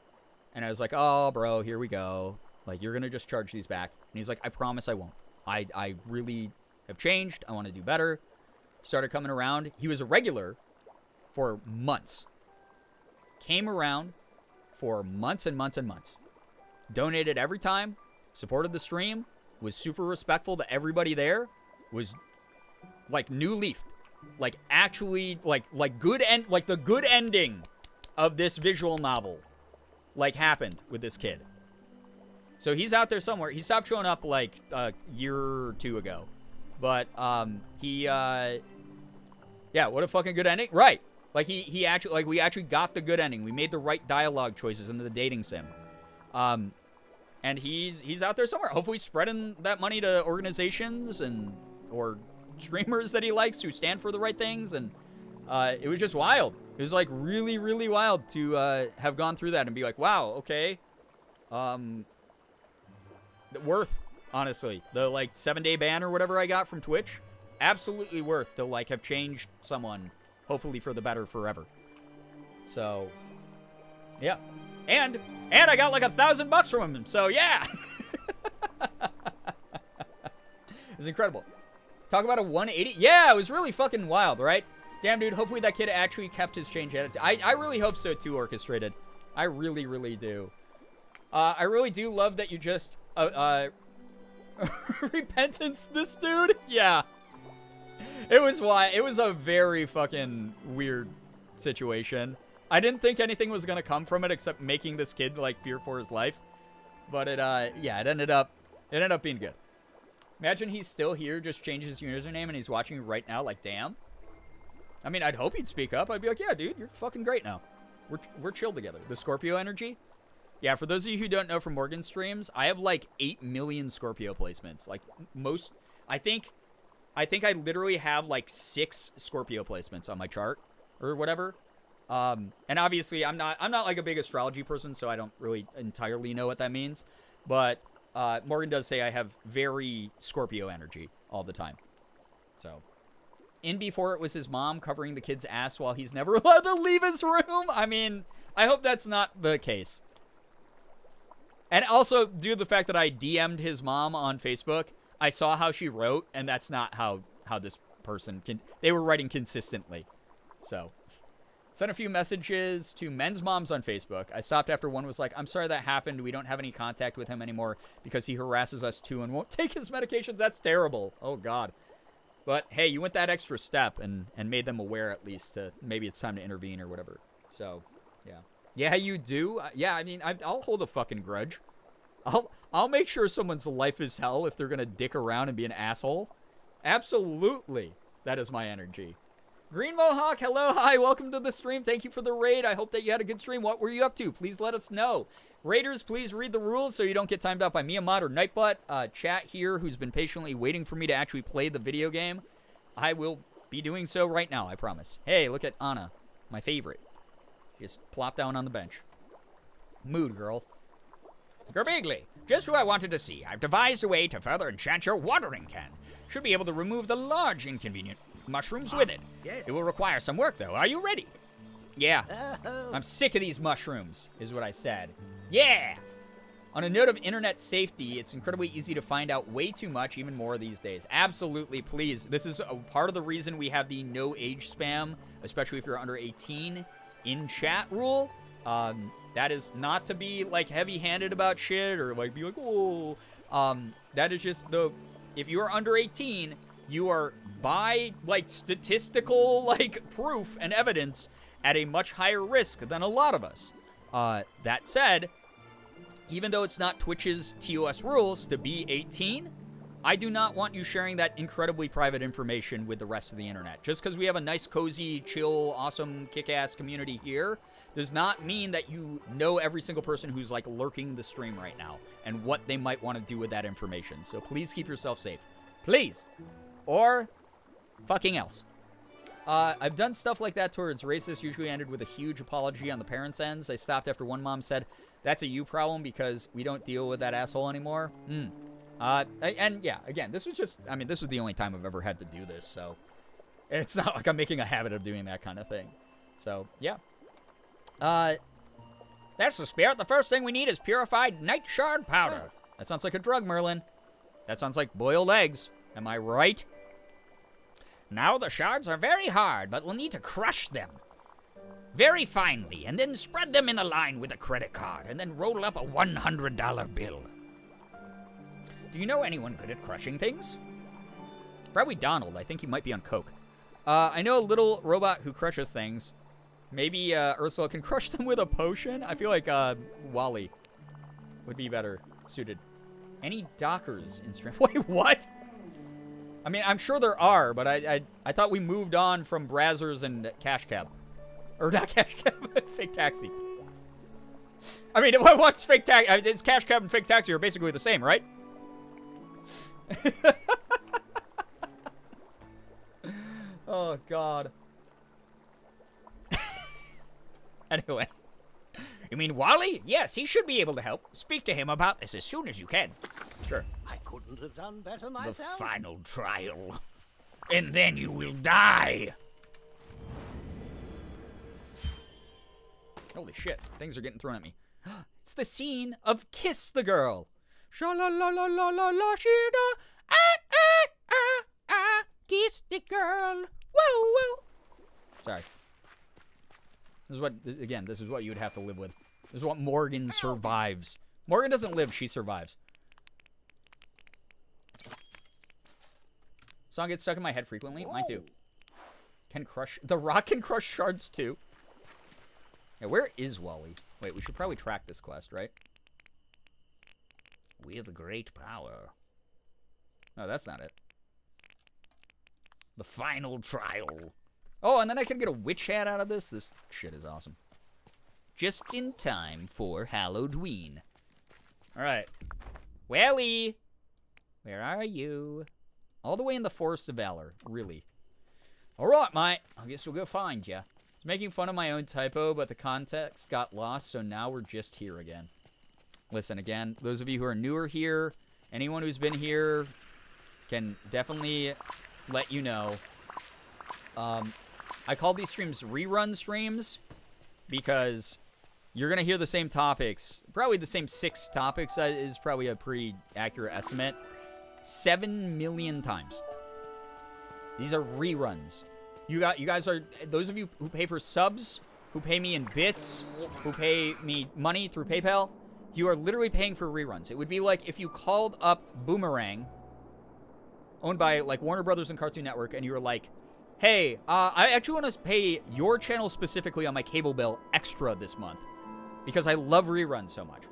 C: And I was like, oh, bro, here we go. Like, you're going to just charge these back. And he's like, I promise I won't. I really have changed. I want to do better. Started coming around. He was a regular for months. Came around for months and months and months. Donated every time. Supported the stream. Was super respectful to everybody there. Was like new leaf. Like actually like good end, like the good ending of this visual novel like happened with this kid. So he's out there somewhere. He stopped showing up like a year or two ago. But yeah, what a fucking good ending. Right. Like he actually, like we actually got the good ending. We made the right dialogue choices in the dating sim. And he's out there somewhere, hopefully spreading that money to organizations or streamers that he likes who stand for the right things. And it was just wild. It was like really, really wild to have gone through that and be like, wow, okay. Worth, honestly. The like 7-day ban or whatever I got from Twitch, absolutely worth to like have changed someone, hopefully for the better forever. So, yeah. And I got like $1,000 from him, so yeah. It's incredible. Talk about a 180. Yeah, it was really fucking wild, right? Damn, dude, hopefully that kid actually kept his change attitude. I really hope so too, Orchestrated. I really, really do. I really do love that you just, repentance this dude? Yeah. It was a very fucking weird situation. I didn't think anything was gonna come from it except making this kid like fear for his life. But it ended up being good. Imagine he's still here, just changed his username and he's watching right now, like damn. I mean, I'd hope he'd speak up. I'd be like, yeah, dude, you're fucking great now. We're chill together. The Scorpio energy. Yeah, for those of you who don't know from Morgan's streams, I have like 8 million Scorpio placements. Like most, I think I literally have like 6 Scorpio placements on my chart or whatever. And obviously I'm not like a big astrology person, so I don't really entirely know what that means. But Morgan does say I have very Scorpio energy all the time. So, in before it was his mom covering the kid's ass while he's never allowed to leave his room. I mean, I hope that's not the case. And also, due to the fact that I DM'd his mom on Facebook, I saw how she wrote, and that's not how this person they were writing consistently. So, sent a few messages to men's moms on Facebook. I stopped after one was like, I'm sorry that happened. We don't have any contact with him anymore because he harasses us too and won't take his medications. That's terrible. Oh, God. But, hey, you went that extra step and made them aware at least to maybe it's time to intervene or whatever. So, yeah. Yeah, you do. Yeah, I mean, I'll hold a fucking grudge. I'll make sure someone's life is hell if they're going to dick around and be an asshole. Absolutely. That is my energy. Green Mohawk, hello, hi, welcome to the stream. Thank you for the raid. I hope that you had a good stream. What were you up to? Please let us know. Raiders, please read the rules so you don't get timed out by Miamod or Nightbutt. Chat here, who's been patiently waiting for me to actually play the video game. I will be doing so right now, I promise. Hey, look at Anna, my favorite. Just plop down on the bench. Mood, girl.
F: Girbeagly, just who I wanted to see. I've devised a way to further enchant your watering can. Should be able to remove the large inconvenient mushrooms with it.
E: Yes.
F: It will require some work, though. Are you ready?
C: Yeah. I'm sick of these mushrooms, is what I said.
F: Yeah!
C: On a note of internet safety, it's incredibly easy to find out way too much, even more these days. Absolutely, please. This is a part of the reason we have the no age spam, especially if you're under 18, in chat rule. That is not to be, like, heavy-handed about shit or, like, be like, oh. That is just if you are under 18, you are, by, like, statistical, like, proof and evidence at a much higher risk than a lot of us. That said, even though it's not Twitch's TOS rules to be 18, I do not want you sharing that incredibly private information with the rest of the internet. Just because we have a nice, cozy, chill, awesome, kick-ass community here does not mean that you know every single person who's, like, lurking the stream right now and what they might want to do with that information. So please keep yourself safe. Please. Or fucking else. I've done stuff like that towards racists, usually ended with a huge apology on the parents' ends. I stopped after one mom said, that's a you problem because we don't deal with that asshole anymore. And yeah, again, this was just, I mean, this was the only time I've ever had to do this, so it's not like I'm making a habit of doing that kind of thing. So, yeah.
F: That's the spirit. The first thing we need is purified night shard powder.
C: That sounds like a drug, Merlin. That sounds like boiled eggs. Am I right?
F: Now the shards are very hard, but we'll need to crush them very finely, and then spread them in a line with a credit card, and then roll up a $100 bill.
C: Do you know anyone good at crushing things? Probably Donald. I think he might be on coke. I know a little robot who crushes things. Maybe Ursula can crush them with a potion? I feel like Wally would be better suited. Any Dockers in stream? Wait, what? I mean, I'm sure there are, but I thought we moved on from Brazzers and Cash Cab. Or not Cash Cab, Fake Taxi. I mean, what's fake taxi? I mean, it's Cash Cab and fake taxi are basically the same, right? Oh, God. Anyway.
F: You mean Wally? Yes, he should be able to help. Speak to him about this as soon as you can.
C: Sure.
E: I couldn't have done better
F: The
E: myself.
F: final trial. And then you will die.
C: Holy shit. Things are getting thrown at me. It's the scene of Kiss the Girl. Sha-la-la-la-la-la-la-shida. Kiss the girl. Whoa, whoa. Sorry. This is what, again, this is what you would have to live with. This is what Morgan survives. Morgan doesn't live, she survives. Song gets stuck in my head frequently. Mine too. The Rock can crush shards too. Yeah, where is Wally? Wait, we should probably track this quest, right?
F: With great power.
C: No, that's not it.
F: The final trial.
C: Oh, and then I can get a witch hat out of this? This shit is awesome. Just in time for Halloween. Alright. Wally! Where are you? All the way in the Forest of Valor. Really. Alright, mate. I guess we'll go find ya. I was making fun of my own typo, but the context got lost, so now we're just here again. Listen, again, those of you who are newer here, anyone who's been here can definitely let you know. I call these streams rerun streams because you're going to hear the same topics. Probably the same 6 topics is probably a pretty accurate estimate. 7 million times. These are reruns. You guys are, those of you who pay for subs, who pay me in bits, who pay me money through PayPal, you are literally paying for reruns. It would be like if you called up Boomerang, owned by like Warner Brothers and Cartoon Network, and you were like, hey, I actually want to pay your channel specifically on my cable bill extra this month because I love reruns so much.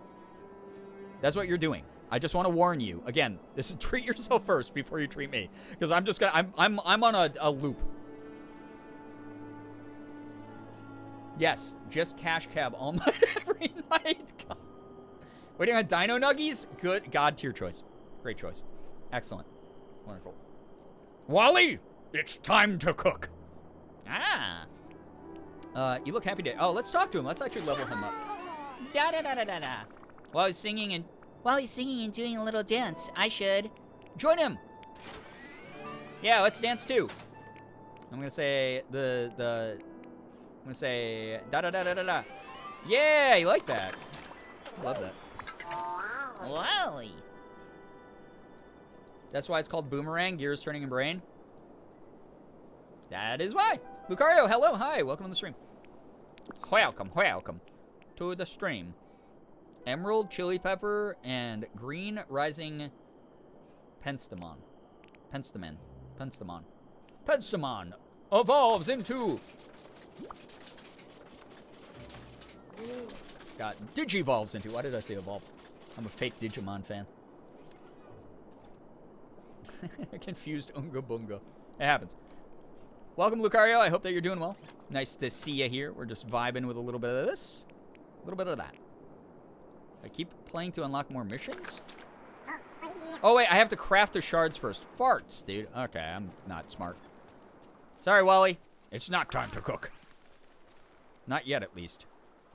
C: That's what you're doing. I just want to warn you. Again, this is treat yourself first before you treat me, because I'm just gonna I'm on a loop. Yes, just Cash Cab all night every night. God. Waiting on Dino Nuggies? Good. God tier choice. Great choice. Excellent. Wonderful.
F: Wally, it's time to cook.
C: Ah. You look happy to. Oh, let's talk to him. Let's actually level him up.
G: Da da da da da da.
C: While he's singing and
G: While he's singing and doing a little dance, I should.
C: join him. Yeah, let's dance too. I'm gonna say I'm gonna say da da da da da da. Yeah, you like that? Love that.
G: Wally.
C: That's why it's called Boomerang, Gears Turning in Brain. That is why. Lucario, hello, hi, welcome to the stream. Welcome to the stream. Emerald, Chili Pepper, and Green Rising Penstemon evolves into... God, Digivolves into... Why did I say evolve? I'm a fake Digimon fan. Confused Unga Bunga. It happens. Welcome, Lucario. I hope that you're doing well. Nice to see you here. We're just vibing with a little bit of this, a little bit of that. I keep playing to unlock more missions. Oh, wait. I have to craft the shards first. Farts, dude. Okay, I'm not smart. Sorry, Wally.
F: It's not time to cook.
C: Not yet, at least.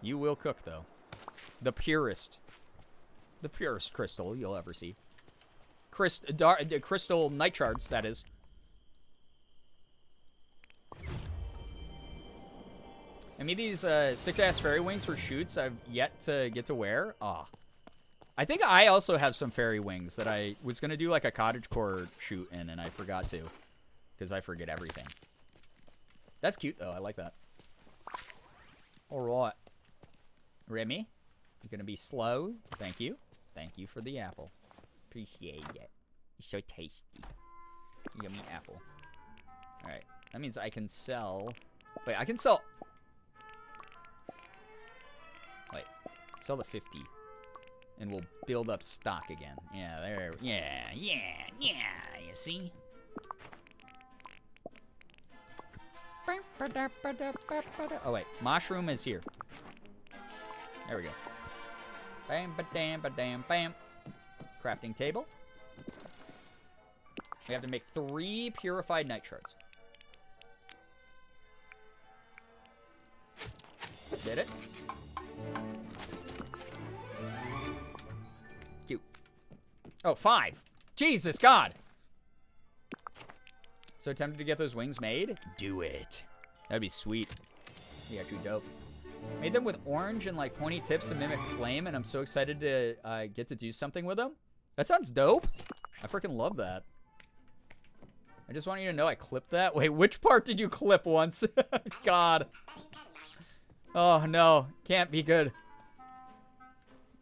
C: You will cook, though. The purest crystal you'll ever see. Crystal night shards, that is. I mean, these 6-ass fairy wings for shoots I've yet to get to wear. Ah. I think I also have some fairy wings that I was going to do like a cottagecore shoot in, and I forgot to. Because I forget everything. That's cute, though. I like that. Alright. Remy, you're going to be slow. Thank you. Thank you for the apple. Appreciate it. It's so tasty. Yummy apple. Alright. That means I can sell... Wait, I can sell... Wait. Sell the 50. And we'll build up stock again. Yeah, there... Yeah, you see? Oh, wait. Mushroom is here. There we go. Bam, ba-dam, ba-dam, bam. Crafting table. We have to make 3 purified night shards. Did it? Cute. Oh, 5. Jesus God. So tempted to get those wings made? Do it. That'd be sweet. Be actually dope. Made them with orange and like pointy tips to mimic flame, and I'm so excited to get to do something with them. That sounds dope. I freaking love that. I just want you to know I clipped that. Wait, which part did you clip once? God. Oh, no. Can't be good.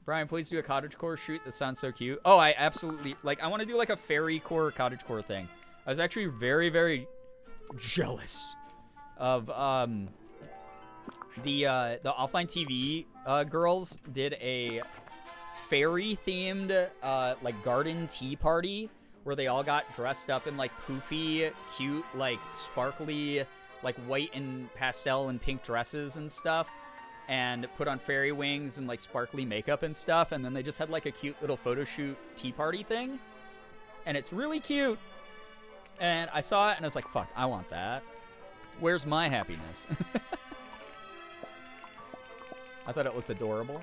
C: Brian, please do a cottagecore shoot. That sounds so cute. Oh, I absolutely... Like, I want to do, like, a fairy core cottagecore thing. I was actually very, very jealous of, the offline TV girls did a fairy-themed, like, garden tea party where they all got dressed up in, like, poofy, cute, like, sparkly, like, white and pastel and pink dresses and stuff, and put on fairy wings and, like, sparkly makeup and stuff, and then they just had, like, a cute little photo shoot tea party thing, and it's really cute, and I saw it, and I was like, fuck, I want that. Where's my happiness? I thought it looked adorable,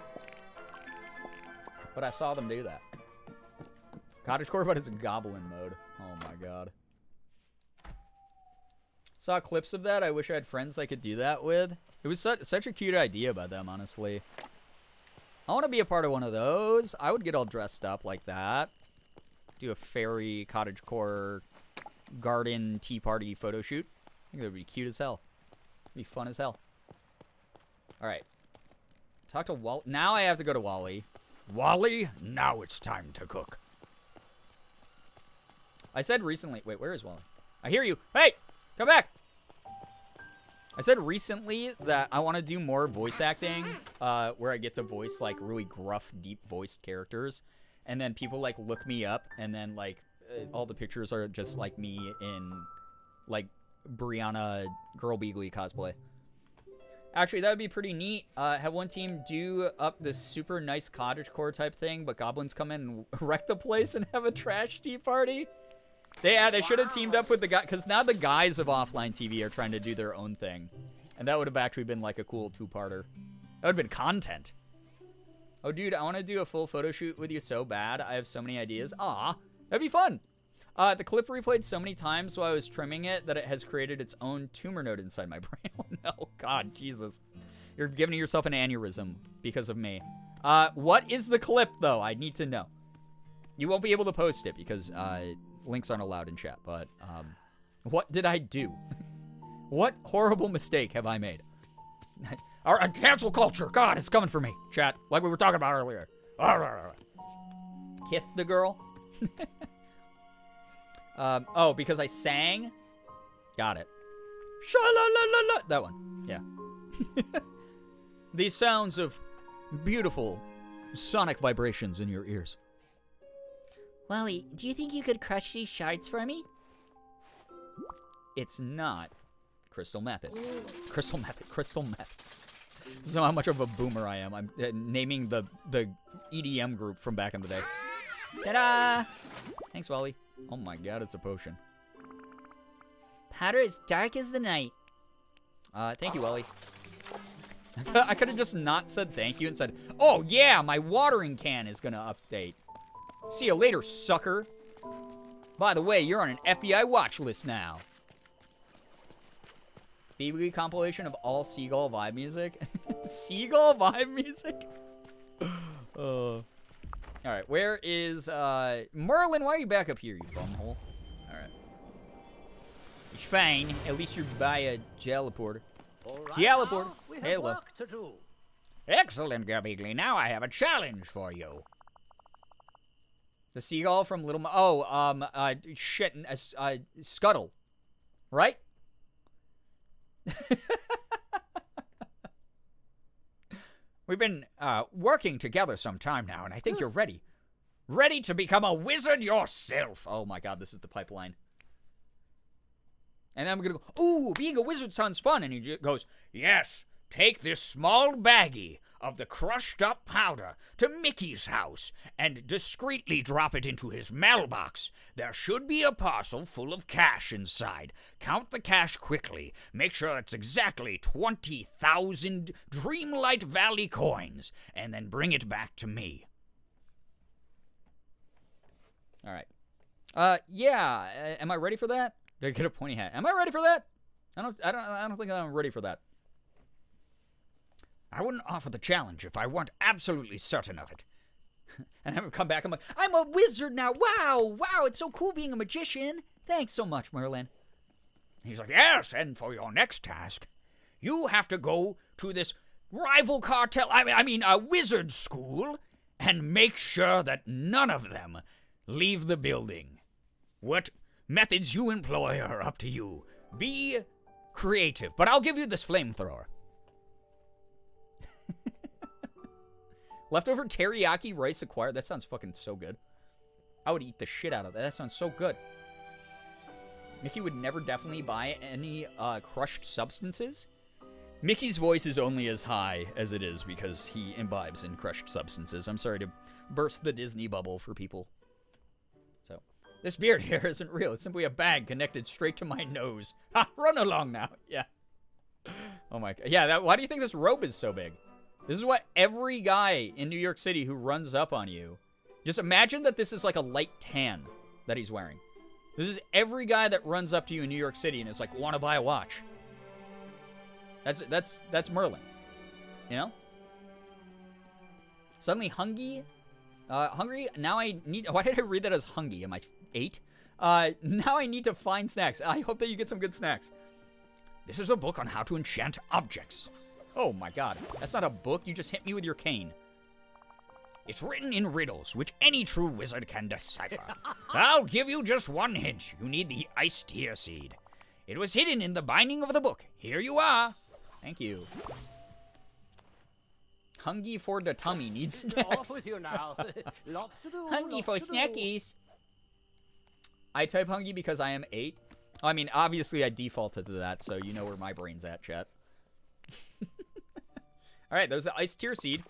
C: but I saw them do that. Cottagecore, but it's goblin mode. Oh my god. Saw clips of that. I wish I had friends I could do that with. It was such a cute idea by them, honestly. I want to be a part of one of those. I would get all dressed up like that. Do a fairy cottagecore garden tea party photo shoot. I think that would be cute as hell. It'd be fun as hell. Alright. Talk to Wally. Now I have to go to Wally. Wally, now it's time to cook. I said recently... Wait, where is Wally? I hear you. Hey! Come back! I said recently that I want to do more voice acting, where I get to voice, like, really gruff, deep-voiced characters. And then people, like, look me up, and then, like, all the pictures are just, like, me in, like, Brianna Girbeagly cosplay. Actually, that would be pretty neat. Have one team do up this super nice cottagecore type thing, but goblins come in and wreck the place and have a trash tea party. They should have teamed up with the guy, because now the guys of offline TV are trying to do their own thing. And that would have actually been like a cool 2-parter. That would have been content. Oh, dude, I want to do a full photo shoot with you so bad. I have so many ideas. Aw, that'd be fun. The clip replayed so many times while I was trimming it that it has created its own tumor node inside my brain. Oh, no, God, Jesus. You're giving yourself an aneurysm because of me. What is the clip, though? I need to know. You won't be able to post it because, links aren't allowed in chat, but, what did I do? What horrible mistake have I made? Our cancel culture, God, it's coming for me, chat, like we were talking about earlier. Kith the girl? Oh, because I sang? Got it. Sha-la-la-la-la. That one, yeah. These sounds of beautiful sonic vibrations in your ears.
G: Wally, do you think you could crush these shards for me?
C: It's not crystal method. Crystal method. Crystal meth. This is how much of a boomer I am. I'm naming the EDM group from back in the day. Ta-da! Thanks, Wally. Oh my god, it's a potion.
G: Powder is dark as the night.
C: Thank you, Wally. I could have just not said thank you and said, oh yeah, my watering can is gonna update. See you later, sucker. By the way, you're on an FBI watch list now. Girbeagly compilation of all Seagull vibe music. Seagull vibe music? Alright, where is, Merlin, why are you back up here, you bumhole? Alright. It's fine. At least you're by a teleporter. Teleporter.
E: We have
C: Hello.
E: work to do.
F: Excellent, Girbeagly. Now I have a challenge for you.
C: The seagull from Little shit, Scuttle. Right?
F: We've been working together some time now, and I think you're ready. Ready to become a wizard yourself.
C: Oh my god, this is the pipeline. And then I'm gonna go, ooh, being a wizard sounds fun. And he goes,
F: Yes, take this small baggie of the crushed up powder to Mickey's house and discreetly drop it into his mailbox. There should be a parcel full of cash inside. Count the cash quickly. Make sure it's exactly 20,000 Dreamlight Valley coins, and then bring it back to me.
C: All right. Yeah. Am I ready for that? Did I get a pointy hat? Am I ready for that? I don't think I'm ready for that.
F: I wouldn't offer the challenge if I weren't absolutely certain of it.
C: And then I come back, I'm like, I'm a wizard now. Wow, it's so cool being a magician. Thanks so much, Merlin.
F: He's like, yes, and for your next task, you have to go to this rival cartel, a wizard school, and make sure that none of them leave the building. What methods you employ are up to you. Be creative, but I'll give you this flamethrower.
C: Leftover teriyaki rice acquired. That sounds fucking so good. I would eat the shit out of that. That sounds so good. Mickey would never definitely buy any crushed substances. Mickey's voice is only as high as it is because he imbibes in crushed substances. I'm sorry to burst the Disney bubble for people. So, this beard here isn't real. It's simply a bag connected straight to my nose. Ha! Run along now. Yeah. Oh my god. Yeah, why do you think this robe is so big? This is what every guy in New York City who runs up on you... Just imagine that this is like a light tan that he's wearing. This is every guy that runs up to you in New York City and is like, want to buy a watch. That's Merlin. You know? Suddenly hungry. Now I need... Why did I read that as hungry? Am I 8? Now I need to find snacks. I hope that you get some good snacks.
F: This is a book on how to enchant objects.
C: Oh my god. That's not a book. You just hit me with your cane.
F: It's written in riddles, which any true wizard can decipher. I'll give you just one hint. You need the ice tear seed. It was hidden in the binding of the book. Here you are.
C: Thank you. Hungry for the tummy needs snacks.
D: Off with you now. Lots to do.
G: Hungry for snackies.
C: I type hungry because I am 8. I mean, obviously I defaulted to that, so you know where my brain's at, chat. Alright, there's the ice tear seed.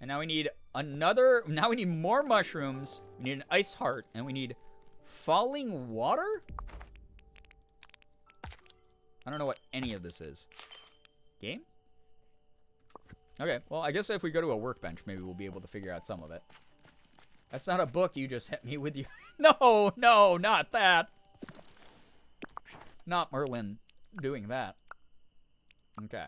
C: And now we need another... Now we need more mushrooms. We need an ice heart. And we need falling water? I don't know what any of this is. Game? Okay, well, I guess if we go to a workbench, maybe we'll be able to figure out some of it. That's not a book you just hit me with you. No, not that. Not Merlin doing that. Okay.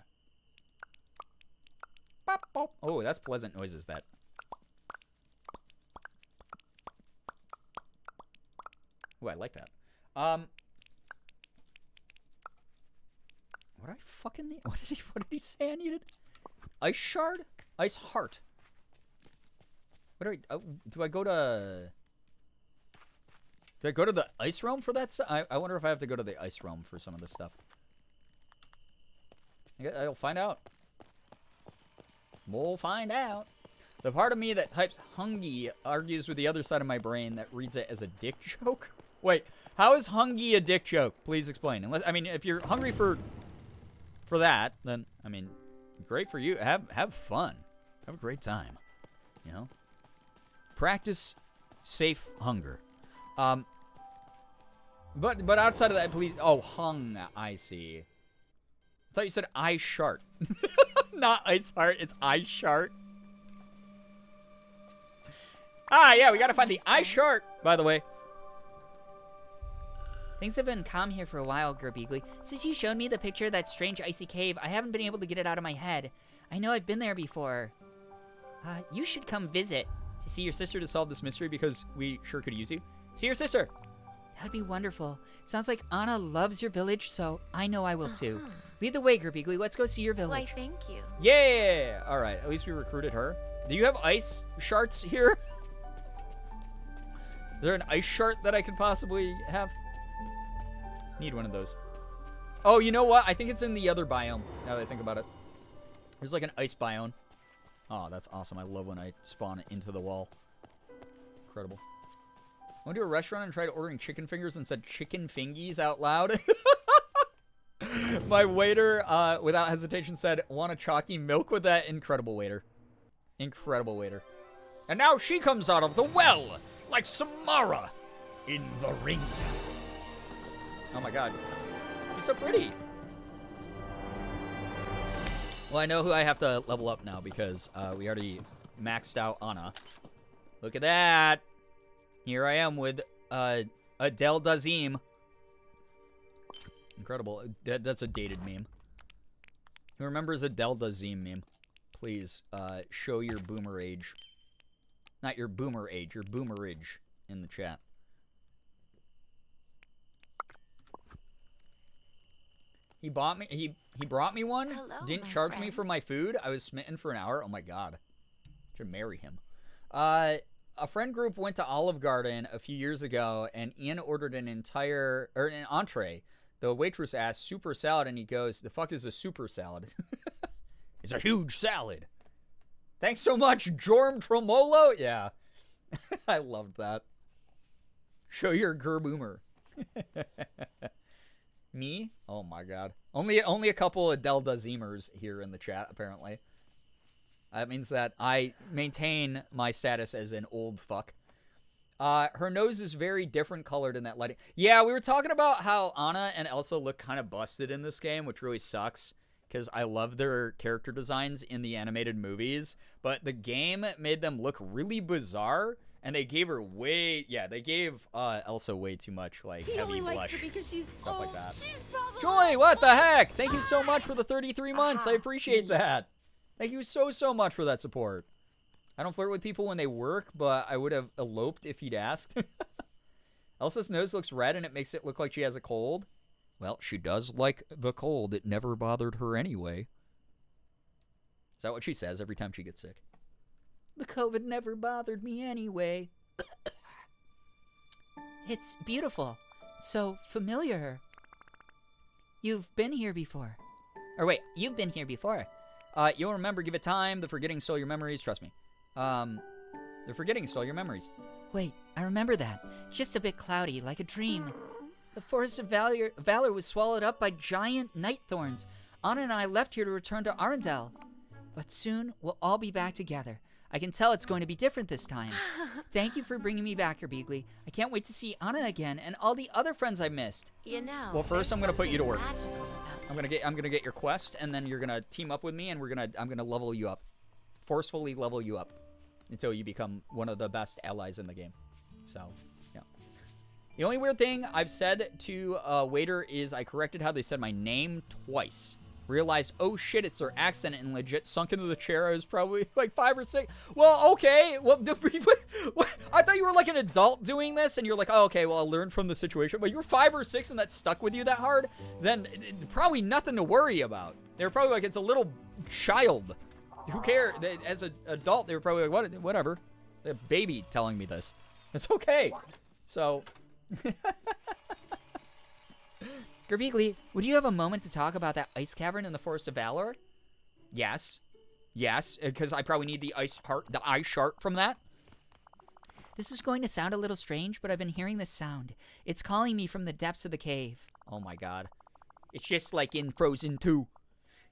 C: Bop, bop. Oh, that's pleasant noises, that. Oh, I like that. What did I fucking need? What did he say I needed? Ice shard? Ice heart. What do I... do I go to... Do I go to the ice realm for that stuff? I wonder if I have to go to the ice realm for some of this stuff. I'll find out. We'll find out. The part of me that types hungry argues with the other side of my brain that reads it as a dick joke. Wait, how is hungry a dick joke? Please explain. Unless, I mean, if you're hungry for that, then I mean, great for you. Have fun. Have a great time. You know? Practice safe hunger. But outside of that, please. Oh, hung. I see. I thought you said I shart. Not ice heart. It's I shart. Ah, yeah. We gotta find the I shart. By the way.
G: Things have been calm here for a while, Girbeagly. Since you showed me the picture of that strange icy cave, I haven't been able to get it out of my head. I know I've been there before. You should come visit.
C: To see your sister to solve this mystery because we sure could use you. See your sister.
G: That'd be wonderful. Sounds like Anna loves your village, so I know I will too. Lead the way, Girbeagly. Let's go see your village.
H: Why, thank you.
C: Yeah! Alright, at least we recruited her. Do you have ice sharts here? Is there an ice shart that I could possibly have? Need one of those. Oh, you know what? I think it's in the other biome, now that I think about it. There's like an ice biome. Oh, that's awesome. I love when I spawn into the wall. Incredible. I went to a restaurant and tried ordering chicken fingers and said chicken fingies out loud. My waiter, without hesitation, said, "Want a chalky milk with that?" Incredible waiter. Incredible waiter.
F: And now she comes out of the well, like Samara in the ring.
C: Oh my god. She's so pretty. Well, I know who I have to level up now because we already maxed out Anna. Look at that. Here I am with Adele Dazeem. Incredible. That's a dated meme. Who remembers Adele Dazeem meme? Please, show your boomer age. Not your boomer age, your boomerage in the chat. He bought me. He brought me one.
B: Hello,
C: Didn't
B: my
C: charge me
B: friend.
C: for my food. I was smitten for an hour. Oh my god. Should marry him. A friend group went to Olive Garden a few years ago, and Ian ordered an entree. The waitress asked, "Super salad," and he goes, "The fuck is a super salad?"
F: It's a huge salad.
C: Thanks so much, Jorm Tremolo. Yeah, I loved that. Show your gerboomer. Me? Oh my god. Only a couple of Adele Dazeemers here in the chat, apparently. That means that I maintain my status as an old fuck. Her nose is very different colored in that lighting. Yeah, we were talking about how Anna and Elsa look kind of busted in this game, which really sucks. Because I love their character designs in the animated movies. But the game made them look really bizarre. And they gave her they gave Elsa way too much, like,
H: He
C: heavy
H: only likes
C: blush.
H: her because she's
C: Stuff like
H: old.
C: that.
H: She's probably
C: Joy, what the heck? Thank you so much for the 33 months. I appreciate that. Thank you so much for that support. I don't flirt with people when they work, but I would have eloped if he'd asked. Elsa's nose looks red and it makes it look like she has a cold. Well, she does like the cold. It never bothered her anyway. Is that what she says every time she gets sick? The COVID never bothered me anyway.
G: It's beautiful. So familiar. You've been here before.
C: Or wait, you've been here before. You'll remember, give it time. The forgetting stole your memories. Trust me. The forgetting stole your memories.
G: Wait, I remember that. Just a bit cloudy, like a dream. The Forest of Valor was swallowed up by giant night thorns. Anna and I left here to return to Arendelle. But soon, we'll all be back together. I can tell it's going to be different this time. Thank you for bringing me back, Girbeagly. I can't wait to see Anna again and all the other friends I missed.
B: You know.
C: Well, first I'm gonna put you to work.
B: magical about
C: I'm gonna get your quest, and then you're gonna team up with me, and I'm gonna level you up, forcefully level you up, until you become one of the best allies in the game. So, yeah. The only weird thing I've said to waiter is I corrected how they said my name twice. Realized, oh shit, it's their accent, and legit sunk into the chair. I was probably like 5 or 6. Well, okay. Well, I thought you were like an adult doing this, and you're like, oh, okay, well, I'll learn from the situation. But you were 5 or 6, and that stuck with you that hard, then probably nothing to worry about. They were probably like, it's a little child. Who cares? As an adult, they were probably like, whatever. A baby telling me this. It's okay. So...
G: Girbeagly, would you have a moment to talk about that ice cavern in the Forest of Valor?
C: Yes, because I probably need the ice shart from that.
G: This is going to sound a little strange, but I've been hearing this sound. It's calling me from the depths of the cave.
C: Oh my god. It's just like in Frozen 2.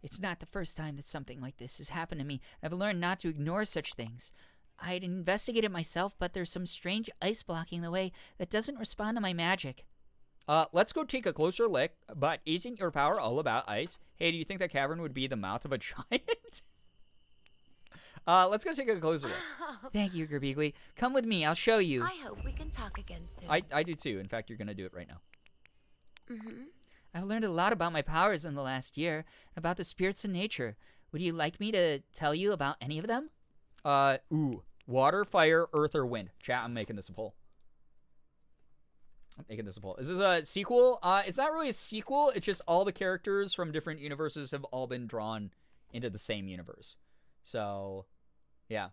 G: It's not the first time that something like this has happened to me. I've learned not to ignore such things. I'd investigated myself, but there's some strange ice blocking the way that doesn't respond to my magic.
C: Let's go take a closer look, but isn't your power all about ice? Hey, do you think that cavern would be the mouth of a giant? Let's go take a closer look.
G: Thank you, Girbeagly. Come with me, I'll show you.
B: I hope we can talk again soon.
C: I do too. In fact, you're gonna do it right now.
B: Mm-hmm.
G: I've learned a lot about my powers in the last year, about the spirits in nature. Would you like me to tell you about any of them?
C: Water, fire, earth, or wind. Chat, I'm making this a poll. Is this a sequel? It's not really a sequel. It's just all the characters from different universes have all been drawn into the same universe. So, yeah.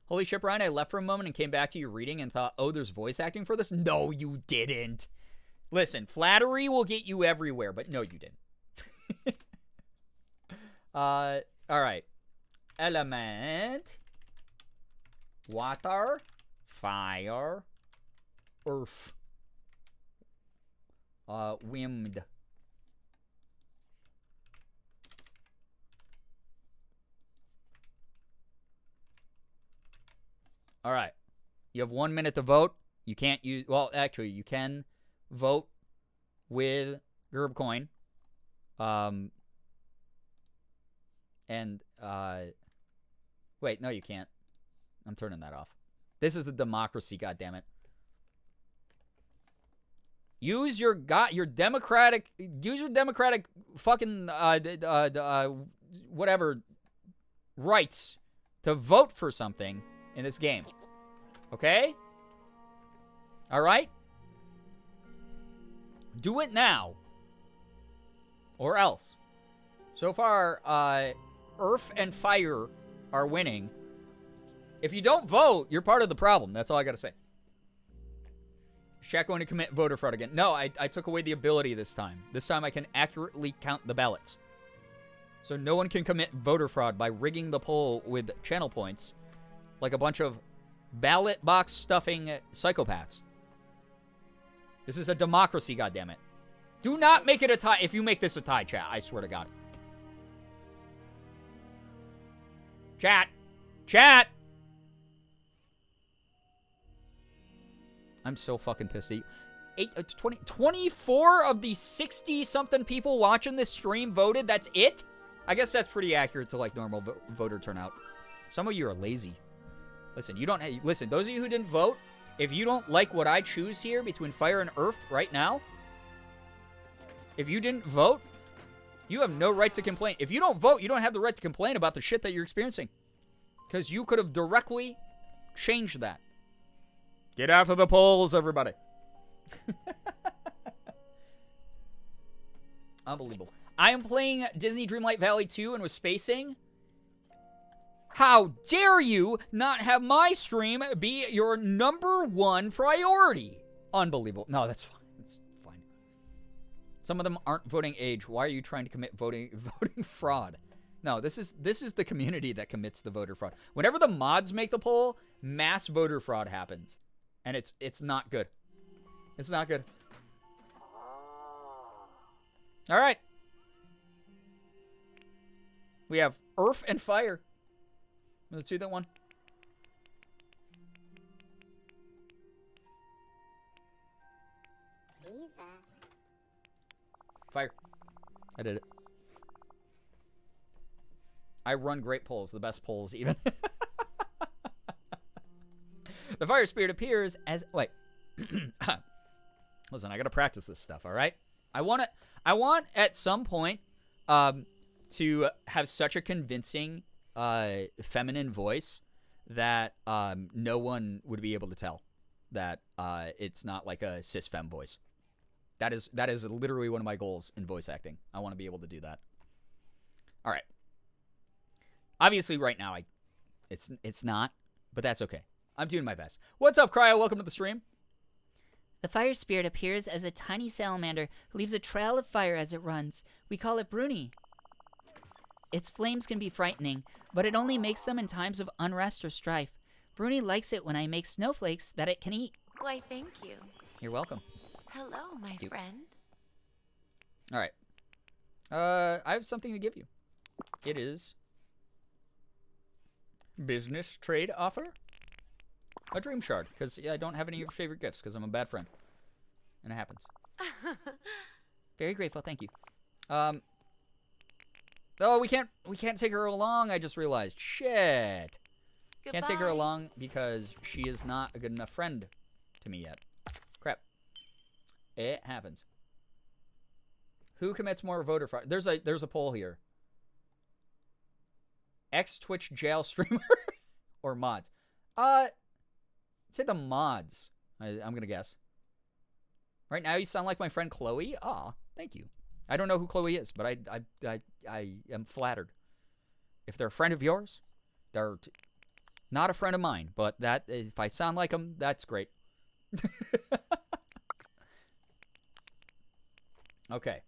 C: Holy shit, Brian, I left for a moment and came back to you reading and thought, oh, there's voice acting for this? No, you didn't. Listen, flattery will get you everywhere, but no, you didn't. All right. Element. Water. Fire. Earth. Wind. All right. You have 1 minute to vote. You can't use... Well, actually, you can vote with Gerbecoin. Wait, no, you can't. I'm turning that off. This is the democracy, goddammit. Use your democratic fucking whatever rights to vote for something in this game. Okay? All right? Do it now. Or else. So far, Earth and Fire are winning. If you don't vote, you're part of the problem. That's all I gotta say. Is Shaq going to commit voter fraud again? No, I took away the ability this time. This time I can accurately count the ballots. So no one can commit voter fraud by rigging the poll with channel points like a bunch of ballot box stuffing psychopaths. This is a democracy, goddammit. Do not make it a tie. If you make this a tie, chat, I swear to God. Chat. Chat. I'm so fucking pissed at you. 24 of the 60-something people watching this stream voted. That's it? I guess that's pretty accurate to, like, normal voter turnout. Some of you are lazy. Listen, listen, those of you who didn't vote, if you don't like what I choose here between Fire and Earth right now, if you didn't vote, you have no right to complain. If you don't vote, you don't have the right to complain about the shit that you're experiencing. Because you could have directly changed that. Get out of the polls, everybody. Unbelievable. I am playing Disney Dreamlight Valley 2 and was spacing. How dare you not have my stream be your #1 priority? Unbelievable. No, that's fine. That's fine. Some of them aren't voting age. Why are you trying to commit voting fraud? No, this is the community that commits the voter fraud. Whenever the mods make the poll, mass voter fraud happens. And it's not good. It's not good. All right. We have Earth and Fire. Let's do that one. Fire. I did it. I run great polls, the best polls even. The fire spirit appears as... Wait. Listen, I gotta practice this stuff, all right? I want at some point to have such a convincing feminine voice that no one would be able to tell that it's not like a cis femme voice. That is literally one of my goals in voice acting. I want to be able to do that. All right. Obviously, right now, it's not, but that's okay. I'm doing my best. What's up, Cryo? Welcome to the stream.
G: The fire spirit appears as a tiny salamander who leaves a trail of fire as it runs. We call it Bruni. Its flames can be frightening, but it only makes them in times of unrest or strife. Bruni likes it when I make snowflakes that it can eat.
H: Why, thank you.
C: You're welcome.
H: Hello, my friend.
C: All right. I have something to give you. It is business trade offer. A dream shard, because I don't have any of your favorite gifts, because I'm a bad friend. And it happens.
G: Very grateful, thank you.
C: Oh, we can't take her along, I just realized. Shit.
H: Goodbye.
C: Can't take her along because she is not a good enough friend to me yet. Crap. It happens. Who commits more voter fraud? There's a poll here. Ex-Twitch jail streamer or mods? Say the mods. I'm gonna guess. Right now, you sound like my friend Chloe. Aw, thank you. I don't know who Chloe is, but I am flattered. If they're a friend of yours, they're not a friend of mine. But that if I sound like them, that's great. Okay.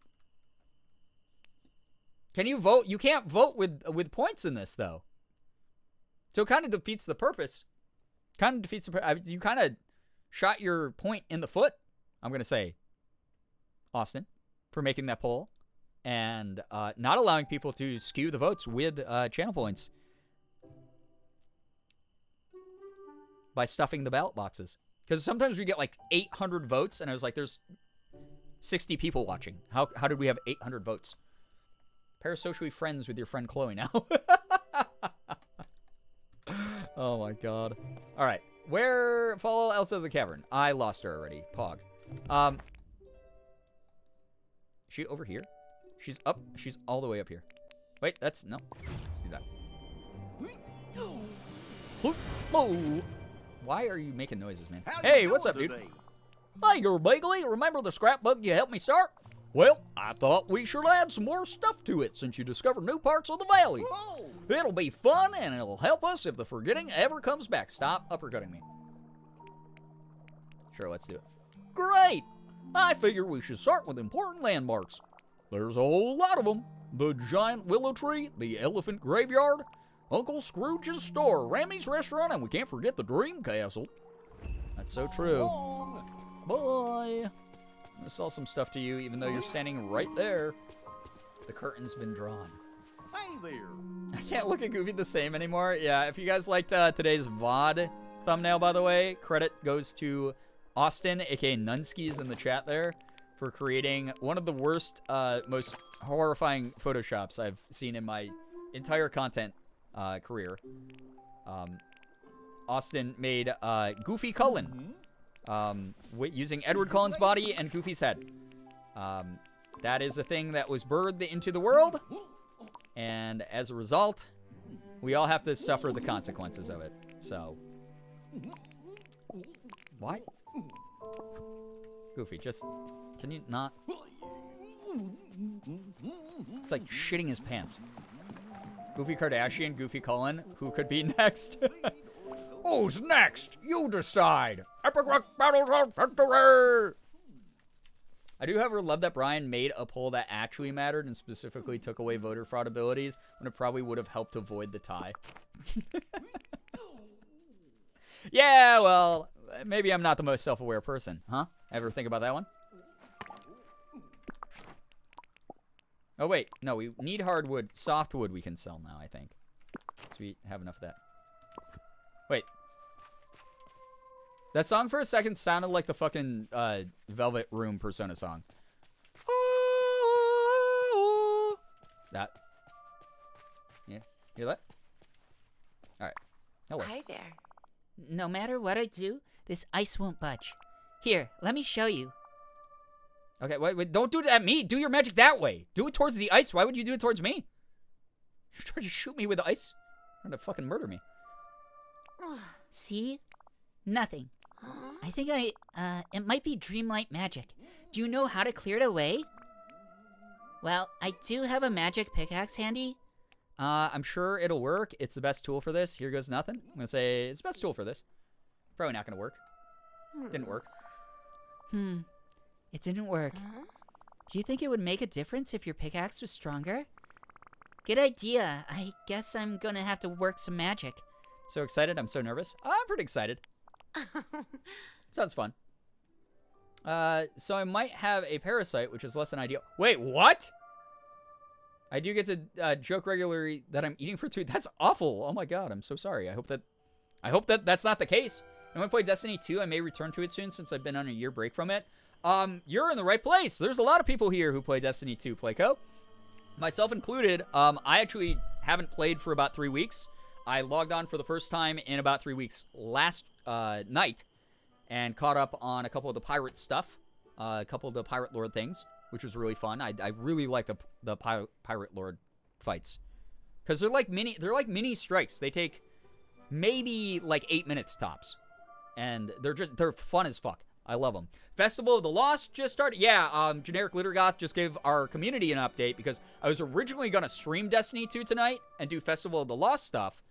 C: Can you vote? You can't vote with points in this though. So it kind of defeats the purpose. Kind of defeats the you kind of shot your point in the foot, I'm going to say, Austin, for making that poll and not allowing people to skew the votes with channel points. by stuffing the ballot boxes. Because sometimes we get like 800 votes, and I was like, there's 60 people watching. How did we have 800 votes? Parasocially friends with your friend Chloe now. Oh my god. All right. Where? Follow Elsa to the cavern. I lost her already. Pog. She over here? She's up. She's all the way up here. Wait, that's... No. See that. Hello. Why are you making noises, man? Hey, what's up, dude? Hey, Girbeagly. Remember the scrapbook you helped me start? Well, I thought we should add some more stuff to it since you discovered new parts of the valley. It'll be fun, and it'll help us if the forgetting ever comes back. Stop uppercutting me. Sure, let's do it. Great! I figure we should start with important landmarks. There's a whole lot of them. The giant willow tree, the elephant graveyard, Uncle Scrooge's store, Rammy's restaurant, and we can't forget the Dream Castle. That's so true. Bye! I saw some stuff to you, even though you're standing right there. The curtain's been drawn.
I: Hey there!
C: I can't look at Goofy the same anymore. Yeah, if you guys liked today's VOD thumbnail, by the way, credit goes to Austin, aka Nunskis, in the chat there, for creating one of the worst, most horrifying Photoshops I've seen in my entire content career. Austin made Goofy Cullen. Using Edward Cullen's body and Goofy's head. That is a thing that was birthed into the world, and as a result, we all have to suffer the consequences of it. So, what? Goofy, just, can you not? It's like shitting his pants. Goofy Kardashian, Goofy Cullen, who could be next?
F: Who's next? You decide. Epic Rock Battles of Victory!
C: I do, however, love that Brian made a poll that actually mattered and specifically took away voter fraud abilities when it probably would have helped avoid the tie. Yeah, well, maybe I'm not the most self-aware person, huh? Ever think about that one? Oh, wait. No, we need hardwood. Softwood we can sell now, I think. So we have enough of that. Wait. That song for a second sounded like the fucking Velvet Room Persona song. That. Yeah. Hear that? Alright. Hello.
H: Hi there.
G: No matter what I do, this ice won't budge. Here, let me show you.
C: Okay, wait, don't do it at me. Do your magic that way. Do it towards the ice. Why would you do it towards me? You're trying to shoot me with the ice? You're trying to fucking murder me.
G: See? Nothing. I think it might be dreamlight magic. Do you know how to clear it away? Well, I do have a magic pickaxe handy.
C: I'm sure it'll work. It's the best tool for this. Here goes nothing. I'm gonna say it's the best tool for this. Probably not gonna work. Didn't work.
G: It didn't work. Do you think it would make a difference if your pickaxe was stronger? Good idea. I guess I'm gonna have to work some magic.
C: So excited. I'm so nervous. I'm pretty excited. Sounds fun. So I might have a parasite, which is less than ideal. Wait, what? I do get to joke regularly that I'm eating fruit. That's awful. Oh my god, I'm so sorry. I hope that that's not the case. I'm gonna play Destiny 2. I may return to it soon since I've been on a year break from it. You're in the right place. There's a lot of people here who play Destiny 2, Playco. Myself included. I actually haven't played for about 3 weeks. I logged on for the first time in about 3 weeks last night and caught up on a couple of the pirate stuff, a couple of the Pirate Lord things, which was really fun. I really like the Pirate Lord fights because they're like mini strikes. They take maybe like 8 minutes tops, and they're fun as fuck. I love them. Festival of the Lost just started. Yeah, Generic Littergoth just gave our community an update because I was originally gonna stream Destiny 2 tonight and do Festival of the Lost stuff.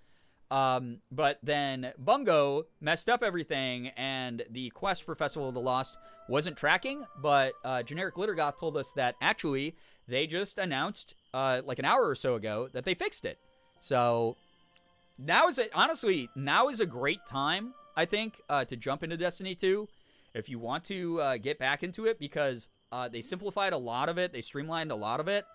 C: But then Bungo messed up everything, and the quest for Festival of the Lost wasn't tracking, but Generic Littergoth told us that actually they just announced like an hour or so ago that they fixed it. So now is a great time, I think, to jump into Destiny 2 if you want to get back into it, because they simplified a lot of it, they streamlined a lot of it,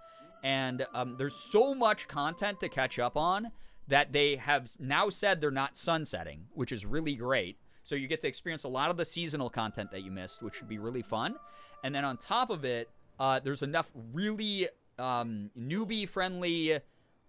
C: and there's so much content to catch up on that they have now said they're not sunsetting, which is really great. So you get to experience a lot of the seasonal content that you missed, which should be really fun. And then on top of it, there's enough really newbie-friendly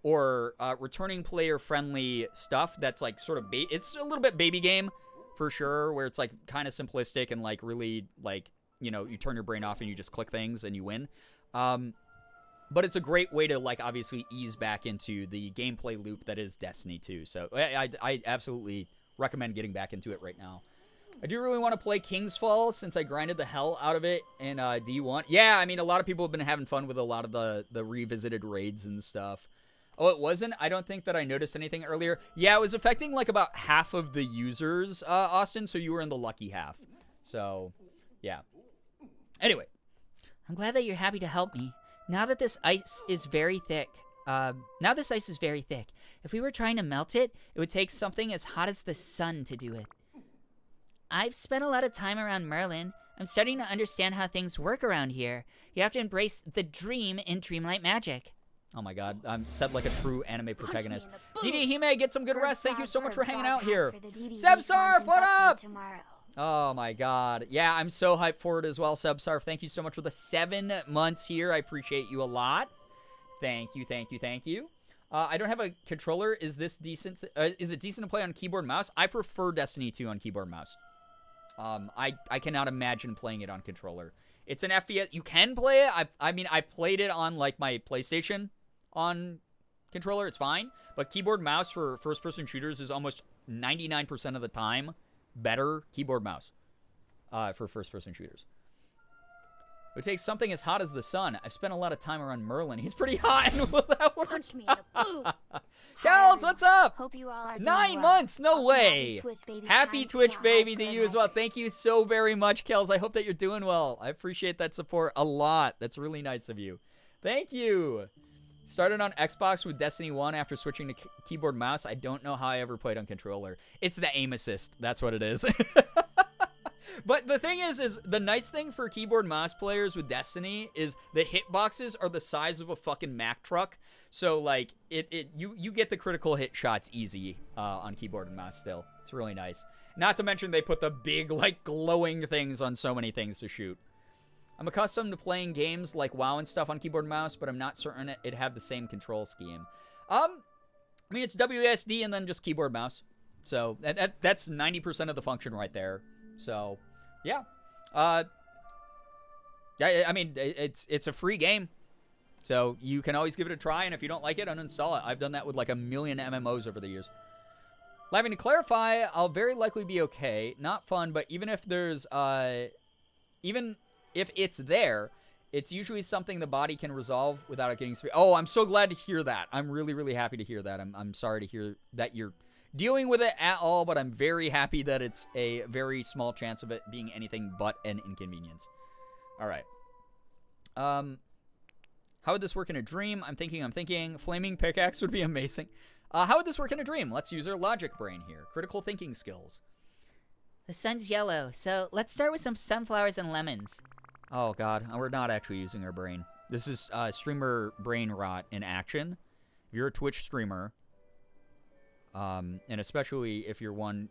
C: or returning player-friendly stuff that's like sort of it's a little bit baby game for sure, where it's like kind of simplistic and like really like, you know, you turn your brain off and you just click things and you win. But it's a great way to like obviously ease back into the gameplay loop that is Destiny 2. So I absolutely recommend getting back into it right now. I do really want to play King's Fall since I grinded the hell out of it in D1. Yeah, I mean, a lot of people have been having fun with a lot of the revisited raids and stuff. Oh, it wasn't? I don't think that I noticed anything earlier. Yeah, it was affecting like about half of the users, Austin, so you were in the lucky half. So, yeah. Anyway.
G: I'm glad that you're happy to help me. Now this ice is very thick. If we were trying to melt it, it would take something as hot as the sun to do it. I've spent a lot of time around Merlin. I'm starting to understand how things work around here. You have to embrace the dream in dreamlight magic.
C: Oh my god, I'm said like a true anime protagonist. DD Hime, get some good rest. Thank you so much for hanging out here. Sebsarf, what up? Oh my god. Yeah, I'm so hyped for it as well, Sebsarf. Thank you so much for the 7 months here. I appreciate you a lot. Thank you, thank you, thank you. I don't have a controller. Is this decent? Is it decent to play on keyboard and mouse? I prefer Destiny 2 on keyboard and mouse. I cannot imagine playing it on controller. It's an FPS. You can play it. I've played it on like my PlayStation on controller. It's fine. But keyboard mouse for first-person shooters is almost 99% of the time better keyboard mouse for first-person shooters. It takes something as hot as the sun. I've spent a lot of time around Merlin. He's pretty hot. And will that work?
B: Punch me in the boob.
C: Kels, what's up?
B: Hope you all are doing
C: 9
B: well.
C: months? No
B: Also,
C: way. Happy
B: times,
C: Twitch
B: yeah,
C: baby to
B: good
C: you as well.
B: others.
C: Thank you so very much, Kels. I hope that you're doing well. I appreciate that support a lot. That's really nice of you. Thank you. Started on Xbox with Destiny 1 after switching to keyboard mouse. I don't know how I ever played on controller. It's the aim assist. That's what it is. But the thing is the nice thing for keyboard mouse players with Destiny is the hitboxes are the size of a fucking Mack truck. So like you get the critical hit shots easy on keyboard and mouse still. It's really nice. Not to mention they put the big like glowing things on so many things to shoot. I'm accustomed to playing games like WoW and stuff on keyboard and mouse, but I'm not certain it'd have the same control scheme. I mean, it's WASD and then just keyboard mouse. So that's 90% of the function right there. So, yeah. I mean, it's a free game. So you can always give it a try, and if you don't like it, uninstall it. I've done that with like a million MMOs over the years. Having to clarify, I'll very likely be okay. Not fun, but even if there's, even if it's there, it's usually something the body can resolve without it getting severe. Oh, I'm so glad to hear that. I'm really, really happy to hear that. I'm sorry to hear that you're dealing with it at all, but I'm very happy that it's a very small chance of it being anything but an inconvenience. All right. How would this work in a dream? I'm thinking. Flaming pickaxe would be amazing. How would this work in a dream? Let's use our logic brain here. Critical thinking skills.
G: The sun's yellow, so let's start with some sunflowers and lemons.
C: Oh, God. We're not actually using our brain. This is streamer brain rot in action. If you're a Twitch streamer, and especially if you're one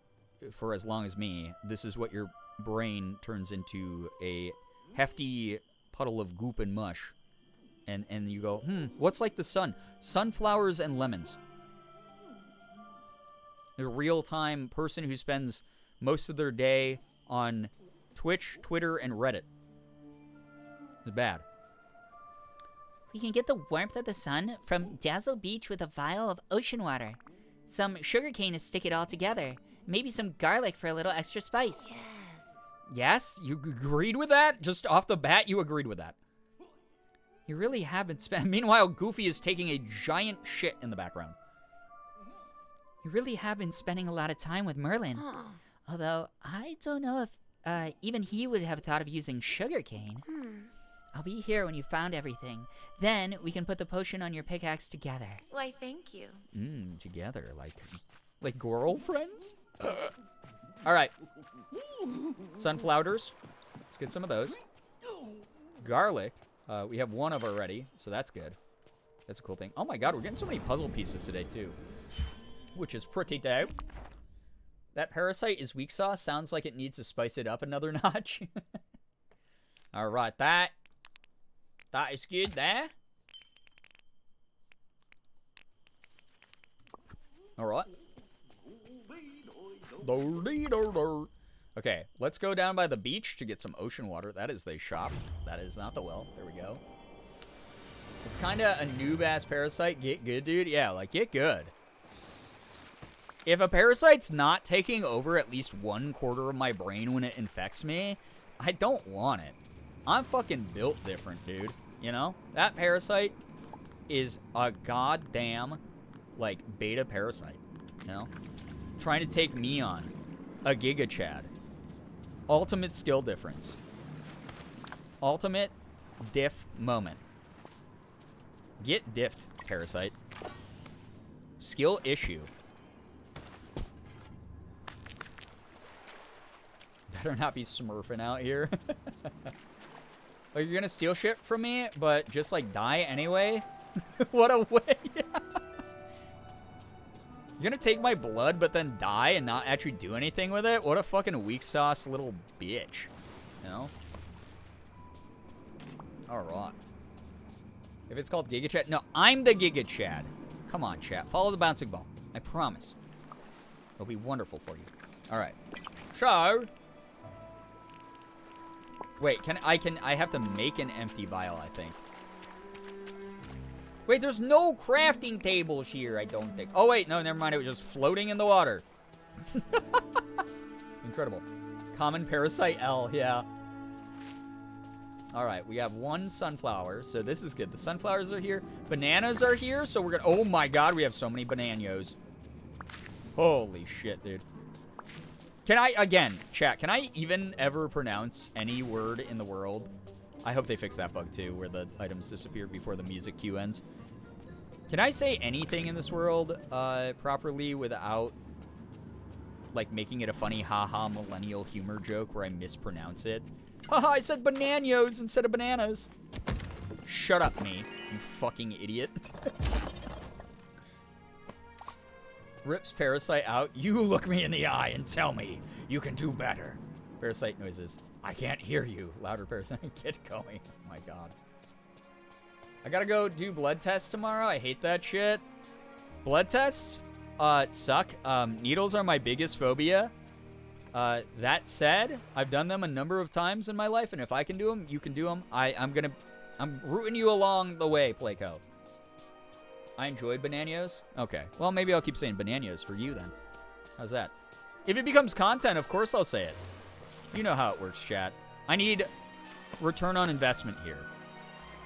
C: for as long as me, this is what your brain turns into, a hefty puddle of goop and mush. And you go, what's like the sun? Sunflowers and lemons. A real-time person who spends most of their day on Twitch, Twitter, and Reddit. It's bad.
G: We can get the warmth of the sun from Dazzle Beach with a vial of ocean water. Some sugarcane to stick it all together. Maybe some garlic for a little extra spice.
H: Yes.
C: Yes? You agreed with that? Just off the bat, you agreed with that. You really haven't spent... Meanwhile, Goofy is taking a giant shit in the background.
G: You really have been spending a lot of time with Merlin.
H: Huh.
G: Although, I don't know if even he would have thought of using sugarcane. I'll be here when you found everything. Then we can put the potion on your pickaxe together.
H: Why, thank you.
C: Together, like girlfriends? All right. Sunflowers. Let's get some of those. Garlic. We have one of already, so that's good. That's a cool thing. Oh my god, we're getting so many puzzle pieces today, too. which is pretty dope. That parasite is weak sauce. Sounds like it needs to spice it up another notch. All right, that is good there. All right. Okay, let's go down by the beach to get some ocean water. That is the shop. That is not the well. There we go. It's kind of a noob-ass parasite. Get good, dude. Yeah, like, get good. If a parasite's not taking over at least 1/4 of my brain when it infects me, I don't want it. I'm fucking built different, dude. You know? That parasite is a goddamn, like, beta parasite. You know? Trying to take me on. A Giga Chad. Ultimate skill difference. Ultimate diff moment. Get diffed, parasite. Skill issue. Better not be smurfing out here. Oh, you're gonna steal shit from me, but just, like, die anyway? What a way. You're gonna take my blood, but then die and not actually do anything with it? What a fucking weak sauce little bitch. You know? Alright. If it's called Giga Chad. No, I'm the Giga Chad. Come on, chat. Follow the bouncing ball. I promise. It'll be wonderful for you. Alright. So. Wait, I have to make an empty vial, I think. Wait, there's no crafting tables here, I don't think. Oh, wait, no, never mind. It was just floating in the water. Incredible. Common parasite L, yeah. All right, we have 1 sunflower, so this is good. The sunflowers are here. Bananas are here, so we're gonna... Oh, my God, we have so many bananos. Holy shit, dude. Can I, again, chat, can I even ever pronounce any word in the world? I hope they fix that bug, too, where the items disappear before the music cue ends. Can I say anything in this world properly without, like, making it a funny haha millennial humor joke where I mispronounce it? Haha, I said bananos instead of bananas. Shut up, me, you fucking idiot. Rips parasite out. You look me in the eye and tell me you can do better. Parasite noises. I can't hear you. Louder parasite. Get going. Oh my God. I gotta go do blood tests tomorrow. I hate that shit. Blood tests suck. Needles are my biggest phobia. That said, I've done them a number of times in my life, and if I can do them, you can do them. I'm rooting you along the way, Playco. I enjoyed bananas. Okay. Well, maybe I'll keep saying bananas for you then. How's that? If it becomes content, of course I'll say it. You know how it works, chat. I need return on investment here.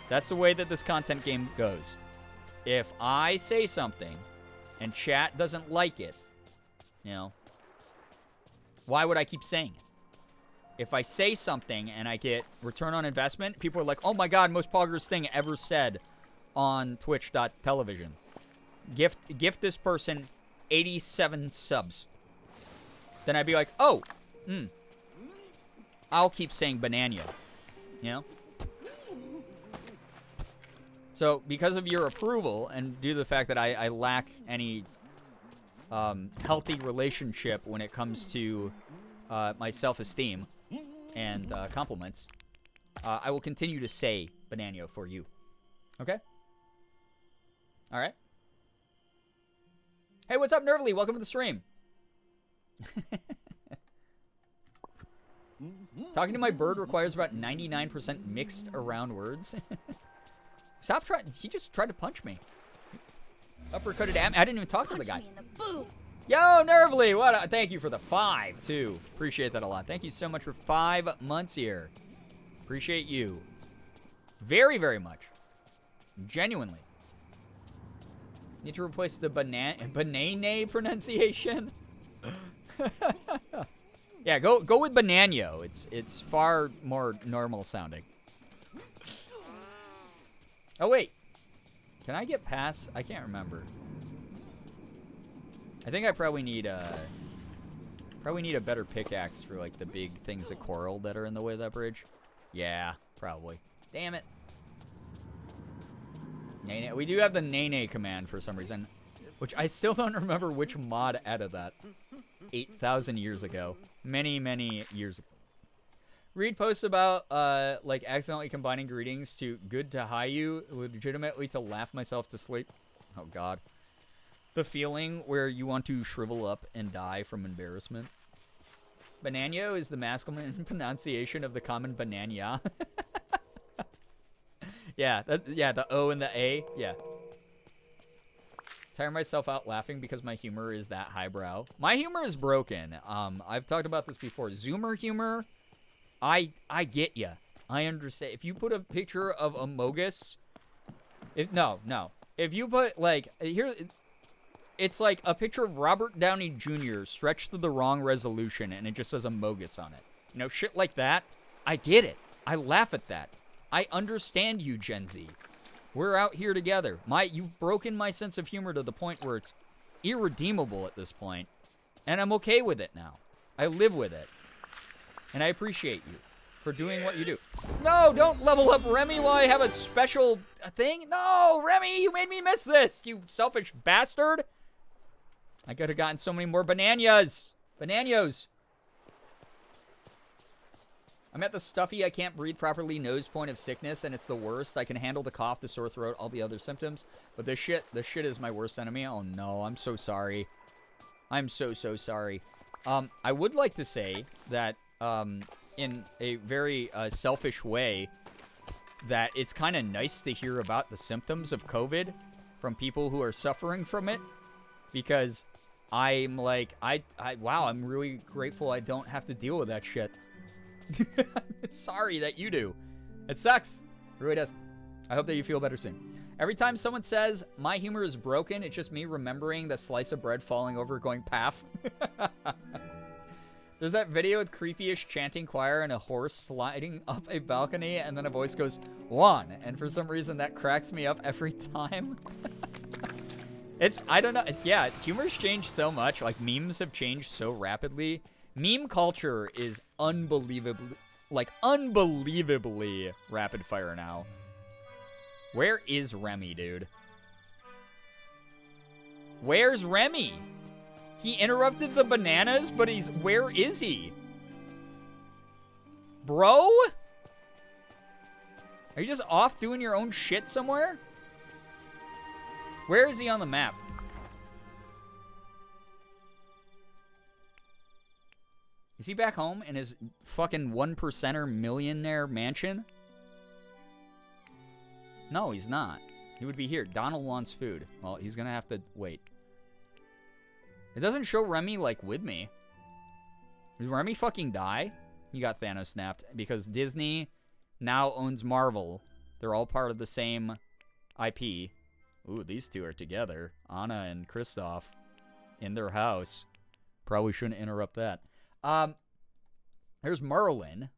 C: That's the way that this content game goes. If I say something and chat doesn't like it, you know, why would I keep saying it? If I say something and I get return on investment, people are like, oh my God, most poggers thing ever said on twitch.television. Gift this person 87 subs. Then I'd be like, oh, I'll keep saying banana. You know? So, because of your approval, and due to the fact that I lack any healthy relationship when it comes to my self-esteem and compliments, I will continue to say banana for you. Okay? All right. Hey, what's up, Nervly? Welcome to the stream. Talking to my bird requires about 99% mixed around words. Stop trying. He just tried to punch me. Uppercutted am. I didn't even talk to the guy. Yo, Nervly. What? Thank you for the 5, too. Appreciate that a lot. Thank you so much for 5 months here. Appreciate you. Very, very much. Genuinely. Need to replace the banana pronunciation. Yeah, go with banano. It's far more normal sounding. Oh wait, can I get past? I can't remember. I think I probably need a better pickaxe for like the big things of coral that are in the way of that bridge. Yeah, probably. Damn it. Nene. We do have the Nene command for some reason. Which I still don't remember which mod added that. 8,000 years ago. Many, many years ago. Read posts about, like, accidentally combining greetings to good to hi you, legitimately to laugh myself to sleep. Oh, God. The feeling where you want to shrivel up and die from embarrassment. Banano is the masculine pronunciation of the common banana. Yeah, the O and the A. Yeah. Tire myself out laughing because my humor is that highbrow. My humor is broken. I've talked about this before. Zoomer humor, I get ya. I understand. If you put a picture of Amogus, if you put like here, it's like a picture of Robert Downey Jr. stretched to the wrong resolution, and it just says Amogus on it. You know, shit like that. I get it. I laugh at that. I understand you, Gen Z. We're out here together. You've broken my sense of humor to the point where it's irredeemable at this point, and I'm okay with it now. I live with it, and I appreciate you for doing what you do. No, don't level up Remy while I have a special thing. No, Remy, you made me miss this, you selfish bastard. I could have gotten so many more bananas. Bananos. I'm at the stuffy, I can't breathe properly nose point of sickness, and it's the worst. I can handle the cough, the sore throat, all the other symptoms, but this shit is my worst enemy. Oh no, I'm so sorry. I'm so sorry. I would like to say that, in a very selfish way, that it's kind of nice to hear about the symptoms of COVID from people who are suffering from it, because I'm like, wow, I'm really grateful I don't have to deal with that shit. Sorry that you do. It sucks. It really does. I hope that you feel better soon. Every time someone says my humor is broken, it's just me remembering the slice of bread falling over going paff. There's that video with creepyish chanting choir and a horse sliding up a balcony, and then a voice goes, "One," and for some reason that cracks me up every time. I don't know. Yeah, humor's changed so much. Like, memes have changed so rapidly. Meme culture is unbelievably rapid fire now. Where is Remy, dude? Where's Remy? He interrupted the bananas, but where is he? Bro? Are you just off doing your own shit somewhere? Where is he on the map? Is he back home in his fucking 1%er millionaire mansion? No, he's not. He would be here. Donald wants food. Well, he's gonna have to wait. It doesn't show Remy, like, with me. Did Remy fucking die? He got Thanos snapped because Disney now owns Marvel. They're all part of the same IP. Ooh, these two are together. Anna and Kristoff in their house. Probably shouldn't interrupt that. There's Merlin.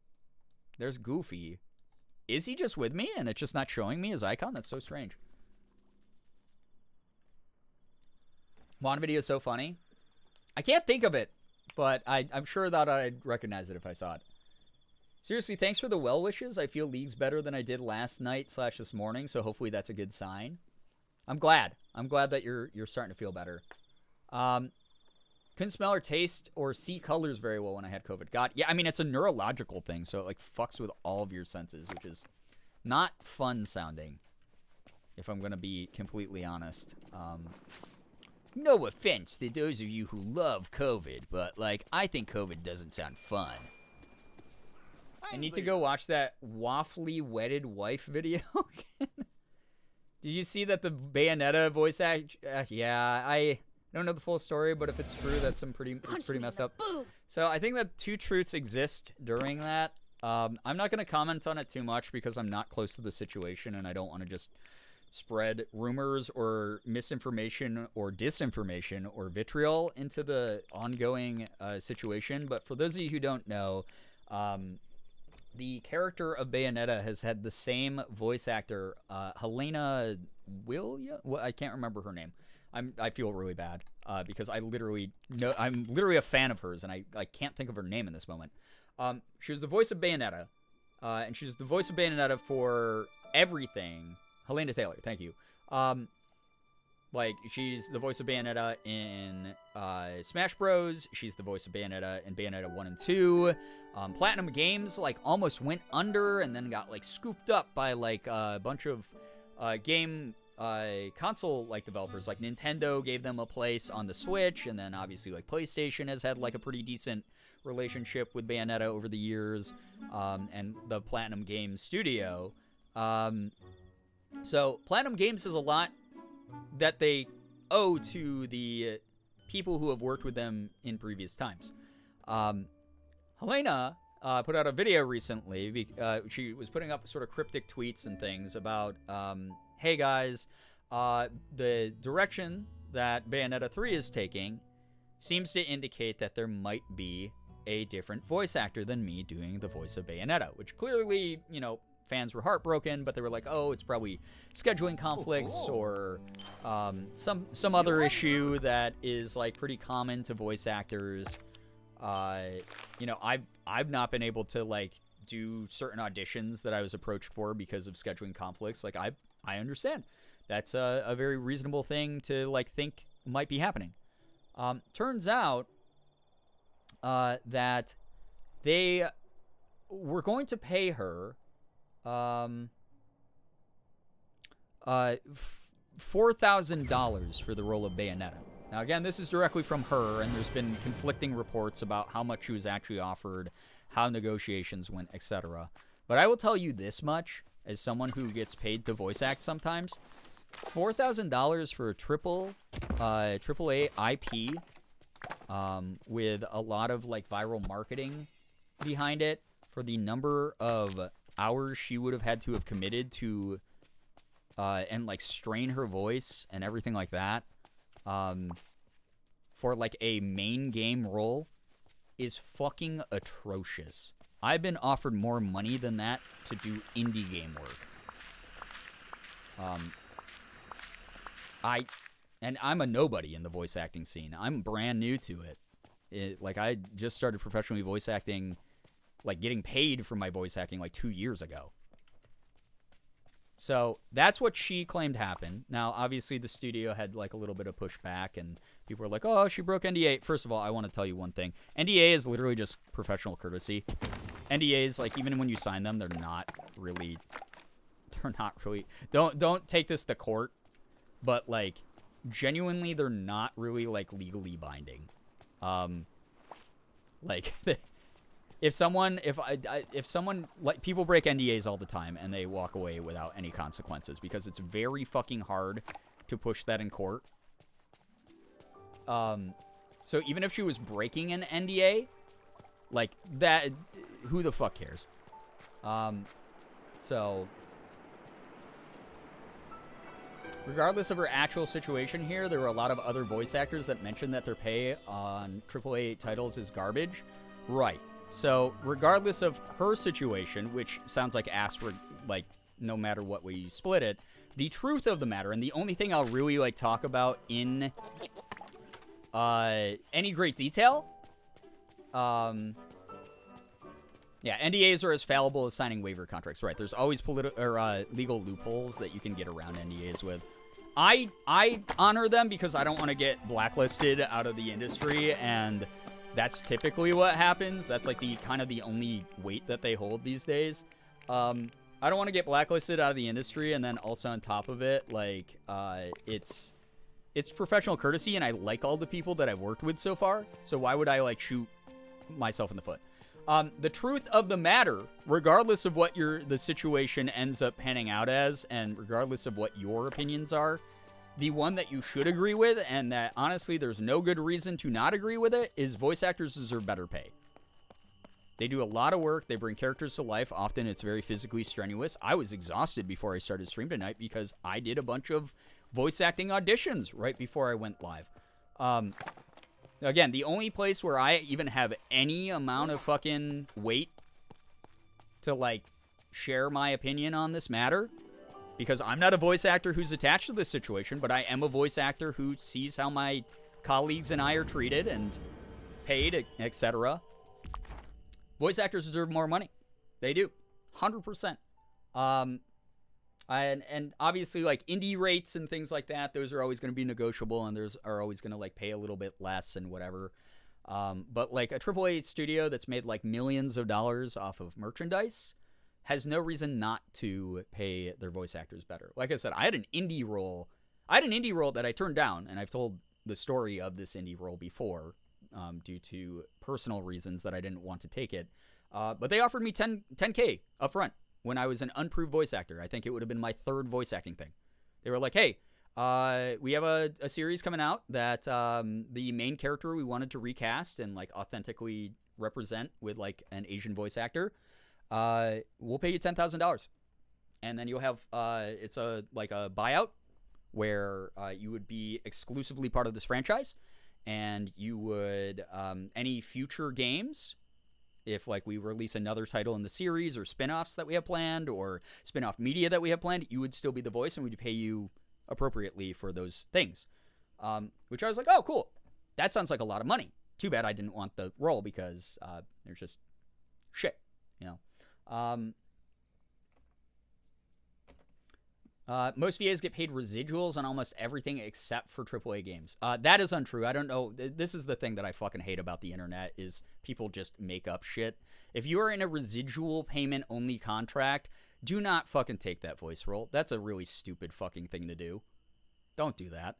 C: There's Goofy. Is he just with me and it's just not showing me his icon? That's so strange. One video is so funny. I can't think of it, but I'm sure that I'd recognize it if I saw it. Seriously, thanks for the well wishes. I feel leagues better than I did last night / this morning, so hopefully that's a good sign. I'm glad. I'm glad that you're starting to feel better. Couldn't smell or taste or see colors very well when I had COVID. God, yeah, I mean, it's a neurological thing, so it, like, fucks with all of your senses, which is not fun sounding, if I'm going to be completely honest. No offense to those of you who love COVID, but, like, I think COVID doesn't sound fun. I need to go watch that waffly wedded wife video again. Did you see that the Bayonetta voice act? Yeah, I don't know the full story, but if it's true, it's pretty messed up. So I think that two truths exist during that. I'm not going to comment on it too much because I'm not close to the situation and I don't want to just spread rumors or misinformation or disinformation or vitriol into the ongoing situation. But for those of you who don't know, the character of Bayonetta has had the same voice actor, Helena Williams. Well, I can't remember her name. I feel really bad because I'm literally a fan of hers, and I can't think of her name in this moment. She was the voice of Bayonetta, and she's the voice of Bayonetta for everything. Helena Taylor, thank you. Like, she's the voice of Bayonetta in Smash Bros. She's the voice of Bayonetta in Bayonetta 1 and 2. Platinum Games, like, almost went under and then got, like, scooped up by, like, a bunch of game console, like, developers. Like, Nintendo gave them a place on the Switch, and then, obviously, like, PlayStation has had, like, a pretty decent relationship with Bayonetta over the years, and the Platinum Games studio. So, Platinum Games has a lot that they owe to the people who have worked with them in previous times. Helena put out a video recently. She was putting up sort of cryptic tweets and things about, hey guys, the direction that Bayonetta 3 is taking seems to indicate that there might be a different voice actor than me doing the voice of Bayonetta, which clearly, you know, fans were heartbroken, but they were like, oh, it's probably scheduling conflicts or some other issue that is, like, pretty common to voice actors. You know, I've not been able to, like, do certain auditions that I was approached for because of scheduling conflicts. Like, I understand. That's a very reasonable thing to, like, think might be happening. Turns out that they were going to pay her $4,000 for the role of Bayonetta. Now, again, this is directly from her, and there's been conflicting reports about how much she was actually offered, how negotiations went, etc. But I will tell you this much, as someone who gets paid to voice act sometimes, $4,000 for a AAA IP, with a lot of, like, viral marketing behind it, for the number of hours she would have had to have committed to, and, like, strain her voice and everything like that, for, like, a main game role is fucking atrocious. I've been offered more money than that to do indie game work. I'm a nobody in the voice acting scene. I'm brand new to it. Like, I just started professionally voice acting, like, getting paid for my voice acting, like, 2 years ago. So that's what she claimed happened. Now, obviously, the studio had, like, a little bit of pushback, and people were like, oh, she broke NDA. First of all, I want to tell you one thing. NDA is literally just professional courtesy. NDAs, like, even when you sign them, they're not really, don't take this to court, but, like, genuinely, they're not really, like, legally binding. Like, if someone, like, people break NDAs all the time and they walk away without any consequences because it's very fucking hard to push that in court. So even if she was breaking an NDA, like, that, who the fuck cares? So, regardless of her actual situation here, there were a lot of other voice actors that mentioned that their pay on AAA titles is garbage. Right. So, regardless of her situation, which sounds like ass, like, no matter what way you split it, the truth of the matter, and the only thing I'll really, like, talk about in any great detail, yeah, NDAs are as fallible as signing waiver contracts. Right, there's always legal loopholes that you can get around NDAs with. I honor them because I don't want to get blacklisted out of the industry, and that's typically what happens. That's, like, the kind of the only weight that they hold these days. I don't want to get blacklisted out of the industry, and then also on top of it, like, it's professional courtesy, and I like all the people that I've worked with so far, so why would I, like, shoot myself in the foot? The truth of the matter, regardless of what the situation ends up panning out as, and regardless of what your opinions are, the one that you should agree with, and that, honestly, there's no good reason to not agree with it, is voice actors deserve better pay. They do a lot of work. They bring characters to life. Often it's very physically strenuous. I was exhausted before I started stream tonight because I did a bunch of voice acting auditions right before I went live. Again, the only place where I even have any amount of fucking weight to, like, share my opinion on this matter, because I'm not a voice actor who's attached to this situation, but I am a voice actor who sees how my colleagues and I are treated and paid, etc. Voice actors deserve more money. They do. 100%. And obviously, like, indie rates and things like that, those are always going to be negotiable, and those are always going to, like, pay a little bit less and whatever. But, like, a AAA studio that's made, like, millions of dollars off of merchandise has no reason not to pay their voice actors better. Like I said, I had an indie role that I turned down, and I've told the story of this indie role before, due to personal reasons that I didn't want to take it. But they offered me $10K up front when I was an unproved voice actor. I think it would have been my third voice acting thing. They were like, hey, we have a series coming out that the main character we wanted to recast and, like, authentically represent with, like, an Asian voice actor. We'll pay you $10,000. And then you'll have, it's a buyout where you would be exclusively part of this franchise. And you would, any future games, if, like, we release another title in the series or spin-offs that we have planned or spin-off media that we have planned, you would still be the voice and we'd pay you appropriately for those things. Which I was like, oh, cool. That sounds like a lot of money. Too bad I didn't want the role because there's just shit, you know. Most VAs get paid residuals on almost everything except for AAA games. That is untrue. I don't know. This is the thing that I fucking hate about the internet is people just make up shit. If you are in a residual payment only contract, do not fucking take that voice role. That's a really stupid fucking thing to do. Don't do that.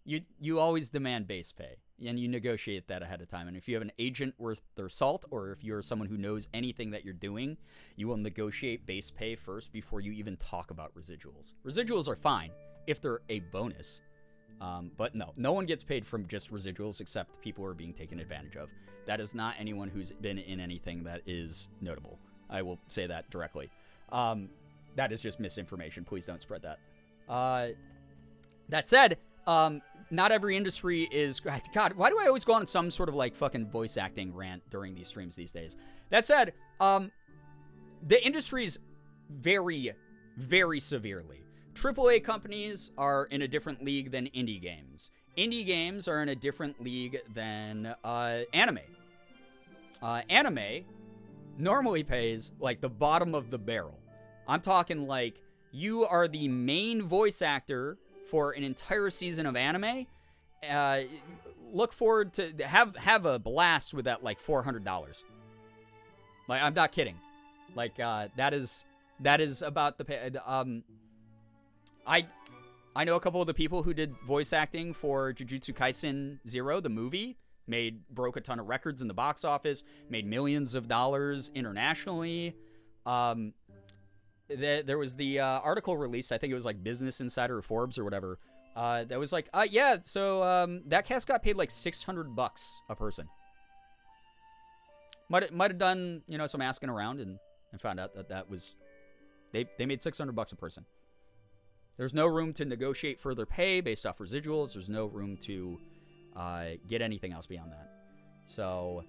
C: You always demand base pay, and you negotiate that ahead of time. And if you have an agent worth their salt, or if you're someone who knows anything that you're doing, you will negotiate base pay first before you even talk about residuals. Residuals are fine if they're a bonus, but no one gets paid from just residuals except people who are being taken advantage of. That is not anyone who's been in anything that is notable. I will say that directly. That is just misinformation. Please don't spread that. That said, not every industry is... God, why do I always go on some sort of, like, fucking voice acting rant during these streams these days? That said, the industries vary very severely. AAA companies are in a different league than indie games. Indie games are in a different league than anime. Anime normally pays, like, the bottom of the barrel. I'm talking, like, you are the main voice actor for an entire season of anime. Look forward to have a blast with that, like, $400. Like, I'm not kidding. Like, that is about the pay. I know a couple of the people who did voice acting for Jujutsu Kaisen 0, the movie. Broke a ton of records in the box office, made millions of dollars internationally. There was the article released, I think it was like Business Insider or Forbes or whatever, that was like, so that cast got paid like $600 a person. Might have done, you know, some asking around and found out that was, they made $600 a person. There's no room to negotiate further pay based off residuals. There's no room to get anything else beyond that. So,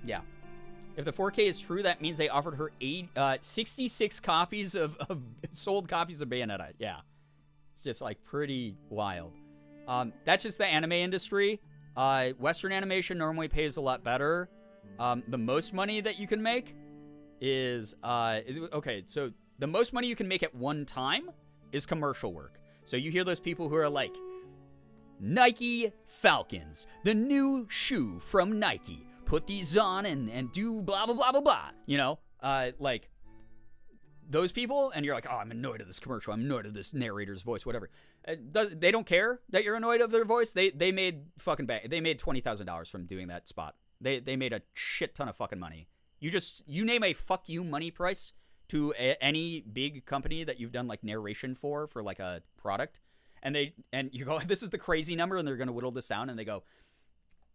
C: yeah. If the 4K is true, that means they offered her 66 copies of sold copies of Bayonetta. Yeah. It's just, like, pretty wild. That's just the anime industry. Western animation normally pays a lot better. The most money that you can make is... okay, so the most money you can make at one time is commercial work. So you hear those people who are like, Nike Falcons, the new shoe from Nike. Put these on and do blah, blah, blah, blah, blah. You know, like, those people, and you're like, oh, I'm annoyed at this commercial. I'm annoyed at this narrator's voice, whatever. They don't care that you're annoyed of their voice. They made fucking they made $20,000 from doing that spot. They made a shit ton of fucking money. You name a fuck you money price to any big company that you've done, like, narration for like a product, and you go, this is the crazy number, and they're gonna whittle this down, and they go,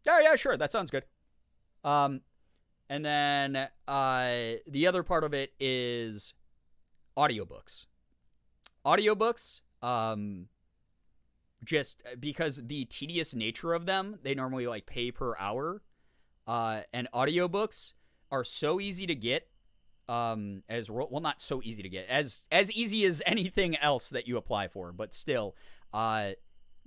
C: yeah, sure, that sounds good. And then the other part of it is audiobooks. Audiobooks, just because the tedious nature of them, they normally, like, pay per hour. And audiobooks are so easy to get, not so easy to get, as easy as anything else that you apply for, but still,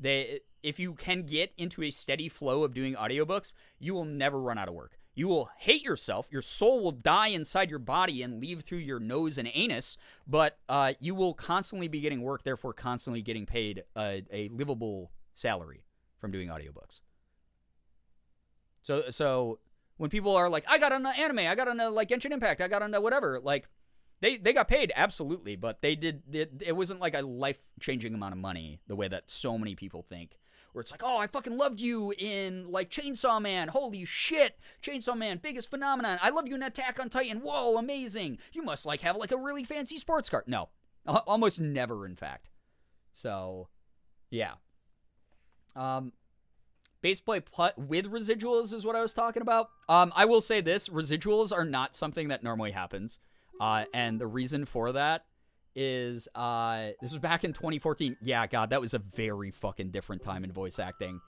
C: if you can get into a steady flow of doing audiobooks, you will never run out of work. You will hate yourself. Your soul will die inside your body and leave through your nose and anus, but you will constantly be getting work, therefore constantly getting paid a livable salary from doing audiobooks. So when people are like, I got on anime, I got on like Genshin Impact, I got on whatever, like they got paid, absolutely, but it wasn't like a life-changing amount of money the way that so many people think. Where it's like, oh, I fucking loved you in, like, Chainsaw Man. Holy shit. Chainsaw Man, biggest phenomenon. I love you in Attack on Titan. Whoa, amazing. You must, like, have, like, a really fancy sports car. No. Almost never, in fact. So, yeah. Base play with residuals is what I was talking about. I will say this. Residuals are not something that normally happens. And the reason for that is this was back in 2014. Yeah, God, that was a very fucking different time in voice acting.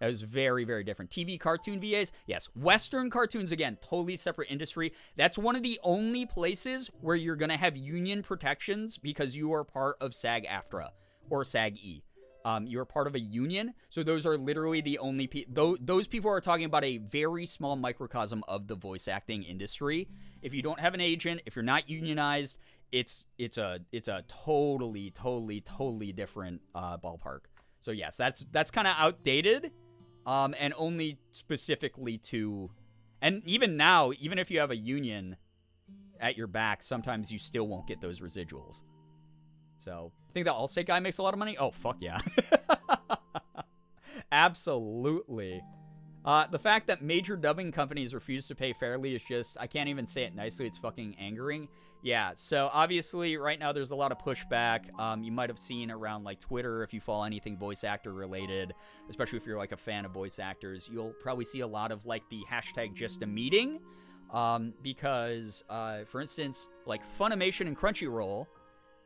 C: That was very, very different. TV cartoon VAs, yes. Western cartoons, again, totally separate industry. That's one of the only places where you're going to have union protections because you are part of SAG-AFTRA or SAG-E. You're part of a union, so those are literally the only people. Those people are talking about a very small microcosm of the voice acting industry. If you don't have an agent, if you're not unionized, it's a totally different ballpark. So yes, that's kind of outdated, and only specifically to, and even now, even if you have a union at your back, sometimes you still won't get those residuals. So, think that Allstate guy makes a lot of money? Oh, fuck yeah. Absolutely. The fact that major dubbing companies refuse to pay fairly is just, I can't even say it nicely, it's fucking angering. Yeah, so obviously right now there's a lot of pushback. You might have seen around like Twitter, if you follow anything voice actor related, especially if you're like a fan of voice actors, you'll probably see a lot of like the hashtag just a meeting. Because, for instance, like Funimation and Crunchyroll,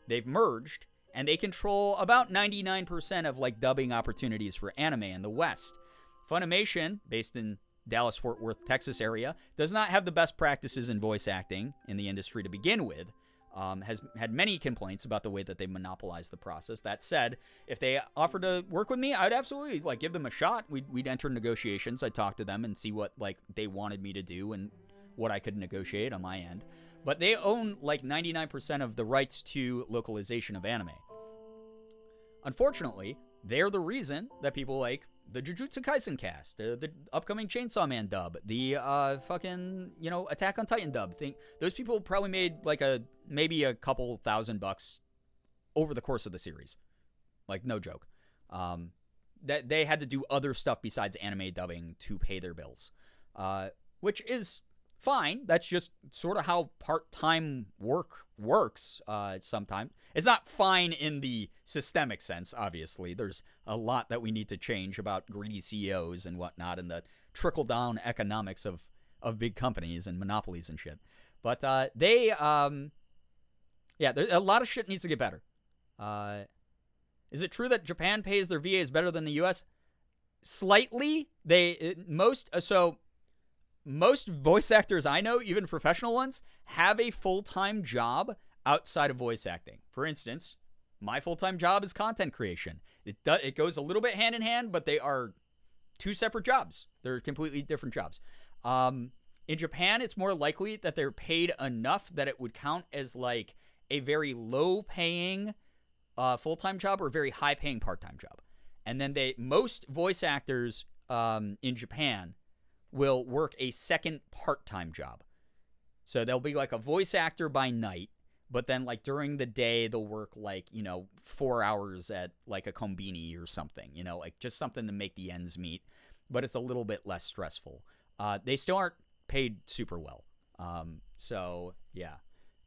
C: they've merged, and they control about 99% of, like, dubbing opportunities for anime in the West. Funimation, based in Dallas-Fort Worth, Texas area, does not have the best practices in voice acting in the industry to begin with. Has had many complaints about the way that they monopolize the process. That said, if they offered to work with me, I'd absolutely, like, give them a shot. We'd enter negotiations. I'd talk to them and see what, like, they wanted me to do and what I could negotiate on my end. But they own, like, 99% of the rights to localization of anime. Unfortunately, they're the reason that people like the Jujutsu Kaisen cast, the upcoming Chainsaw Man dub, the fucking, Attack on Titan dub. Those people probably made, like, maybe a couple $1,000 over the course of the series. Like, no joke. That they had to do other stuff besides anime dubbing to pay their bills. Which is fine. That's just sort of how part-time work works sometimes. It's not fine in the systemic sense, obviously. There's a lot that we need to change about greedy CEOs and whatnot and the trickle-down economics of big companies and monopolies and shit. But a lot of shit needs to get better. Is it true that Japan pays their VAs better than the U.S.? Slightly. Most voice actors I know, even professional ones, have a full-time job outside of voice acting. For instance, my full-time job is content creation. It goes a little bit hand in hand, but they are two separate jobs. They're completely different jobs. In Japan, it's more likely that they're paid enough that it would count as like a very low-paying full-time job or a very high-paying part-time job. And then most voice actors in Japan will work a second part-time job. So they'll be like a voice actor by night, but then like during the day they'll work like, 4 hours at like a kombini or something, like just something to make the ends meet, but it's a little bit less stressful. They still aren't paid super well. So yeah.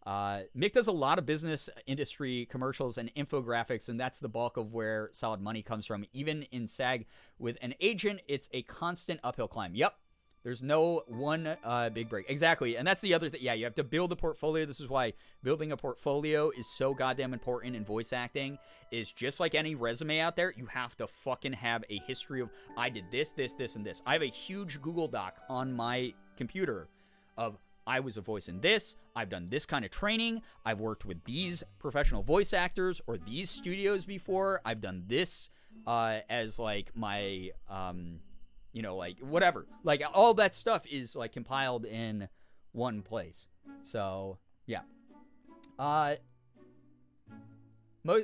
C: Mick does a lot of business industry commercials and infographics, and that's the bulk of where solid money comes from. Even in SAG with an agent, it's a constant uphill climb. Yep. There's no one big break. Exactly. And that's the other thing. Yeah, you have to build a portfolio. This is why building a portfolio is so goddamn important in voice acting. Is just like any resume out there, you have to fucking have a history of, I did this, this, this, and this. I have a huge Google Doc on my computer of, I was a voice in this. I've done this kind of training. I've worked with these professional voice actors or these studios before. I've done this as like my you know, like whatever. Like all that stuff is like compiled in one place. So yeah. Oh, I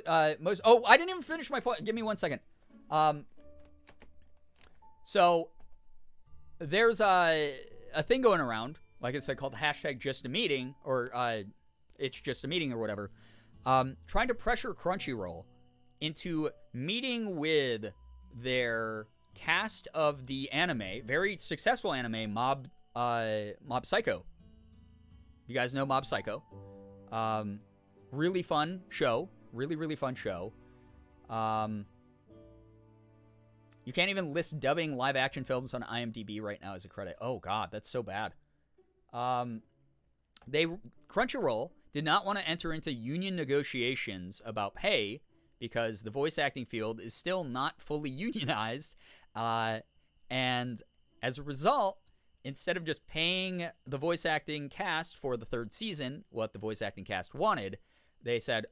C: didn't even finish my point. Give me 1 second. So there's a thing going around, like I said, called hashtag just a meeting, or it's just a meeting or whatever, trying to pressure Crunchyroll into meeting with their cast of the anime, very successful anime, Mob Psycho. You guys know Mob Psycho. Really fun show. Really fun show. You can't even list dubbing live action films on IMDb right now as a credit. Oh god, that's so bad. Crunchyroll did not want to enter into union negotiations about pay because the voice acting field is still not fully unionized. And as a result, instead of just paying the voice acting cast for the 3rd season, what the voice acting cast wanted, they said,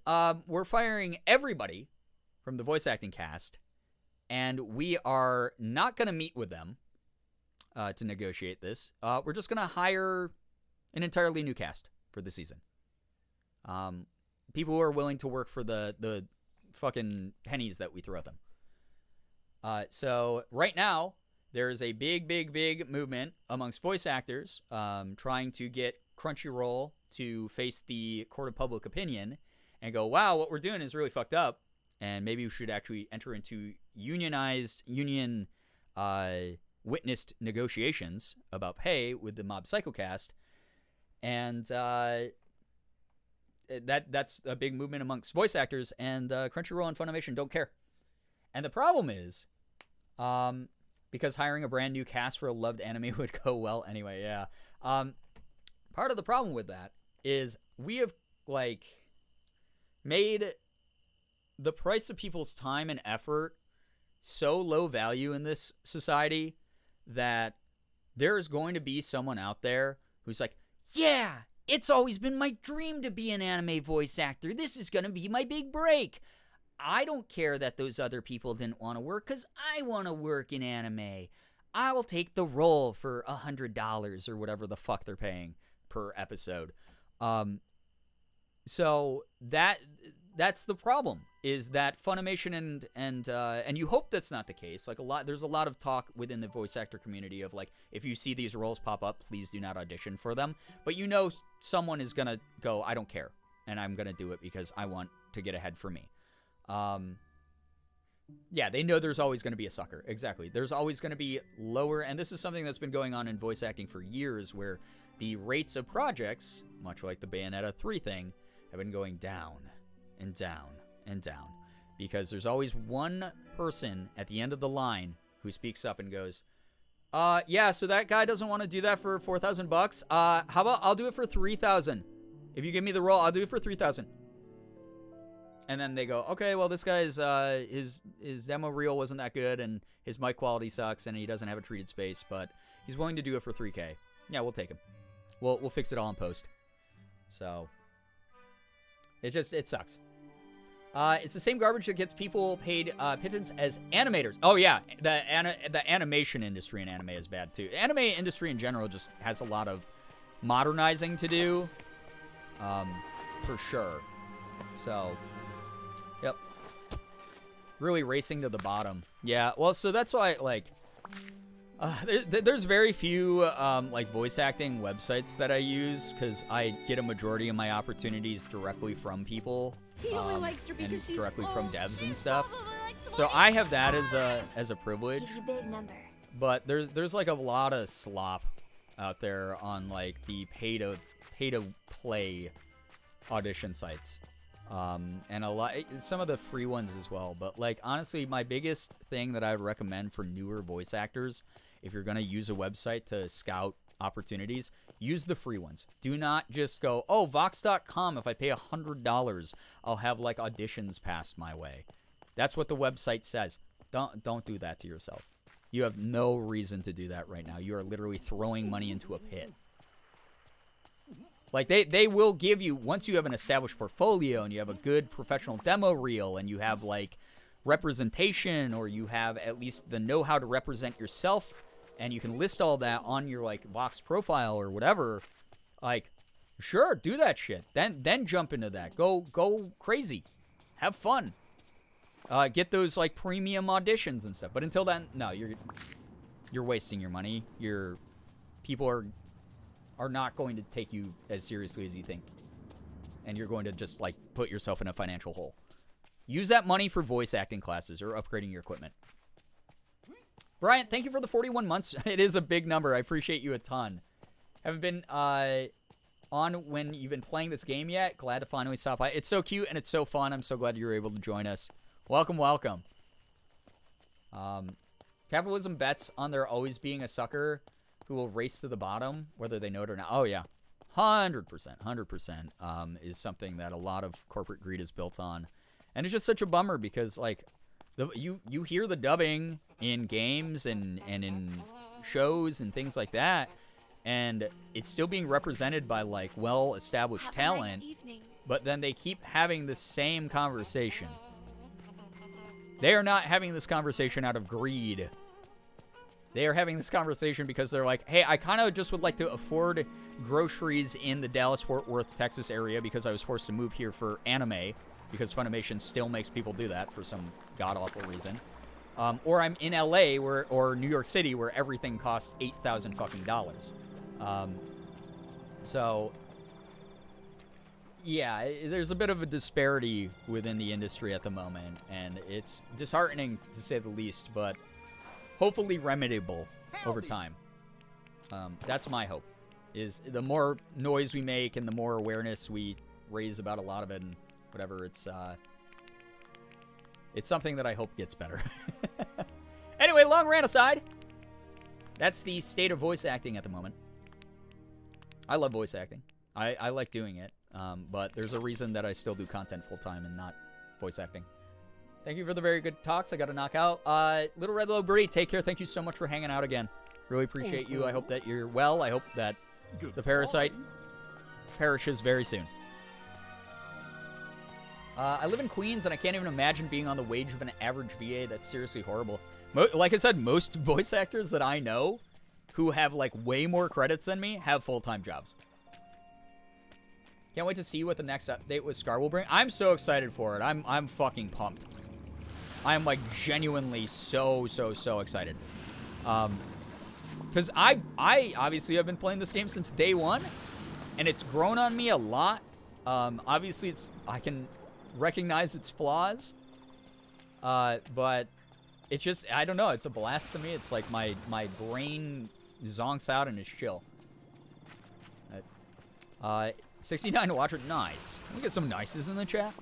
C: we're firing everybody from the voice acting cast, and we are not going to meet with them to negotiate this. We're just going to hire an entirely new cast for the season. People who are willing to work for the fucking pennies that we throw at them. So right now, there is a big movement amongst voice actors trying to get Crunchyroll to face the court of public opinion and go, wow, what we're doing is really fucked up, and maybe we should actually enter into union witnessed negotiations about pay with the Mob Psycho cast. And that's a big movement amongst voice actors, and Crunchyroll and Funimation don't care. And the problem is, because hiring a brand new cast for a loved anime would go well anyway, yeah. Part of the problem with that is we have, like, made the price of people's time and effort so low value in this society that there is going to be someone out there who's like, yeah, it's always been my dream to be an anime voice actor. This is going to be my big break. I don't care that those other people didn't want to work because I want to work in anime. I'll take the role for $100 or whatever the fuck they're paying per episode. So that's the problem, is that Funimation and you hope that's not the case. Like there's a lot of talk within the voice actor community of like, if you see these roles pop up, please do not audition for them. But you know someone is gonna go, I don't care, and I'm gonna do it because I want to get ahead for me. Yeah, they know there's always going to be a sucker. Exactly. There's always going to be lower, and this is something that's been going on in voice acting for years, where the rates of projects, much like the Bayonetta 3 thing, have been going down and down and down, because there's always one person at the end of the line who speaks up and goes, yeah, so that guy doesn't want to do that for $4,000. How about I'll do it for $3,000? If you give me the role, I'll do it for $3,000. And then they go, okay, well, this guy's his demo reel wasn't that good, and his mic quality sucks, and he doesn't have a treated space, but he's willing to do it for $3K. Yeah, we'll take him. We'll fix it all in post. So it sucks. It's the same garbage that gets people paid pittance as animators. Oh yeah, the animation industry in anime is bad too. The anime industry in general just has a lot of modernizing to do, for sure. So. Yep. Really racing to the bottom. Yeah, well, so that's why, like, there's very few, like, voice acting websites that I use, because I get a majority of my opportunities directly from people, and directly from devs and stuff. So I have that as a privilege. But there's like a lot of slop out there on, like, the pay to play audition sites. And some of the free ones as well. But, like, honestly, my biggest thing that I would recommend for newer voice actors, if you're going to use a website to scout opportunities, use the free ones. Do not just go, oh, Vox.com, if I pay $100, I'll have, like, auditions passed my way. That's what the website says. Don't do that to yourself. You have no reason to do that right now. You are literally throwing money into a pit. Like, they will give you, once you have an established portfolio and you have a good professional demo reel and you have, like, representation, or you have at least the know-how to represent yourself and you can list all that on your like Vox profile or whatever, like, sure, do that shit. Then jump into that. Go crazy. Have fun. Get those like premium auditions and stuff. But until then, no, you're wasting your money. People are not going to take you as seriously as you think. And you're going to just like put yourself in a financial hole. Use that money for voice acting classes or upgrading your equipment. Brian, thank you for the 41 months. It is a big number. I appreciate you a ton. Haven't been on when you've been playing this game yet. Glad to finally stop by. It's so cute and it's so fun. I'm so glad you were able to join us. Welcome, welcome. Capitalism bets on there always being a sucker who will race to the bottom, whether they know it or not. Oh, yeah. 100% is something that a lot of corporate greed is built on. And it's just such a bummer because, like, you hear the dubbing in games and in shows and things like that, and it's still being represented by, like, well-established talent, but then they keep having the same conversation. They are not having this conversation out of greed. They are having this conversation because they're like, hey, I kind of just would like to afford groceries in the Dallas-Fort Worth, Texas area because I was forced to move here for anime, because Funimation still makes people do that for some god-awful reason. Or I'm in LA or New York City where everything costs $8,000 fucking dollars. So, yeah, there's a bit of a disparity within the industry at the moment, and it's disheartening to say the least, but hopefully remediable over time. That's my hope, is the more noise we make and the more awareness we raise about a lot of it and whatever, it's something that I hope gets better. Anyway, long rant aside, that's the state of voice acting at the moment. I love voice acting. I like doing it, but there's a reason that I still do content full-time and not voice acting. Thank you for the very good talks. I got to knock out. Little Red Low Birdie, take care. Thank you so much for hanging out again. Really appreciate you. I hope that you're well. I hope that the parasite perishes very soon. I live in Queens, and I can't even imagine being on the wage of an average VA. That's seriously horrible. Like I said, most voice actors that I know who have, like, way more credits than me have full-time jobs. Can't wait to see what the next update with Scar will bring. I'm so excited for it. I'm fucking pumped. I'm, like, genuinely so excited. Because I obviously have been playing this game since day one, and it's grown on me a lot. Obviously, I can recognize its flaws, but it just, I don't know, it's a blast to me. It's like my brain zonks out and is chill. 69 Watcher, nice. Let me get some nices in the chat.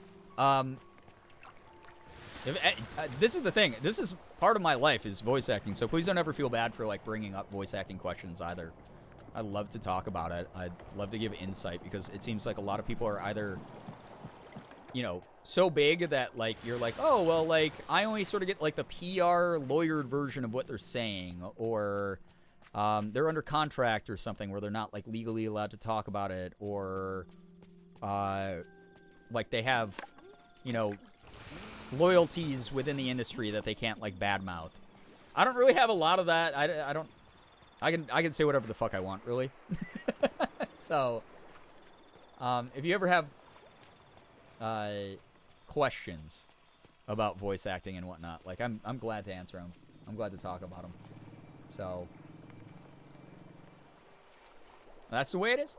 C: This is the thing. This is part of my life, is voice acting, so please don't ever feel bad for, like, bringing up voice acting questions either. I love to talk about it. I'd love to give insight, because it seems like a lot of people are either, you know, so big that, like, you're like, oh, well, like, I only sort of get, like, the PR lawyered version of what they're saying, or they're under contract or something where they're not, like, legally allowed to talk about it, or like, they have, you know, loyalties within the industry that they can't, like, badmouth. I don't really have a lot of that. I can say whatever the fuck I want, really. So, if you ever have questions about voice acting and whatnot, like, I'm glad to answer them. I'm glad to talk about them. So, that's the way it is.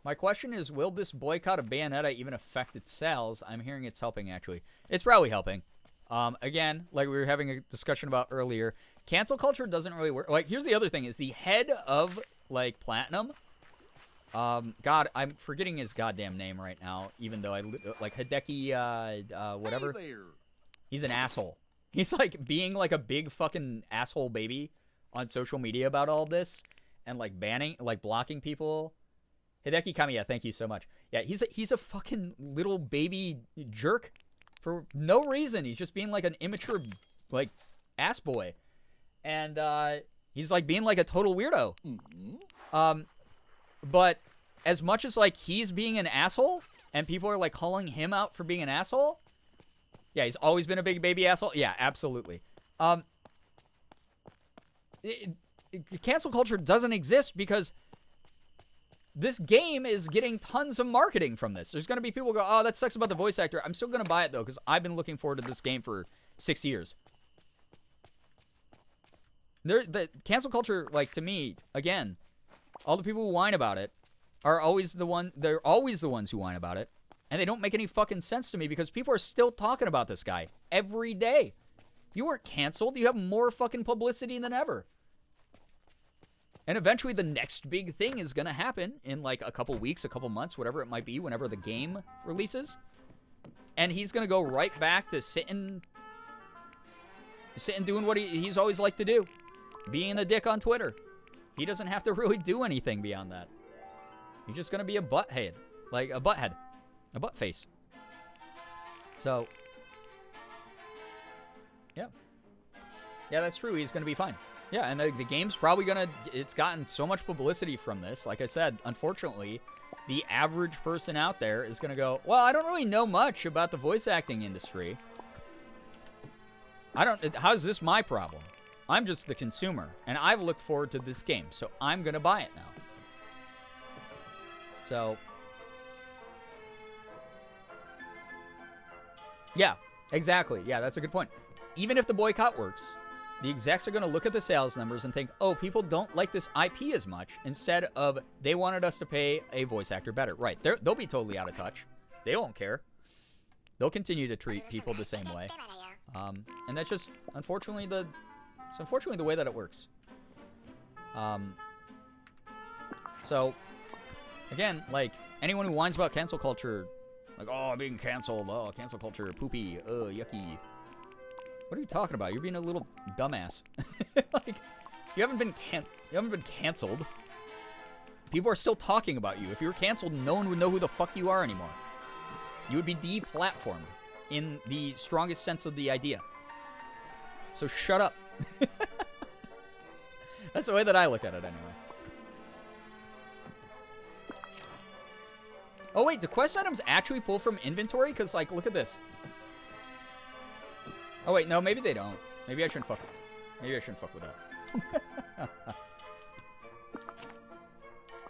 C: My question is, will this boycott of Bayonetta even affect its sales? I'm hearing it's helping, actually. It's probably helping. Again, like we were having a discussion about earlier, cancel culture doesn't really work. Like, here's the other thing, is the head of, like, Platinum, God, I'm forgetting his goddamn name right now, even though like, Hideki, whatever.
E: Hey there.
C: He's an asshole. He's, like, being, like, a big fucking asshole baby on social media about all this, and, like, banning, like, blocking people. Hideki Kamiya, thank you so much. Yeah, he's a fucking little baby jerk for no reason. He's just being, like, an immature, like, ass boy. And, he's, like, being, like, a total weirdo. Mm-hmm. But as much as, like, he's being an asshole, and people are, like, calling him out for being an asshole, Yeah, he's always been a big baby asshole. Yeah, absolutely. Cancel culture doesn't exist because this game is getting tons of marketing from this. There's going to be people who go, oh, that sucks about the voice actor. I'm still going to buy it, though, because I've been looking forward to this game for 6 years. The cancel culture, like, to me, again, all the people who whine about it are always the one. They're always the ones who whine about it, and they don't make any fucking sense to me because people are still talking about this guy every day. You weren't canceled. You have more fucking publicity than ever. And eventually the next big thing is going to happen in like a couple weeks, a couple months, whatever it might be, whenever the game releases. And he's going to go right back to sitting doing what he's always liked to do. Being a dick on Twitter. He doesn't have to really do anything beyond that. He's just going to be a butthead. Like a butthead. A butt face. So, yeah. Yeah, that's true. He's going to be fine. Yeah, and the game's probably going to... It's gotten so much publicity from this. Like I said, unfortunately, the average person out there is going to go, well, I don't really know much about the voice acting industry. How's this my problem? I'm just the consumer, and I've looked forward to this game, so I'm going to buy it now. So... Yeah, exactly. Yeah, that's a good point. Even if the boycott works... The execs are going to look at the sales numbers and think, oh, people don't like this IP as much, instead of they wanted us to pay a voice actor better. Right. They'll be totally out of touch. They won't care. They'll continue to treat people the same way. And that's just, unfortunately, the way that it works. So, again, like, anyone who whines about cancel culture, like, oh, I'm being canceled, oh, cancel culture, poopy, yucky. What are you talking about? You're being a little dumbass. Like, you haven't been canceled. People are still talking about you. If you were canceled, no one would know who the fuck you are anymore. You would be deplatformed in the strongest sense of the idea. So shut up. That's the way that I look at it anyway. Oh wait, do quest items actually pull from inventory? Because, like, look at this. Oh wait, no, maybe they don't. Maybe I shouldn't fuck with that.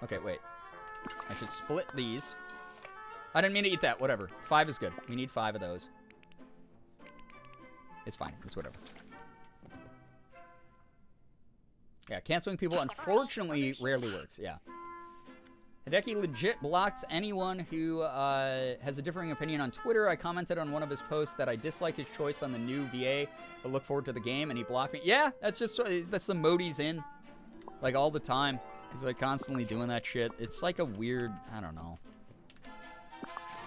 C: Okay, wait. I should split these. I didn't mean to eat that. Whatever. 5 is good. We need 5 of those. It's fine. It's whatever. Yeah, canceling people unfortunately rarely works. Yeah. Hideki legit blocks anyone who has a differing opinion on Twitter. I commented on one of his posts that I dislike his choice on the new VA, but look forward to the game, and he blocked me. Yeah, that's the mode he's in. Like, all the time. He's, like, constantly doing that shit. It's like a weird, I don't know.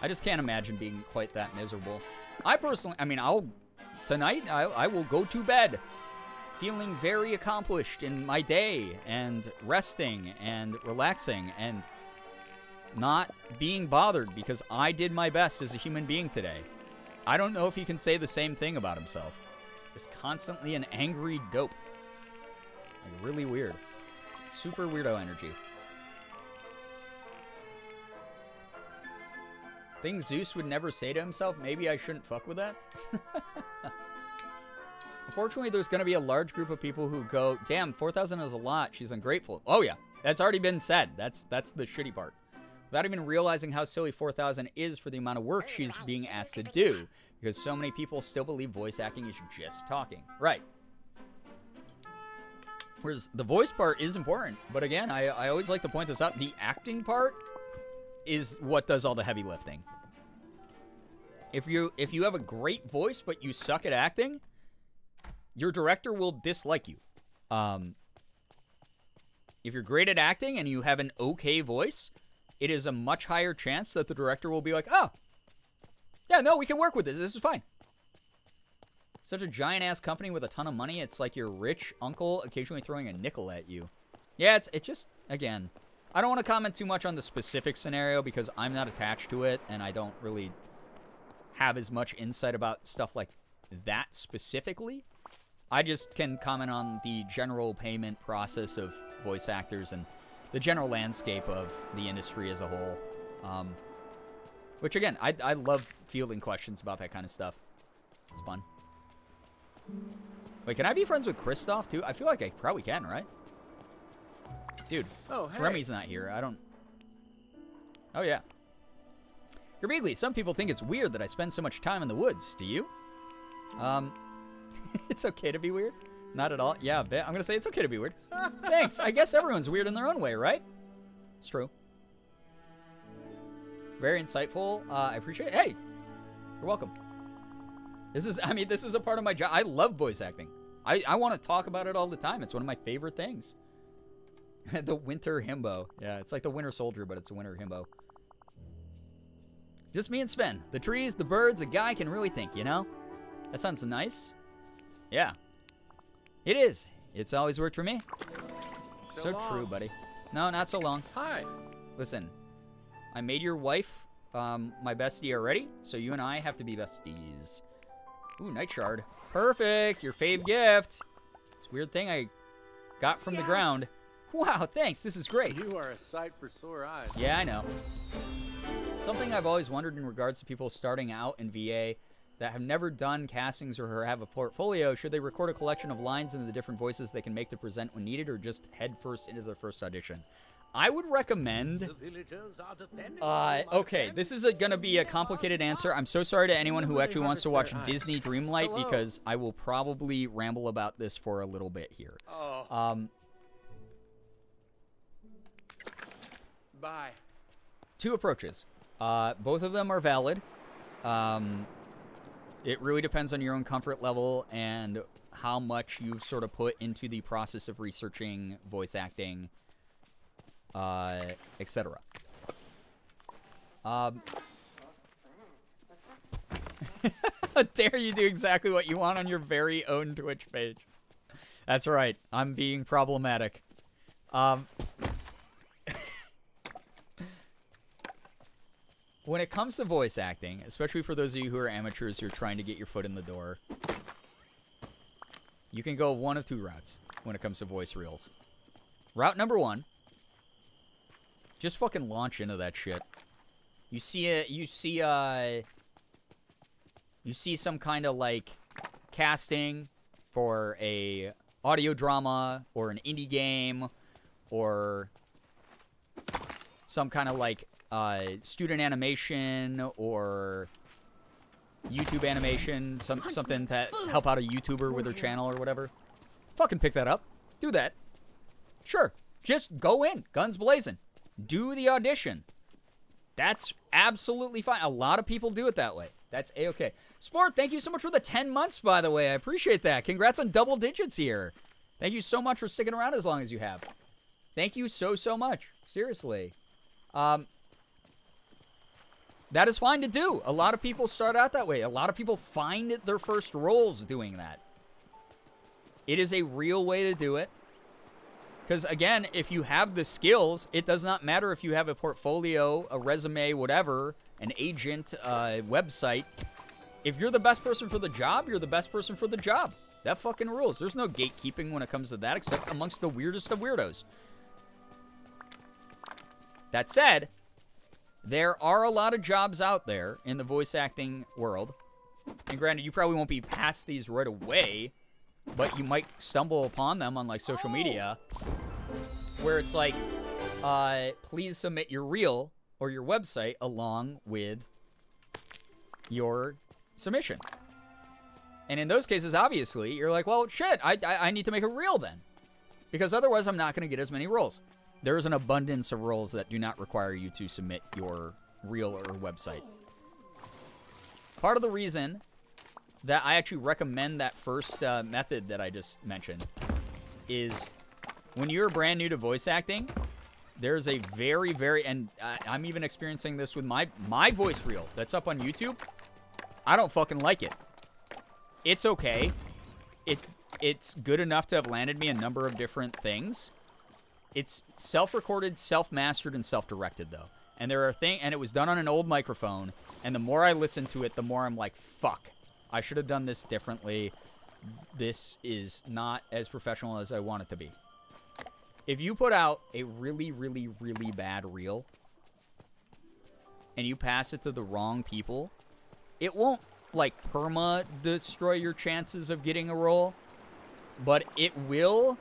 C: I just can't imagine being quite that miserable. I personally, I mean, tonight, I will go to bed feeling very accomplished in my day, and resting, and relaxing, and not being bothered because I did my best as a human being today. I don't know if he can say the same thing about himself. Just constantly an angry dope. Like, really weird. Super weirdo energy. Things Zeus would never say to himself, maybe I shouldn't fuck with that? Unfortunately, there's going to be a large group of people who go, damn, 4,000 is a lot, she's ungrateful. Oh yeah, that's already been said. That's the shitty part. Without even realizing how silly 4,000 is for the amount of work she's being asked to do, because so many people still believe voice acting is just talking. Right. Whereas the voice part is important, but again, I always like to point this out. The acting part is what does all the heavy lifting. If you have a great voice but you suck at acting, your director will dislike you. If you're great at acting and you have an okay voice, it is a much higher chance that the director will be like, oh, yeah, no, we can work with this. This is fine. Such a giant-ass company with a ton of money, it's like your rich uncle occasionally throwing a nickel at you. Yeah, it's just, again, I don't want to comment too much on the specific scenario because I'm not attached to it, and I don't really have as much insight about stuff like that specifically. I just can comment on the general payment process of voice actors and the general landscape of the industry as a whole. Which, again, I love fielding questions about that kind of stuff. It's fun. Wait, can I be friends with Kristoff, too? I feel like I probably can, right? Dude, Remy's not here. I don't... Oh, yeah. Girbeagly, some people think it's weird that I spend so much time in the woods. Do you? It's okay to be weird. Not at all. Yeah, I'm going to say it's okay to be weird. Thanks. I guess everyone's weird in their own way, right? It's true. Very insightful. I appreciate it. Hey, you're welcome. This is a part of my job. I love voice acting. I want to talk about it all the time. It's one of my favorite things. The winter himbo. Yeah, it's like the winter soldier, but it's a winter himbo. Just me and Sven. The trees, the birds, a guy can really think, you know? That sounds nice. Yeah. It is. It's always worked for me. So true, buddy. No, not so long.
I: Hi.
C: Listen, I made your wife my bestie already, so you and I have to be besties. Ooh, night shard. Perfect. Your fave gift. This weird thing I got from the ground. Wow, thanks. This is great.
I: You are a sight for sore eyes.
C: Yeah, I know. Something I've always wondered in regards to people starting out in VA that have never done castings or have a portfolio, should they record a collection of lines into the different voices they can make to present when needed, or just head first into their first audition? I would recommend...
E: The villagers are depending on you, my
C: okay,
E: friend.
C: this is going to be a complicated answer. I'm so sorry to anyone who actually wants to watch Disney Dreamlight, because I will probably ramble about this for a little bit here.
I: Oh. Bye.
C: Two approaches. Both of them are valid. It really depends on your own comfort level and how much you've sort of put into the process of researching voice acting, etc. How dare you do exactly what you want on your very own Twitch page? That's right. I'm being problematic. When it comes to voice acting, especially for those of you who are amateurs who are trying to get your foot in the door, you can go one of two routes when it comes to voice reels. Route number one, just fucking launch into that shit. You see some kind of like casting for a audio drama or an indie game or some kind of like student animation or YouTube animation, something to help out a YouTuber with their channel or whatever. Fucking pick that up. Do that. Sure. Just go in, guns blazing. Do the audition. That's absolutely fine. A lot of people do it that way. That's A-okay. Sport, thank you so much for the 10 months, by the way. I appreciate that. Congrats on double digits here. Thank you so much for sticking around as long as you have. Thank you so much. Seriously. That is fine to do. A lot of people start out that way. A lot of people find their first roles doing that. It is a real way to do it. Because, again, if you have the skills, it does not matter if you have a portfolio, a resume, whatever, an agent, website. If you're the best person for the job, you're the best person for the job. That fucking rules. There's no gatekeeping when it comes to that, except amongst the weirdest of weirdos. That said, there are a lot of jobs out there in the voice acting world. And granted, you probably won't be past these right away, but you might stumble upon them on like social media where it's like, please submit your reel or your website along with your submission. And in those cases, obviously, you're like, well, shit, I need to make a reel then. Because otherwise, I'm not going to get as many roles. There's an abundance of roles that do not require you to submit your reel or website. Part of the reason that I actually recommend that first method that I just mentioned is when you're brand new to voice acting, there's a very, and I'm even experiencing this with my voice reel that's up on YouTube. I don't fucking like it. It's okay. It's good enough to have landed me a number of different things. It's self-recorded, self-mastered, and self-directed, though. And there are and it was done on an old microphone, and the more I listen to it, the more I'm like, fuck. I should have done this differently. This is not as professional as I want it to be. If you put out a really, really, really bad reel, and you pass it to the wrong people, it won't like perma destroy your chances of getting a role, but it will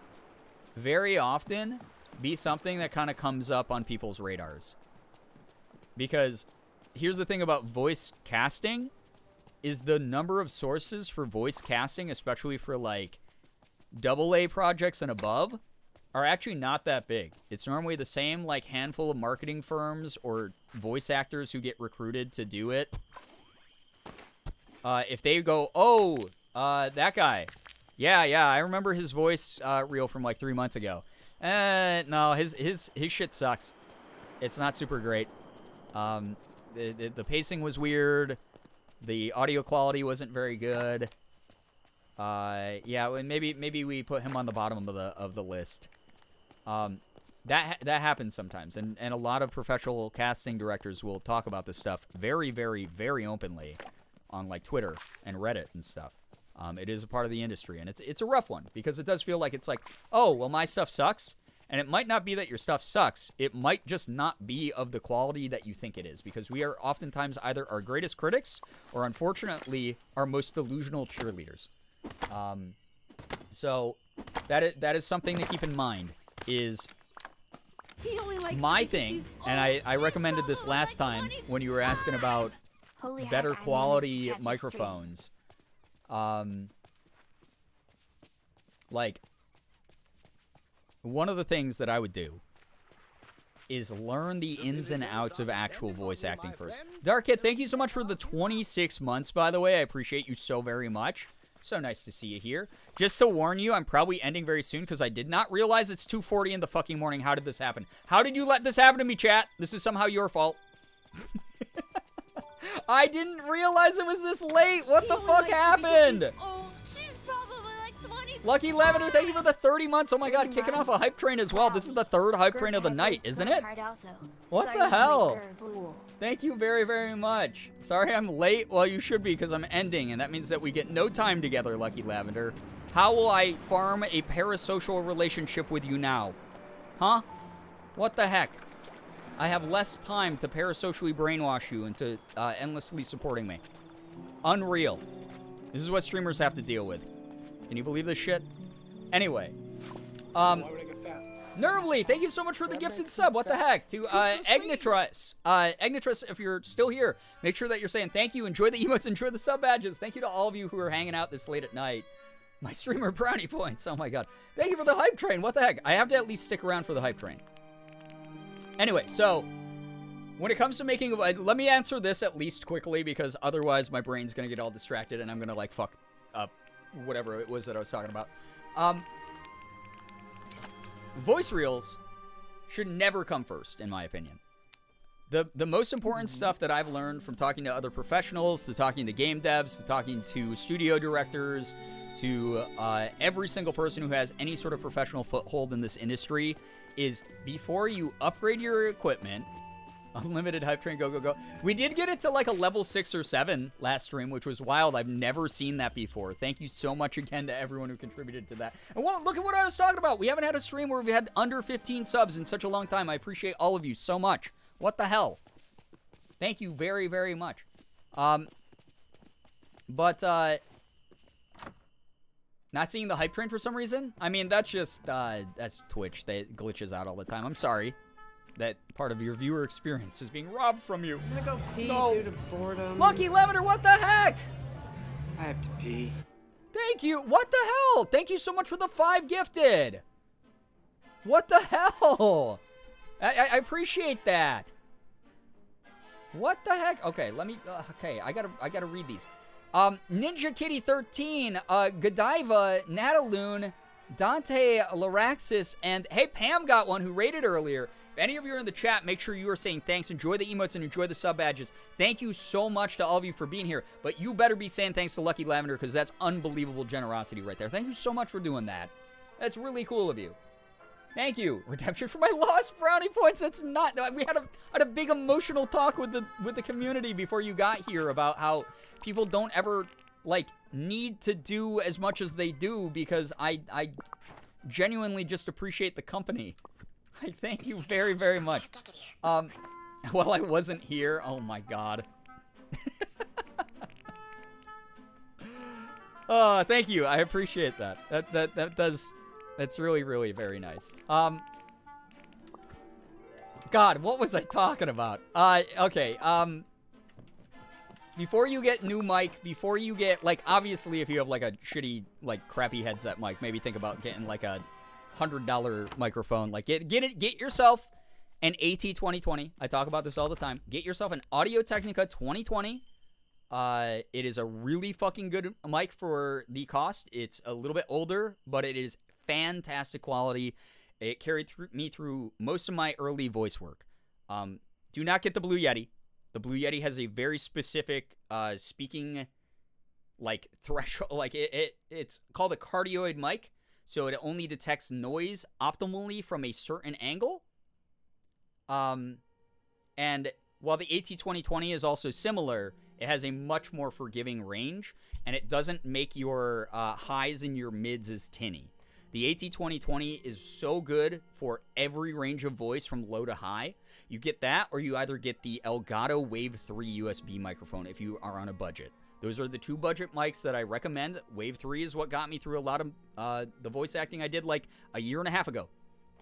C: very often be something that kind of comes up on people's radars. Because here's the thing about voice casting is the number of sources for voice casting, especially for like AA projects and above, are actually not that big. It's normally the same like handful of marketing firms or voice actors who get recruited to do it. If they go, oh, that guy. Yeah, I remember his voice reel from like 3 months ago. No, his shit sucks. It's not super great. The pacing was weird. The audio quality wasn't very good. Yeah, maybe we put him on the bottom of the list. That happens sometimes, and a lot of professional casting directors will talk about this stuff very, very, very openly on like Twitter and Reddit and stuff. It is a part of the industry, and it's a rough one because it does feel like it's like, oh, well, my stuff sucks. And it might not be that your stuff sucks. It might just not be of the quality that you think it is. Because we are oftentimes either our greatest critics or, unfortunately, our most delusional cheerleaders. So that is something to keep in mind. Is my thing, and I recommended this last time when you were asking about
B: Holy
C: better
B: heck, I
C: quality
B: managed to catch a
C: microphones. Like, one of the things that I would do is learn the ins and outs of actual voice acting first. Dark Kid, thank you so much for the 26 months, by the way. I appreciate you so very much. So nice to see you here. Just to warn you, I'm probably ending very soon because I did not realize it's 2:40 in the fucking morning. How did this happen? How did you let this happen to me, chat? This is somehow your fault. I didn't realize it was this late. What the fuck happened? Lucky Lavender, thank you for the 30 months. Oh my god, kicking off a hype train as well. This is the third hype train of the night, isn't it? What the hell? Thank you very, very much. Sorry I'm late. Well, you should be because I'm ending, and that means that we get no time together, Lucky Lavender. How will I farm a parasocial relationship with you now? Huh? What the heck? I have less time to parasocially brainwash you into endlessly supporting me. Unreal. This is what streamers have to deal with. Can you believe this shit? Anyway. Nervely, thank you so much for the gifted sub. What the heck? To Egnitrus. Egnitrus, if you're still here, make sure that you're saying thank you. Enjoy the emotes. Enjoy the sub badges. Thank you to all of you who are hanging out this late at night. My streamer brownie points. Oh my god. Thank you for the hype train. What the heck? I have to at least stick around for the hype train. Anyway, so when it comes to making, let me answer this at least quickly because otherwise my brain's gonna get all distracted and I'm gonna like fuck up whatever it was that I was talking about. Voice reels should never come first, in my opinion. The most important stuff that I've learned from talking to other professionals, to talking to game devs, to talking to studio directors, to every single person who has any sort of professional foothold in this industry is before you upgrade your equipment, unlimited hype train, go, go, go. We did get it to like a level 6 or 7 last stream, which was wild. I've never seen that before. Thank you so much again to everyone who contributed to that. And well, look at what I was talking about. We haven't had a stream where we've had under 15 subs in such a long time. I appreciate all of you so much. What the hell? Thank you very, very much. Not seeing the hype train for some reason? I mean, that's just, that's Twitch. That glitches out all the time. I'm sorry. That part of your viewer experience is being robbed from you.
J: I'm gonna go pee due to boredom.
C: Lucky Lavender, what the heck?
J: I have to pee.
C: Thank you. What the hell? Thank you so much for the 5 gifted. What the hell? I appreciate that. What the heck? Okay, let me. Okay, I gotta read these. Ninja Kitty 13, Godiva, Nataloon, Dante Laraxis, and hey, Pam got one who rated earlier. If any of you are in the chat, make sure you are saying thanks. Enjoy the emotes and enjoy the sub badges. Thank you so much to all of you for being here. But you better be saying thanks to Lucky Lavender because that's unbelievable generosity right there. Thank you so much for doing that. That's really cool of you. Thank you. Redemption for my lost brownie points. That's not. We had a big emotional talk with the community before you got here about how people don't ever like need to do as much as they do because I genuinely just appreciate the company. I thank you very, very much. Well, I wasn't here. Oh my god. Oh, thank you. I appreciate that. That's really, really very nice. God, what was I talking about? Okay, before you get new mic, before you get, like, obviously if you have, like, a shitty, like, crappy headset mic, maybe think about getting, like, a $100 microphone. Like, get yourself an AT2020. I talk about this all the time. Get yourself an Audio-Technica 2020. It is a really fucking good mic for the cost. It's a little bit older, but it is fantastic quality. It carried me through most of my early voice work. Do not get the Blue Yeti. The Blue Yeti has a very specific speaking, like, threshold. Like, it's called a cardioid mic, so it only detects noise optimally from a certain angle. And while the AT2020 is also similar, it has a much more forgiving range, and it doesn't make your highs and your mids as tinny. The AT2020 is so good for every range of voice from low to high. You get that, or you either get the Elgato Wave 3 USB microphone if you are on a budget. Those are the two budget mics that I recommend. Wave 3 is what got me through a lot of the voice acting I did like a year and a half ago.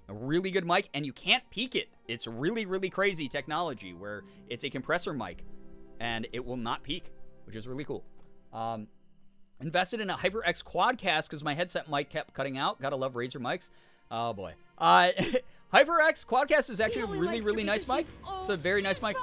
C: A really good mic, and you can't peak it. It's really, really crazy technology where it's a compressor mic, and it will not peak, which is really cool. Invested in a HyperX Quadcast because my headset mic kept cutting out. Gotta love Razer mics. Oh, boy. HyperX Quadcast is actually a really, really nice mic. It's a very nice mic.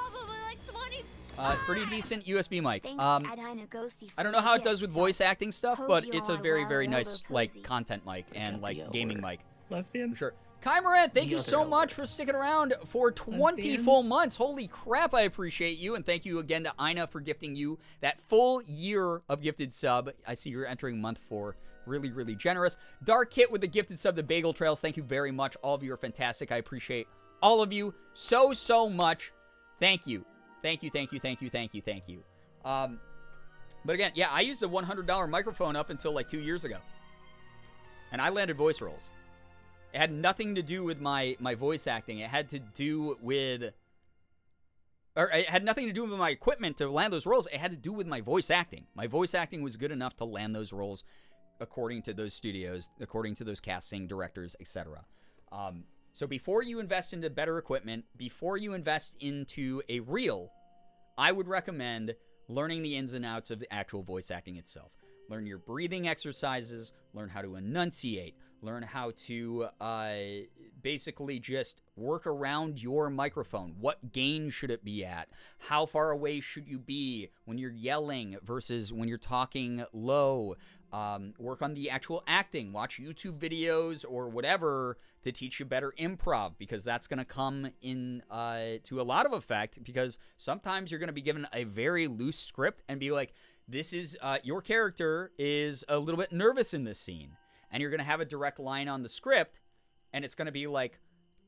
C: Pretty decent USB mic. I don't know how it does with voice acting stuff, but it's a very, very nice, like, content mic and, like, gaming mic.
K: Lesbian?
C: For sure. Kai Moran, thank you so much for sticking around for 20 full months. Holy crap, I appreciate you. And thank you again to Ina for gifting you that full year of gifted sub. I see you're entering month 4. Really, really generous. Dark Kit with the gifted sub to Bagel Trails. Thank you very much. All of you are fantastic. I appreciate all of you so, so much. Thank you. Thank you, thank you, thank you, thank you, thank you. But again, yeah, I used a $100 microphone up until like 2 years ago. And I landed voice roles. It had nothing to do with my voice acting. It had to do with... Or it had nothing to do with my equipment to land those roles. It had to do with my voice acting. My voice acting was good enough to land those roles according to those studios, according to those casting directors, etc. So before you invest into better equipment, before you invest into a reel, I would recommend learning the ins and outs of the actual voice acting itself. Learn your breathing exercises, learn how to enunciate, learn how to basically just work around your microphone. What gain should it be at? How far away should you be when you're yelling versus when you're talking low? Work on the actual acting. Watch YouTube videos or whatever to teach you better improv, because that's going to come in to a lot of effect, because sometimes you're going to be given a very loose script and be like, this is your character is a little bit nervous in this scene, and you're going to have a direct line on the script, and it's going to be like,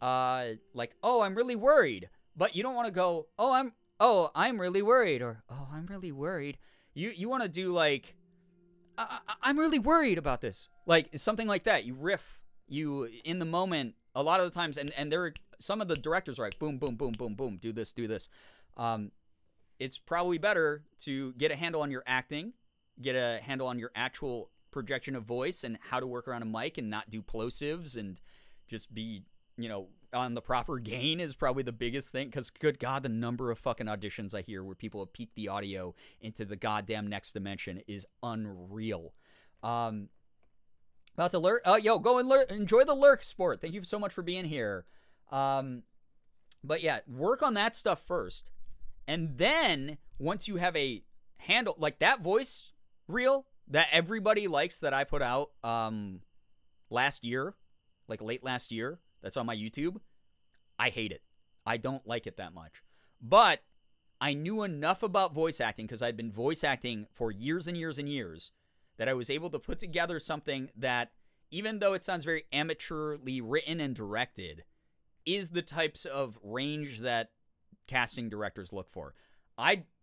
C: oh, I'm really worried, but you don't want to go, oh, I'm really worried, or oh, I'm really worried. You want to do like, I'm really worried about this, like something like that. You riff, you in the moment a lot of the times, and there are some of the directors are like, boom, boom, boom, boom, boom, do this. It's probably better to get a handle on your acting, get a handle on your actual projection of voice and how to work around a mic and not do plosives and just be, on the proper gain is probably the biggest thing, because good God, the number of fucking auditions I hear where people have peaked the audio into the goddamn next dimension is unreal. About the lurk, go and enjoy the lurk sport. Thank you so much for being here. But yeah, work on that stuff first. And then once you have a handle, like that voice reel that everybody likes that I put out last year, like late last year, that's on my YouTube, I hate it. I don't like it that much. But I knew enough about voice acting, because I'd been voice acting for years and years and years, that I was able to put together something that, even though it sounds very amateurly written and directed, is the types of range that casting directors look for.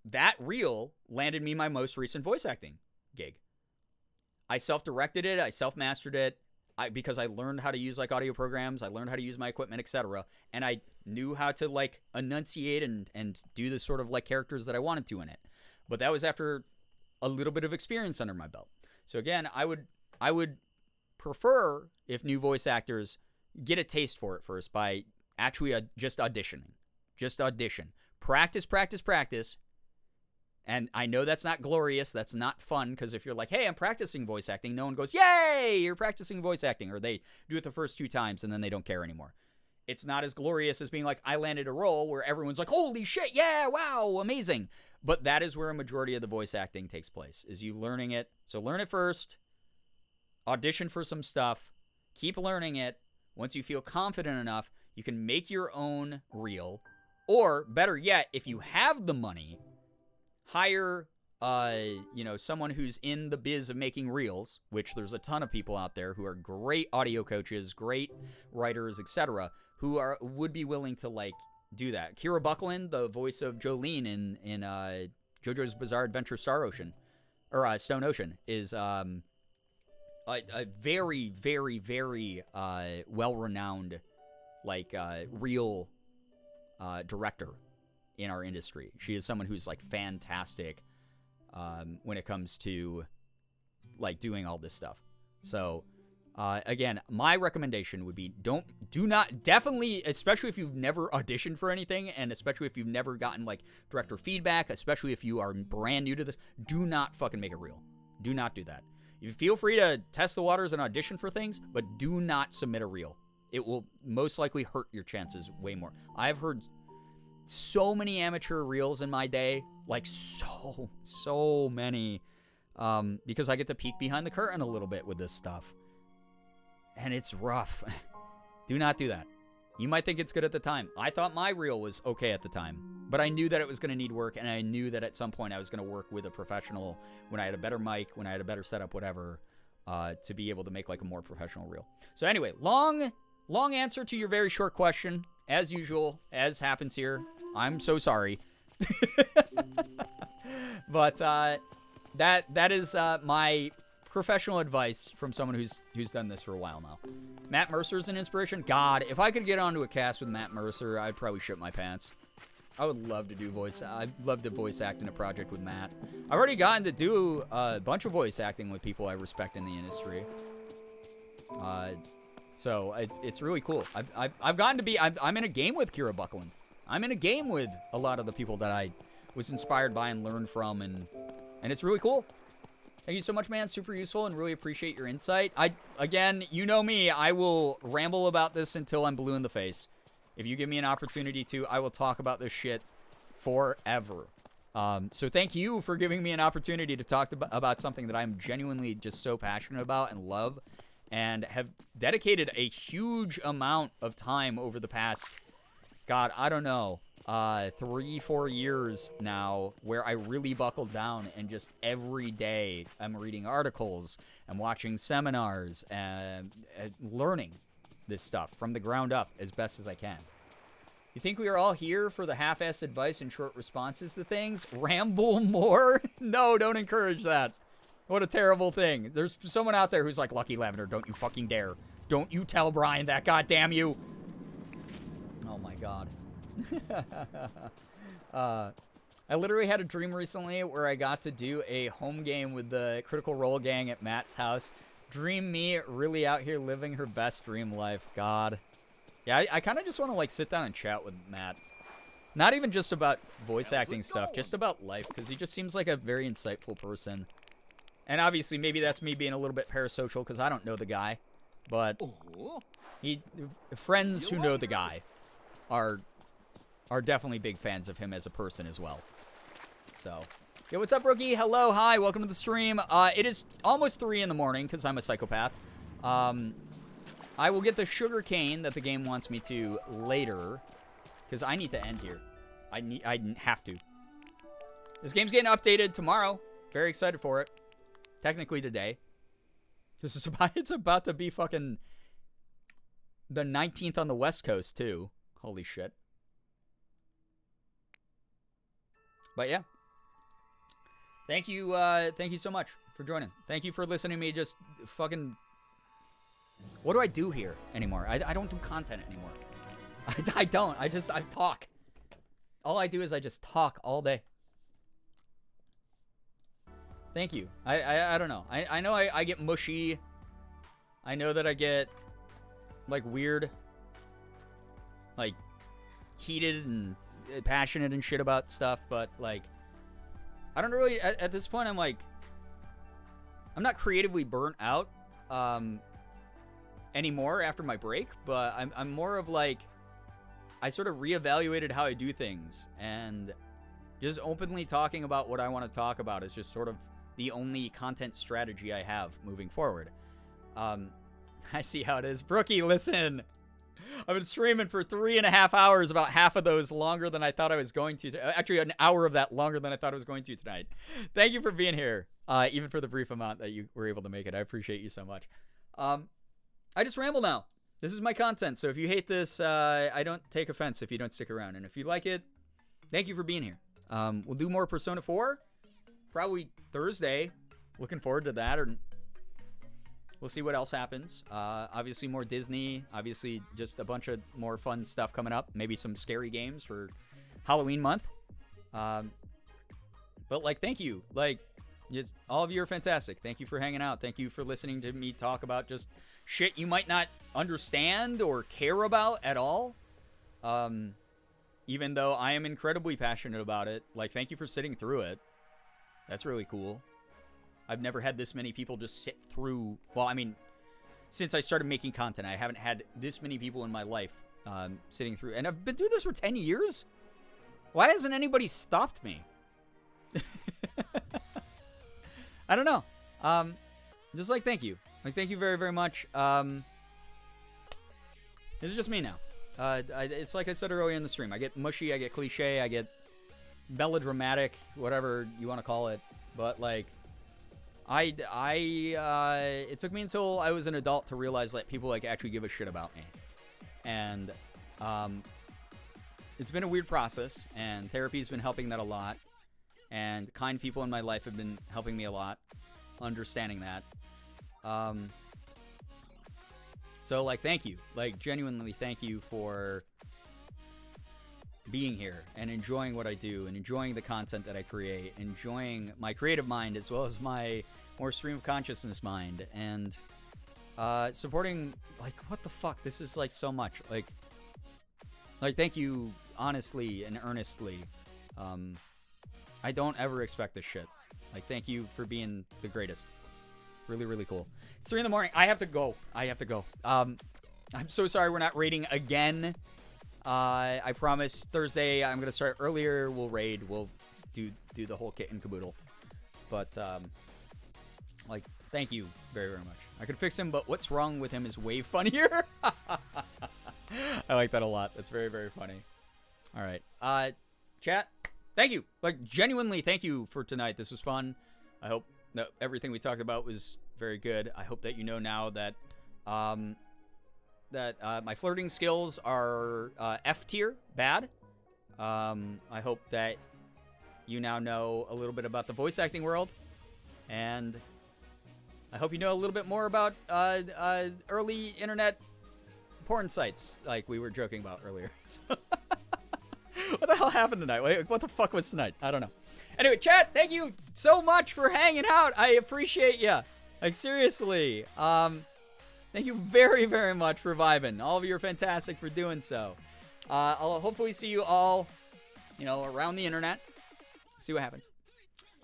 C: That reel landed me my most recent voice acting gig. I self-directed it. I self-mastered it. Because I learned how to use like audio programs, I learned how to use my equipment, etc. And I knew how to like enunciate and do the sort of like characters that I wanted to in it. But that was after a little bit of experience under my belt. So again, I would prefer if new voice actors get a taste for it first by actually just auditioning. Just audition. Practice. And I know that's not glorious. That's not fun, because if you're like, hey, I'm practicing voice acting, no one goes, yay, you're practicing voice acting. Or they do it the first 2 times and then they don't care anymore. It's not as glorious as being like, I landed a role where everyone's like, holy shit, yeah, wow, amazing. But that is where a majority of the voice acting takes place, is you learning it. So learn it first. Audition for some stuff. Keep learning it. Once you feel confident enough, you can make your own reel. Or, better yet, if you have the money, hire, someone who's in the biz of making reels, which there's a ton of people out there who are great audio coaches, great writers, etc., who would be willing to, like, do that. Kira Buckland, the voice of Jolene in JoJo's Bizarre Adventure Stone Ocean, is a very, very, very well-renowned, reel director in our industry. She is someone who's like fantastic when it comes to like doing all this stuff. So again, my recommendation would be definitely, especially if you've never auditioned for anything, and especially if you've never gotten like director feedback, especially if you are brand new to this, do not fucking make it real. Do not do that. You feel free to test the waters and audition for things, but do not submit a reel. It will most likely hurt your chances way more. I've heard so many amateur reels in my day, like so many, because I get to peek behind the curtain a little bit with this stuff, and it's rough. Do not do that. You might think it's good at the time. I thought my reel was okay at the time, but I knew that it was going to need work, and I knew that at some point I was going to work with a professional when I had a better mic, when I had a better setup, whatever, to be able to make like a more professional reel. So anyway, long answer to your very short question, as usual, as happens here. I'm so sorry. But that is my professional advice from someone who's done this for a while now. Matt Mercer's an inspiration. God, if I could get onto a cast with Matt Mercer, I'd probably shit my pants. I would love to do I'd love to voice act in a project with Matt. I've already gotten to do a bunch of voice acting with people I respect in the industry. So it's really cool. I've gotten to be, I'm in a game with Kira Buckland. I'm in a game with a lot of the people that I was inspired by and learned from, and it's really cool. Thank you so much, man. Super useful, and really appreciate your insight. Again, you know me, I will ramble about this until I'm blue in the face. If you give me an opportunity to, I will talk about this shit forever. So thank you for giving me an opportunity to talk about something that I'm genuinely just so passionate about and love, and have dedicated a huge amount of time over the past, God, I don't know, 3-4 years now, where I really buckled down, and just every day I'm reading articles, I'm watching seminars, and learning this stuff from the ground up as best as I can. You think we are all here for the half-assed advice and short responses to things? Ramble more? No, don't encourage that. What a terrible thing. There's someone out there who's like, Lucky Lavender, don't you fucking dare. Don't you tell Brian that, goddamn you. Oh my god. I literally had a dream recently where I got to do a home game with the Critical Role gang at Matt's house. Dream me really out here living her best dream life. God. Yeah, I kind of just want to like sit down and chat with Matt. Not even just about voice acting stuff, just about life, because he just seems like a very insightful person. And obviously, maybe that's me being a little bit parasocial because I don't know the guy. But friends who know the guy are definitely big fans of him as a person as well. So, yo, what's up, rookie? Hello, hi, welcome to the stream. It is almost 3 in the morning because I'm a psychopath. I will get the sugar cane that the game wants me to later because I need to end here. I have to. This game's getting updated tomorrow. Very excited for it. Technically today. It's about to be fucking the 19th on the West Coast too. Holy shit. But yeah. Thank you so much for joining. Thank you for listening to me just fucking... What do I do here anymore? I don't do content anymore. I don't. I talk. All I do is I just talk all day. Thank you. I don't know. I know I get mushy. I know that I get, like, weird, like, heated and passionate and shit about stuff, but, like, I don't really, at this point, I'm, like, I'm not creatively burnt out, anymore after my break, but I'm more of, like, I sort of reevaluated how I do things, and just openly talking about what I want to talk about is just sort of the only content strategy I have moving forward. I see how it is. Brookie, listen. I've been streaming for 3.5 hours, about half of those longer than I thought I was going to. Actually, an hour of that longer than I thought I was going to tonight. Thank you for being here, even for the brief amount that you were able to make it. I appreciate you so much. I just ramble now. This is my content, so if you hate this, I don't take offense if you don't stick around. And if you like it, thank you for being here. We'll do more Persona 4, probably Thursday. Looking forward to that, or we'll see what else happens. Obviously more Disney, obviously just a bunch of more fun stuff coming up. Maybe some scary games for Halloween month. But, like, thank you. Like, all of you are fantastic. Thank you for hanging out. Thank you for listening to me talk about just shit you might not understand or care about at all. Even though I am incredibly passionate about it. Like, thank you for sitting through it. That's really cool. I've never had this many people just sit through... Well, I mean, since I started making content, I haven't had this many people in my life sitting through... And I've been doing this for 10 years? Why hasn't anybody stopped me? I don't know. Just, like, thank you. Like, thank you very, very much. This is just me now. It's like I said earlier in the stream. I get mushy, I get cliche, I get melodramatic, whatever you want to call it. But, like... it took me until I was an adult to realize that people, like, actually give a shit about me. And, it's been a weird process, and therapy's been helping that a lot. And kind people in my life have been helping me a lot, understanding that. So, like, thank you. Like, genuinely thank you for being here and enjoying what I do and enjoying the content that I create, enjoying my creative mind as well as my more stream of consciousness mind, and supporting, like, what the fuck, this is, like, so much, like, thank you honestly and earnestly. I don't ever expect this shit. Like, thank you for being the greatest. Really, really cool. It's 3 in the morning. I have to go. I'm so sorry we're not raiding again. I promise Thursday I'm gonna start earlier. We'll raid. We'll do the whole kit and caboodle. But like, thank you very, very much. I could fix him, but what's wrong with him is way funnier. I like that a lot. That's very, very funny. All right, chat. Thank you. Like, genuinely, thank you for tonight. This was fun. I hope that everything we talked about was very good. I hope that you know now that my flirting skills are F tier, bad. I hope that you now know a little bit about the voice acting world, and I hope you know a little bit more about early internet porn sites, like we were joking about earlier. What the hell happened tonight? Wait, what the fuck was tonight? I don't know. Anyway, chat, thank you so much for hanging out. I appreciate ya. Like, seriously. Thank you very, very much for vibing. All of you are fantastic for doing so. I'll hopefully see you all, around the internet. See what happens.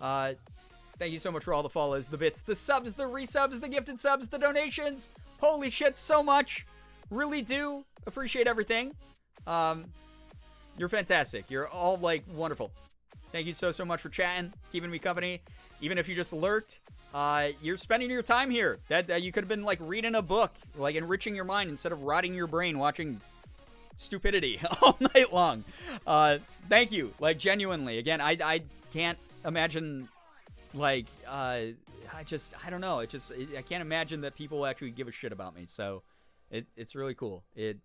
C: Thank you so much for all the follows, the bits, the subs, the resubs, the gifted subs, the donations. Holy shit, so much. Really do appreciate everything. You're fantastic. You're all, like, wonderful. Thank you so much for chatting, keeping me company. Even if you just lurked, you're spending your time here. That you could have been, like, reading a book, like, enriching your mind instead of rotting your brain watching stupidity all night long. Thank you. Like, genuinely. Again, I can't imagine, like, I don't know. I can't imagine that people actually give a shit about me. So it's really cool. It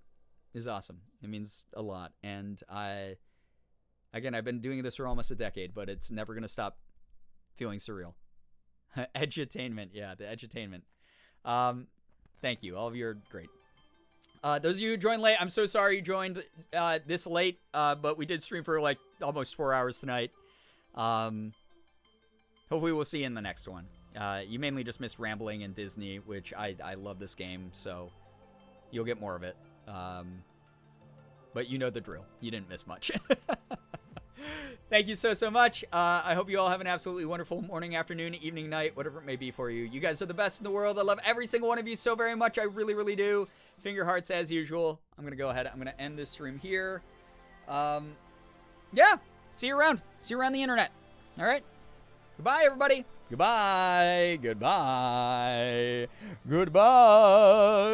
C: is awesome. It means a lot. And I've been doing this for almost a decade, but it's never going to stop feeling surreal. Edutainment. Yeah, the edutainment. Thank you. All of you are great. Those of you who joined late, I'm so sorry you joined this late, but we did stream for, like, almost 4 hours tonight. hopefully we'll see you in the next one. You mainly just missed rambling and Disney, which I love this game, so you'll get more of it. But you know the drill. You didn't miss much. Thank you so much. I hope you all have an absolutely wonderful morning, afternoon, evening, night, whatever it may be for you. You guys are the best in the world. I love every single one of you so very much. I really, really do. Finger hearts as usual. I'm going to go ahead. I'm going to end this stream here. Yeah. See you around. See you around the internet. All right. Goodbye, everybody. Goodbye. Goodbye. Goodbye.